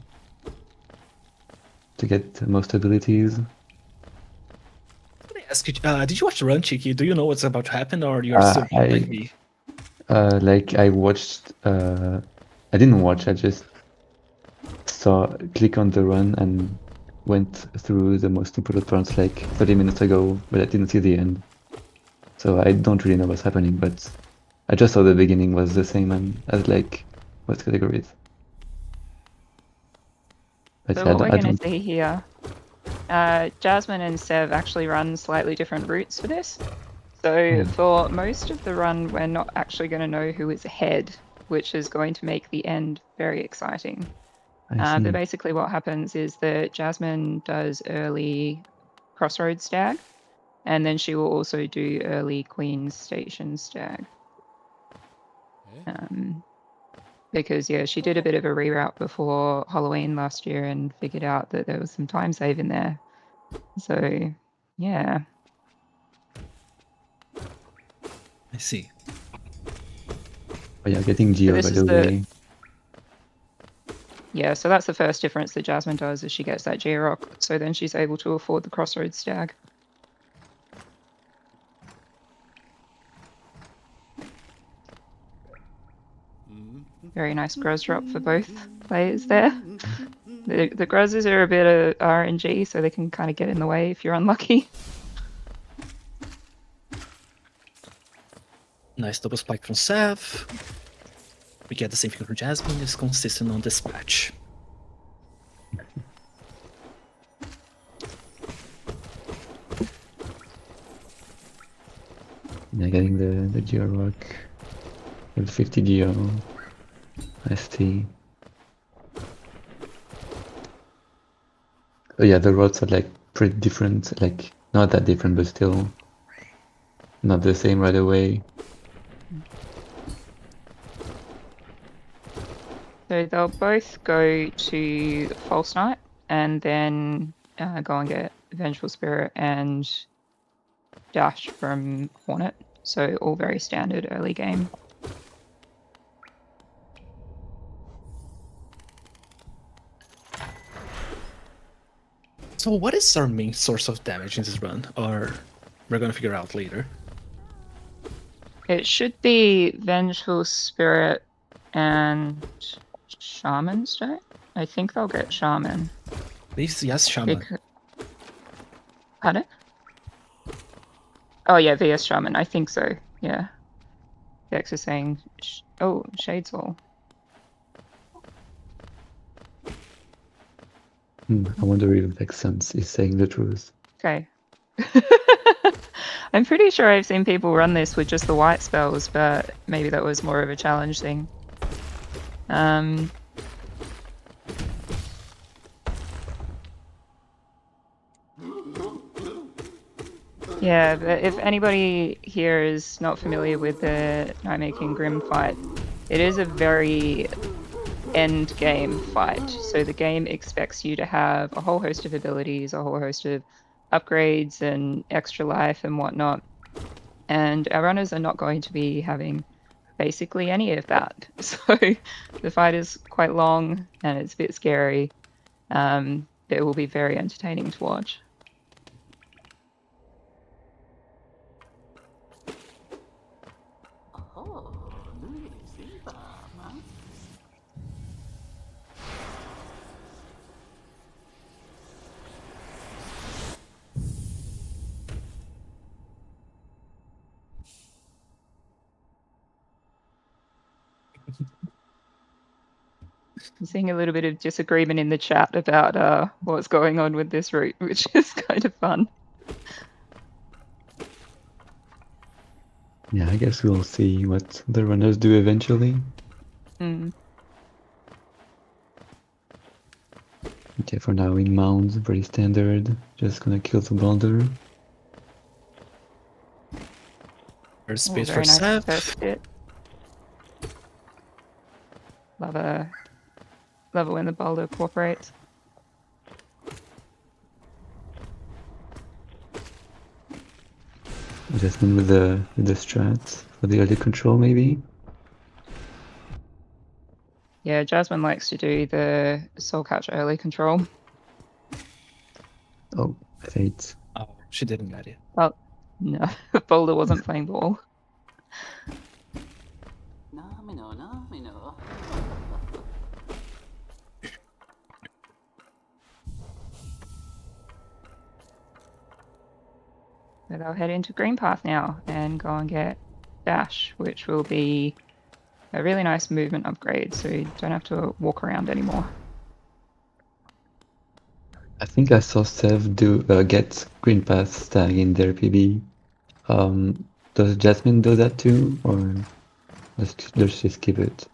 [SPEAKER 5] to get most abilities.
[SPEAKER 12] Let me ask you, did you watch the run, Chiki? Do you know what's about to happen, or you're still like me?
[SPEAKER 5] Like I watched, I didn't watch, I just click on the run and went through the most important parts like 30 minutes ago, but I didn't see the end. So I don't really know what's happening, but I just saw the beginning was the same as like what categories. But
[SPEAKER 13] So
[SPEAKER 5] yeah,
[SPEAKER 13] what we're going to see here, Jasmine and Sev actually run slightly different routes for this. So for most of the run, we're not actually going to know who is ahead, which is going to make the end very exciting. But basically what happens is that Jasmine does early Crossroads Stag, and then she will also do early Queen's Station Stag. Because, yeah, she did a bit of a reroute before Halloween last year and figured out that there was some time save in there. So, yeah.
[SPEAKER 12] I see.
[SPEAKER 5] Oh yeah, getting Geo, by the way.
[SPEAKER 13] Yeah, so that's the first difference that Jasmine does, is she gets that G-Rock, so then she's able to afford the Crossroads Stag. Very nice Gruz drop for both players there. The Gruzes are a bit of RNG, so they can kind of get in the way if you're unlucky.
[SPEAKER 12] Nice double spike from Sev. We get the same thing from Jasmine, just consistent on dispatch.
[SPEAKER 5] Yeah, getting the Geo Rock with 50 Geo. ST. Oh yeah, the roads are like pretty different, like not that different, but still not the same right away.
[SPEAKER 13] So they'll both go to False Knight and then go and get Vengeful Spirit and Dash from Hornet. So all very standard early game.
[SPEAKER 12] So what is our main source of damage in this run? Or we're gonna figure out later.
[SPEAKER 13] It should be Vengeful Spirit and Shaman Stone. I think they'll get Shaman.
[SPEAKER 12] Please, yes, Shaman.
[SPEAKER 13] Pardon? Oh yeah, VS Shaman. I think so. Yeah. Dex is saying, oh, Shades Wall.
[SPEAKER 5] I wonder if Vexens is saying the truth.
[SPEAKER 13] Okay. I'm pretty sure I've seen people run this with just the white spells, but maybe that was more of a challenge thing. Yeah, but if anybody here is not familiar with the Nightmaking Grim fight, it is a very end game fight. So the game expects you to have a whole host of abilities, a whole host of upgrades and extra life and whatnot. And our runners are not going to be having basically any of that. So the fight is quite long and it's a bit scary. It will be very entertaining to watch. I'm seeing a little bit of disagreement in the chat about what's going on with this route, which is kind of fun.
[SPEAKER 5] Yeah, I guess we'll see what the runners do eventually. Okay, for now in mounts, very standard. Just gonna kill the boulder.
[SPEAKER 12] There's space
[SPEAKER 13] very
[SPEAKER 12] for
[SPEAKER 13] nice
[SPEAKER 12] Sev.
[SPEAKER 13] first hit. Love it when the boulder cooperates.
[SPEAKER 5] Jasmine with the strat for the early control maybe.
[SPEAKER 13] Yeah, Jasmine likes to do the Soul Catch early control.
[SPEAKER 5] Oh, Fate.
[SPEAKER 12] Oh, she didn't get it.
[SPEAKER 13] Oh, no, Boulder wasn't playing ball. So they'll head into Green Path now and go and get Dash, which will be a really nice movement upgrade, so you don't have to walk around anymore.
[SPEAKER 5] I think I saw Sev get Green Path Stag in their PB. Does Jasmine do that too, or does she skip it?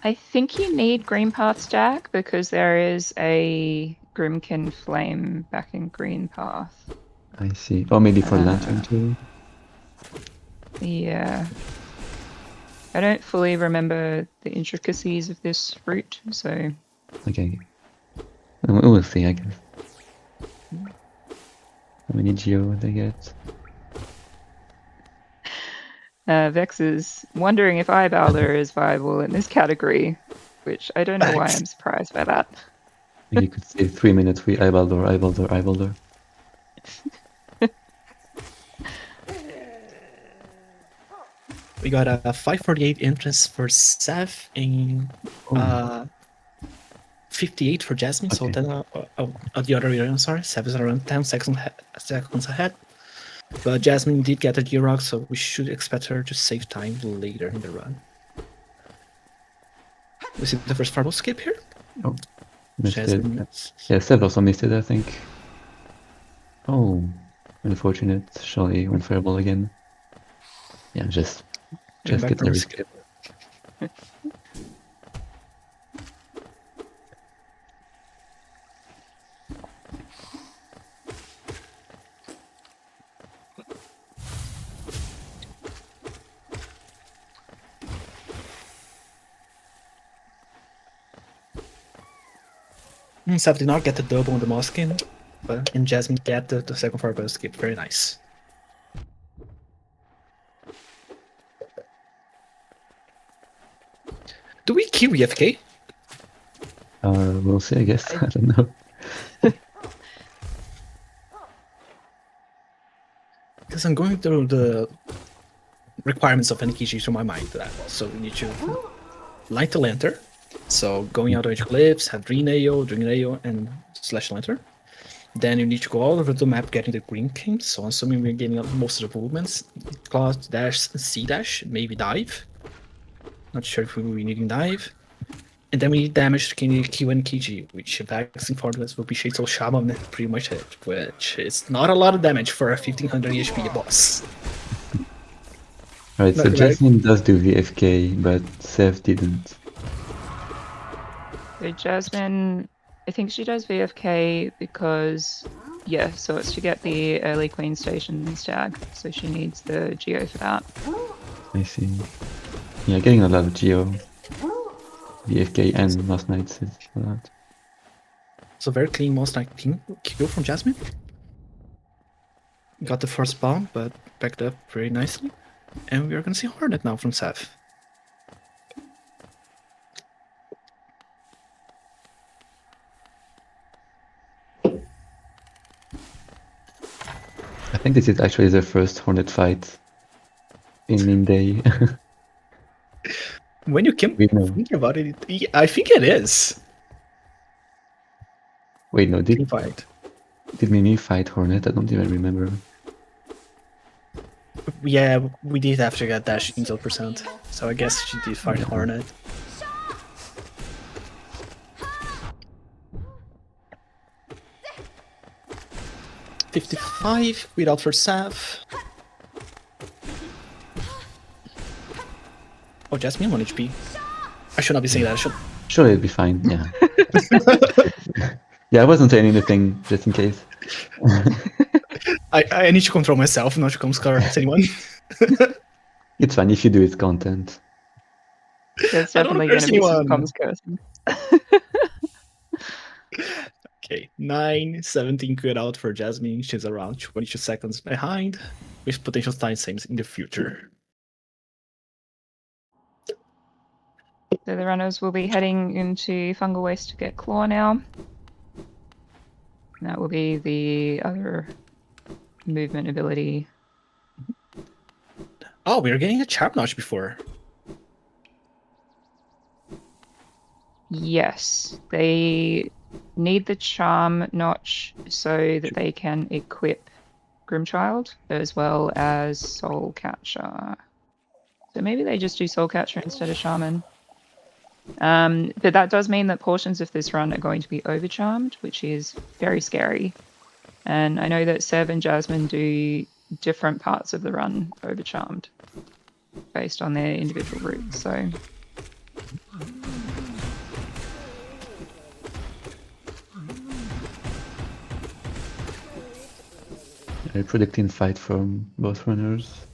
[SPEAKER 13] I think you need Green Path Stag because there is a Grimkin Flame back in Green Path.
[SPEAKER 5] I see. Or maybe for Lantern too?
[SPEAKER 13] Yeah. I don't fully remember the intricacies of this route, so...
[SPEAKER 5] Okay. We'll see, I guess. How many Geo they get?
[SPEAKER 13] Vex is wondering if iBowler is viable in this category. which I don't know why I'm surprised by that.
[SPEAKER 5] You could say 3 minutes free eyeball door, eyeball door, eyeball door.
[SPEAKER 12] We got a 548 entrance for Seth and 58 for Jasmine. So then, the other way around, sorry. Seth is around 10 seconds ahead. But Jasmine did get a G-Rock, so we should expect her to save time later in the run. We see the first fireball skip here.
[SPEAKER 5] Oh, missed
[SPEAKER 12] Jasmine.
[SPEAKER 5] it. Yeah, Seth also missed it, I think. Oh, unfortunate. Surely went fireball again. Yeah, just get the skip.
[SPEAKER 12] Seth did not get the double on the Moskin, but in Jasmine get the second fireball skip. Very nice. Do we kill EFK?
[SPEAKER 5] We'll see, I guess. I don't know.
[SPEAKER 12] Because I'm going through the requirements of NKG through my mind. So we need to light the lantern. So going out of cliffs, have Dream Nail, and Slash Lantern. Then you need to go all over the map getting the green king. So assuming we're getting most of the movements. Claw, dash, C dash, maybe dive. Not sure if we're needing dive. And then we need damage to Q and KG, which vaccine formulas will be Shadow Shaman and pretty much it, which is not a lot of damage for a 1500 HP boss.
[SPEAKER 5] Alright, so Jasmine does do VFK, but Seth didn't.
[SPEAKER 13] So Jasmine, I think she does VFK because, yeah, so it's to get the early Queen Station stag, so she needs the Geo for that.
[SPEAKER 5] I see. Yeah, getting a lot of Geo. VFK and Last Nights is a lot.
[SPEAKER 12] So very clean Most Night kill from Jasmine. Got the first bomb, but backed up very nicely. And we're gonna see Hornet now from Seth.
[SPEAKER 5] I think this is actually the first Hornet fight in Meme Day.
[SPEAKER 12] When you can think about it, I think it is.
[SPEAKER 5] Wait, no, did Mimi fight Hornet? I don't even remember.
[SPEAKER 12] Yeah, we did have to get dash intel percent, so I guess she did fight Hornet. $55 without for Sav. Oh, Jasmine 1 HP. I should not be saying that.
[SPEAKER 5] Sure, it'll be fine. Yeah. Yeah, I wasn't saying anything just in case.
[SPEAKER 12] I need to control myself, not to come scar anyone.
[SPEAKER 5] It's fine if you do its content.
[SPEAKER 13] There's definitely going to be some comms cursing.
[SPEAKER 12] Okay, 9:17 quit out for Jasmine. She's around 22 seconds behind, with potential time saves in the future.
[SPEAKER 13] So the runners will be heading into Fungal Waste to get Claw now. And that will be the other movement ability.
[SPEAKER 12] Oh, we were getting a Charm Notch before.
[SPEAKER 13] Yes, they need the Charm Notch so that they can equip Grimchild as well as Soul Catcher. So maybe they just do Soul Catcher instead of Shaman. But that does mean that portions of this run are going to be overcharmed, which is very scary. And I know that Sev and Jasmine do different parts of the run overcharmed based on their individual routes. So
[SPEAKER 5] I'm predicting fight from both runners.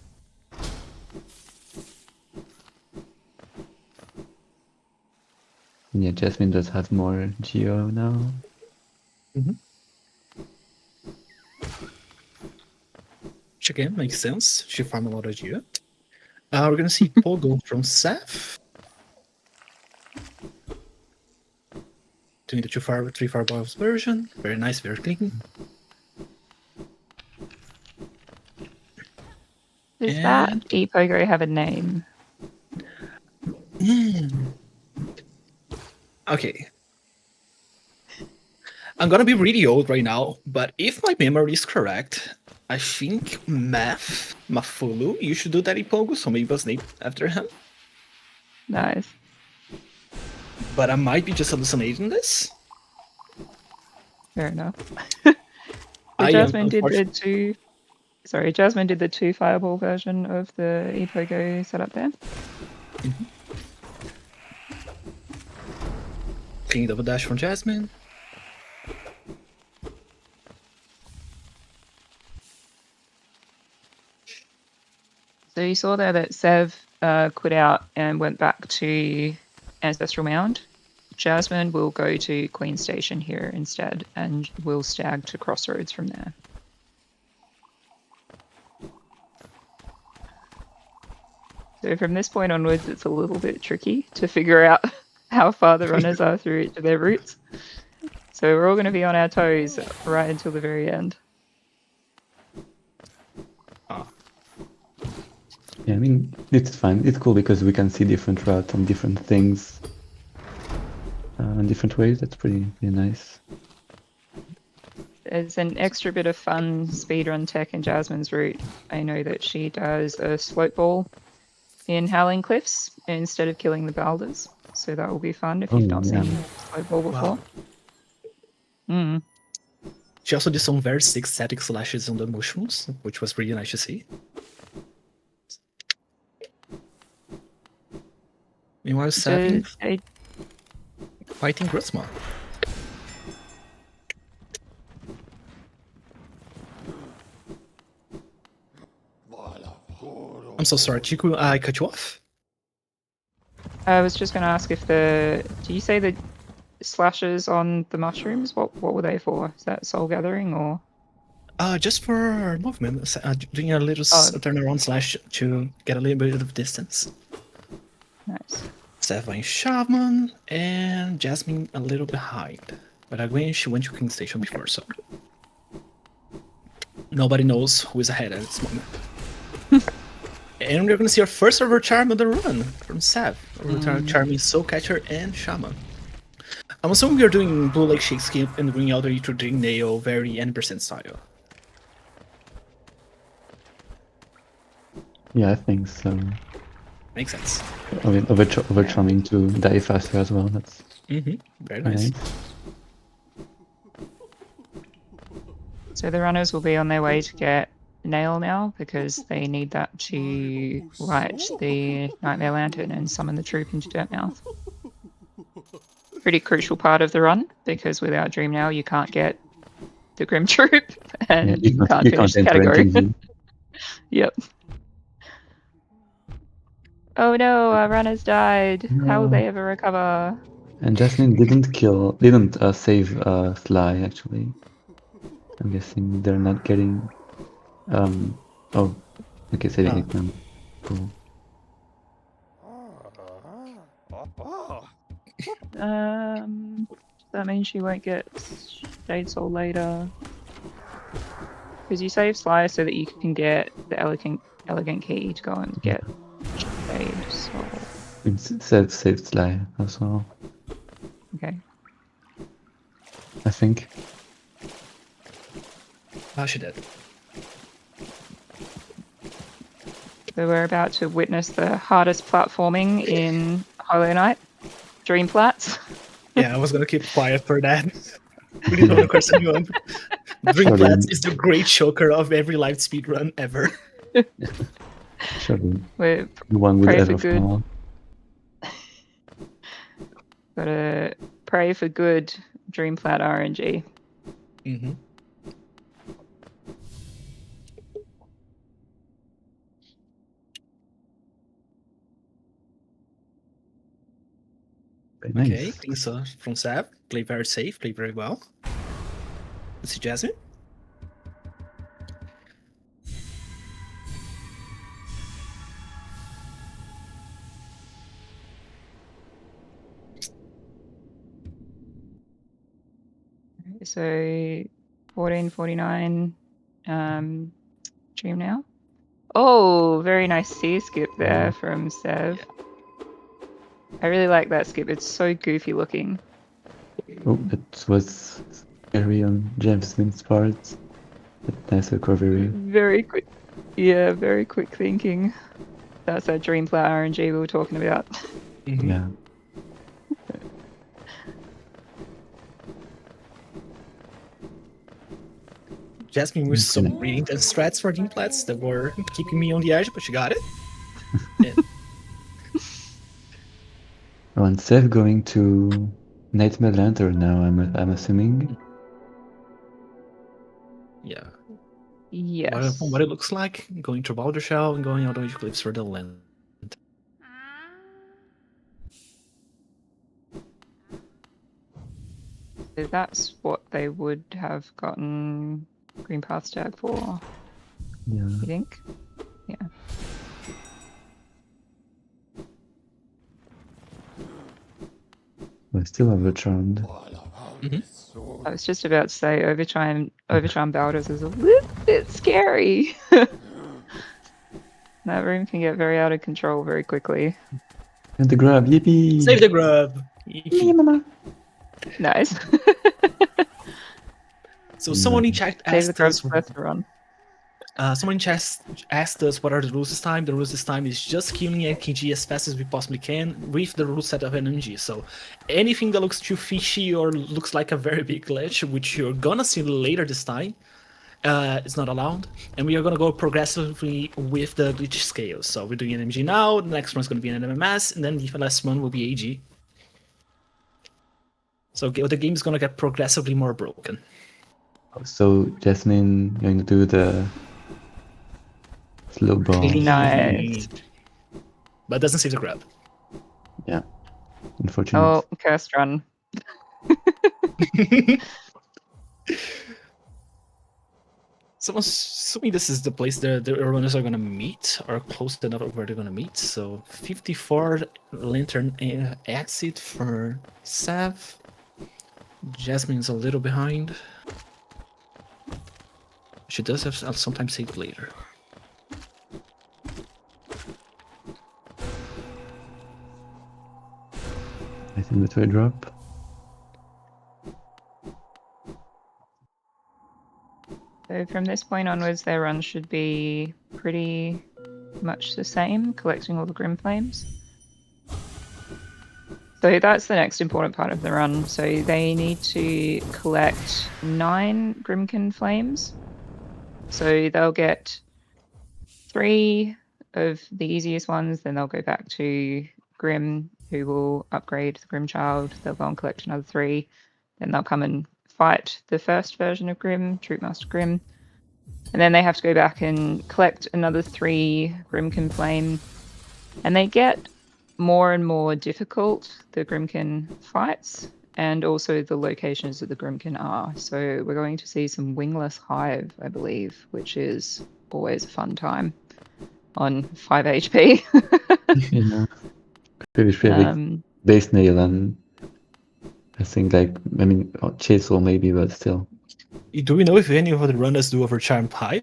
[SPEAKER 5] Yeah, Jasmine does have more Geo now.
[SPEAKER 12] Which again makes sense. She farmed a lot of Geo. We're gonna see Pogo from Seth. doing the 3 fireballs version. Very nice, very clean.
[SPEAKER 13] Does that Epogo have a name?
[SPEAKER 12] Okay. I'm gonna be really old right now, but if my memory is correct, I think Mafulu, you should do that Ipogo, so maybe it was named after him.
[SPEAKER 13] Nice.
[SPEAKER 12] But I might be just hallucinating this.
[SPEAKER 13] Fair enough.
[SPEAKER 12] I am
[SPEAKER 13] Jasmine did the two. Sorry, Jasmine did the 2 fireball version of the Epogo setup there.
[SPEAKER 12] Clean double dash from Jasmine.
[SPEAKER 13] So you saw there that Sev quit out and went back to Ancestral Mound. Jasmine will go to Queen Station here instead and will stag to Crossroads from there. So from this point onwards, it's a little bit tricky to figure out how far the runners are through each of their routes. So we're all going to be on our toes right until the very end.
[SPEAKER 5] Yeah, I mean, it's fine. It's cool because we can see different routes and different things in different ways. That's pretty nice.
[SPEAKER 13] There's an extra bit of fun speedrun tech in Jasmine's route. I know that she does a slope ball in Howling Cliffs instead of killing the Balders. So that will be fun if you've not seen slope ball before.
[SPEAKER 12] Wow. She also did some very sick static slashes on the mushrooms, which was really nice to see. Meanwhile, Savin fighting Grosma. I'm so sorry, Chiku, I cut you off?
[SPEAKER 13] I was just going to ask if do you say the slashes on the mushrooms? What were they for? Is that soul gathering or?
[SPEAKER 12] Just for movement, doing a little turnaround slash to get a little bit of distance.
[SPEAKER 13] Nice.
[SPEAKER 12] Sapphire Shaman and Jasmine a little behind. But again, she went to King Station before, so nobody knows who is ahead at this moment. And we're gonna see our first overcharm of the run from Sav. Overcharming Soul Catcher and Shaman. I'm assuming we are doing Blue Lake Shakespeare and Green Elder to Dream Nail very N% style.
[SPEAKER 5] Yeah, I think so.
[SPEAKER 12] Makes sense.
[SPEAKER 5] I mean, overcharming to die faster as well. That's
[SPEAKER 12] very nice.
[SPEAKER 13] So the runners will be on their way to get Nail now because they need that to light the Nightmare Lantern and summon the troop into Dirtmouth. Pretty crucial part of the run because without Dream Nail you can't get the Grim Troop and you can't finish the category. Yep. Oh no, our runners died.
[SPEAKER 5] No.
[SPEAKER 13] How will they ever recover?
[SPEAKER 5] And Jasmine didn't save Sly actually. I'm guessing they're not getting. Oh, okay, saving it now. Cool.
[SPEAKER 13] That means she won't get Shade Soul later. Because you save Sly so that you can get the elegant key to go and get Shade Soul.
[SPEAKER 5] It saved Sly as well.
[SPEAKER 13] Okay.
[SPEAKER 5] I think.
[SPEAKER 12] Oh, she did.
[SPEAKER 13] So we're about to witness the hardest platforming in Hollow Knight, Dream Flats.
[SPEAKER 12] Yeah, I was gonna keep quiet for that. We didn't want to curse anyone. Dream Flats is the great choker of every live speedrun ever.
[SPEAKER 5] Surely.
[SPEAKER 13] We're
[SPEAKER 5] The one with
[SPEAKER 13] pray
[SPEAKER 5] ever
[SPEAKER 13] for good.
[SPEAKER 5] fall.
[SPEAKER 13] Gotta pray for good Dream Flat RNG.
[SPEAKER 5] Nice.
[SPEAKER 12] Okay, things from Sav. Play very safe, play very well. Let's see Jasmine.
[SPEAKER 13] So 1449 dream now. Oh, very nice sea skip there from Sev. I really like that skip. It's so goofy looking.
[SPEAKER 5] Oh, that was scary on Jasmine's part. But nice recovery.
[SPEAKER 13] Very quick. Yeah, very quick thinking. That's that dream plow RNG we were talking about.
[SPEAKER 5] Yeah.
[SPEAKER 12] Jasmine was some really intense strats for Dean Plats that were keeping me on the edge, but she got it. Yeah.
[SPEAKER 5] Oh, and Seth going to Nightmare Lantern now, I'm assuming.
[SPEAKER 12] Yeah.
[SPEAKER 13] Yes.
[SPEAKER 12] What it looks like, going to Boulder Shell and going out of Cliffs for the land.
[SPEAKER 13] So that's what they would have gotten Green Path Stag for.
[SPEAKER 5] Yeah.
[SPEAKER 13] You think? Yeah.
[SPEAKER 5] We're still overcharmed.
[SPEAKER 13] I was just about to say Overcharm Baldur's is a little bit scary. That room can get very out of control very quickly.
[SPEAKER 5] And the grab, yippee!
[SPEAKER 12] Save the grub!
[SPEAKER 5] Yeah, mama.
[SPEAKER 13] Nice.
[SPEAKER 12] So someone in chat
[SPEAKER 13] Save the
[SPEAKER 12] asked
[SPEAKER 13] grub's
[SPEAKER 12] us.
[SPEAKER 13] worth the run.
[SPEAKER 12] Someone in chat asked us what are the rules this time. The rules this time is just killing AKG as fast as we possibly can with the rule set of NMG. So anything that looks too fishy or looks like a very big glitch, which you're gonna see later this time, it's not allowed. And we are gonna go progressively with the glitch scale. So we're doing NMG now, the next one's gonna be an MMS, and then the last one will be AG. So the game is gonna get progressively more broken.
[SPEAKER 5] So Jasmine going to do the slow ball.
[SPEAKER 13] Nice.
[SPEAKER 12] But doesn't save the grab.
[SPEAKER 5] Yeah. Unfortunate.
[SPEAKER 13] Oh, cursed run.
[SPEAKER 12] So I'm assuming this is the place the runners are gonna meet, or close enough of where they're gonna meet. So 54 lantern exit for Sav. Jasmine's a little behind. She does have sometimes save later.
[SPEAKER 5] I think that will drop.
[SPEAKER 13] So from this point onwards, their run should be pretty much the same, collecting all the Grim Flames. So that's the next important part of the run. So they need to collect 9 Grimkin Flames. So they'll get 3 of the easiest ones, then they'll go back to Grim, who will upgrade the Grim Child. They'll go and collect another 3. Then they'll come and fight the first version of Grim, Troopmaster Grim. And then they have to go back and collect another 3 Grimkin Flame. And they get more and more difficult, the Grimkin fights, and also the locations that the Grimkin are. So we're going to see some Wingless Hive, I believe, which is always a fun time on 5 HP.
[SPEAKER 5] Yeah. Pretty base nail and I think Chaseol maybe, but still.
[SPEAKER 12] Do we know if any of the runners do Overcharm Hive?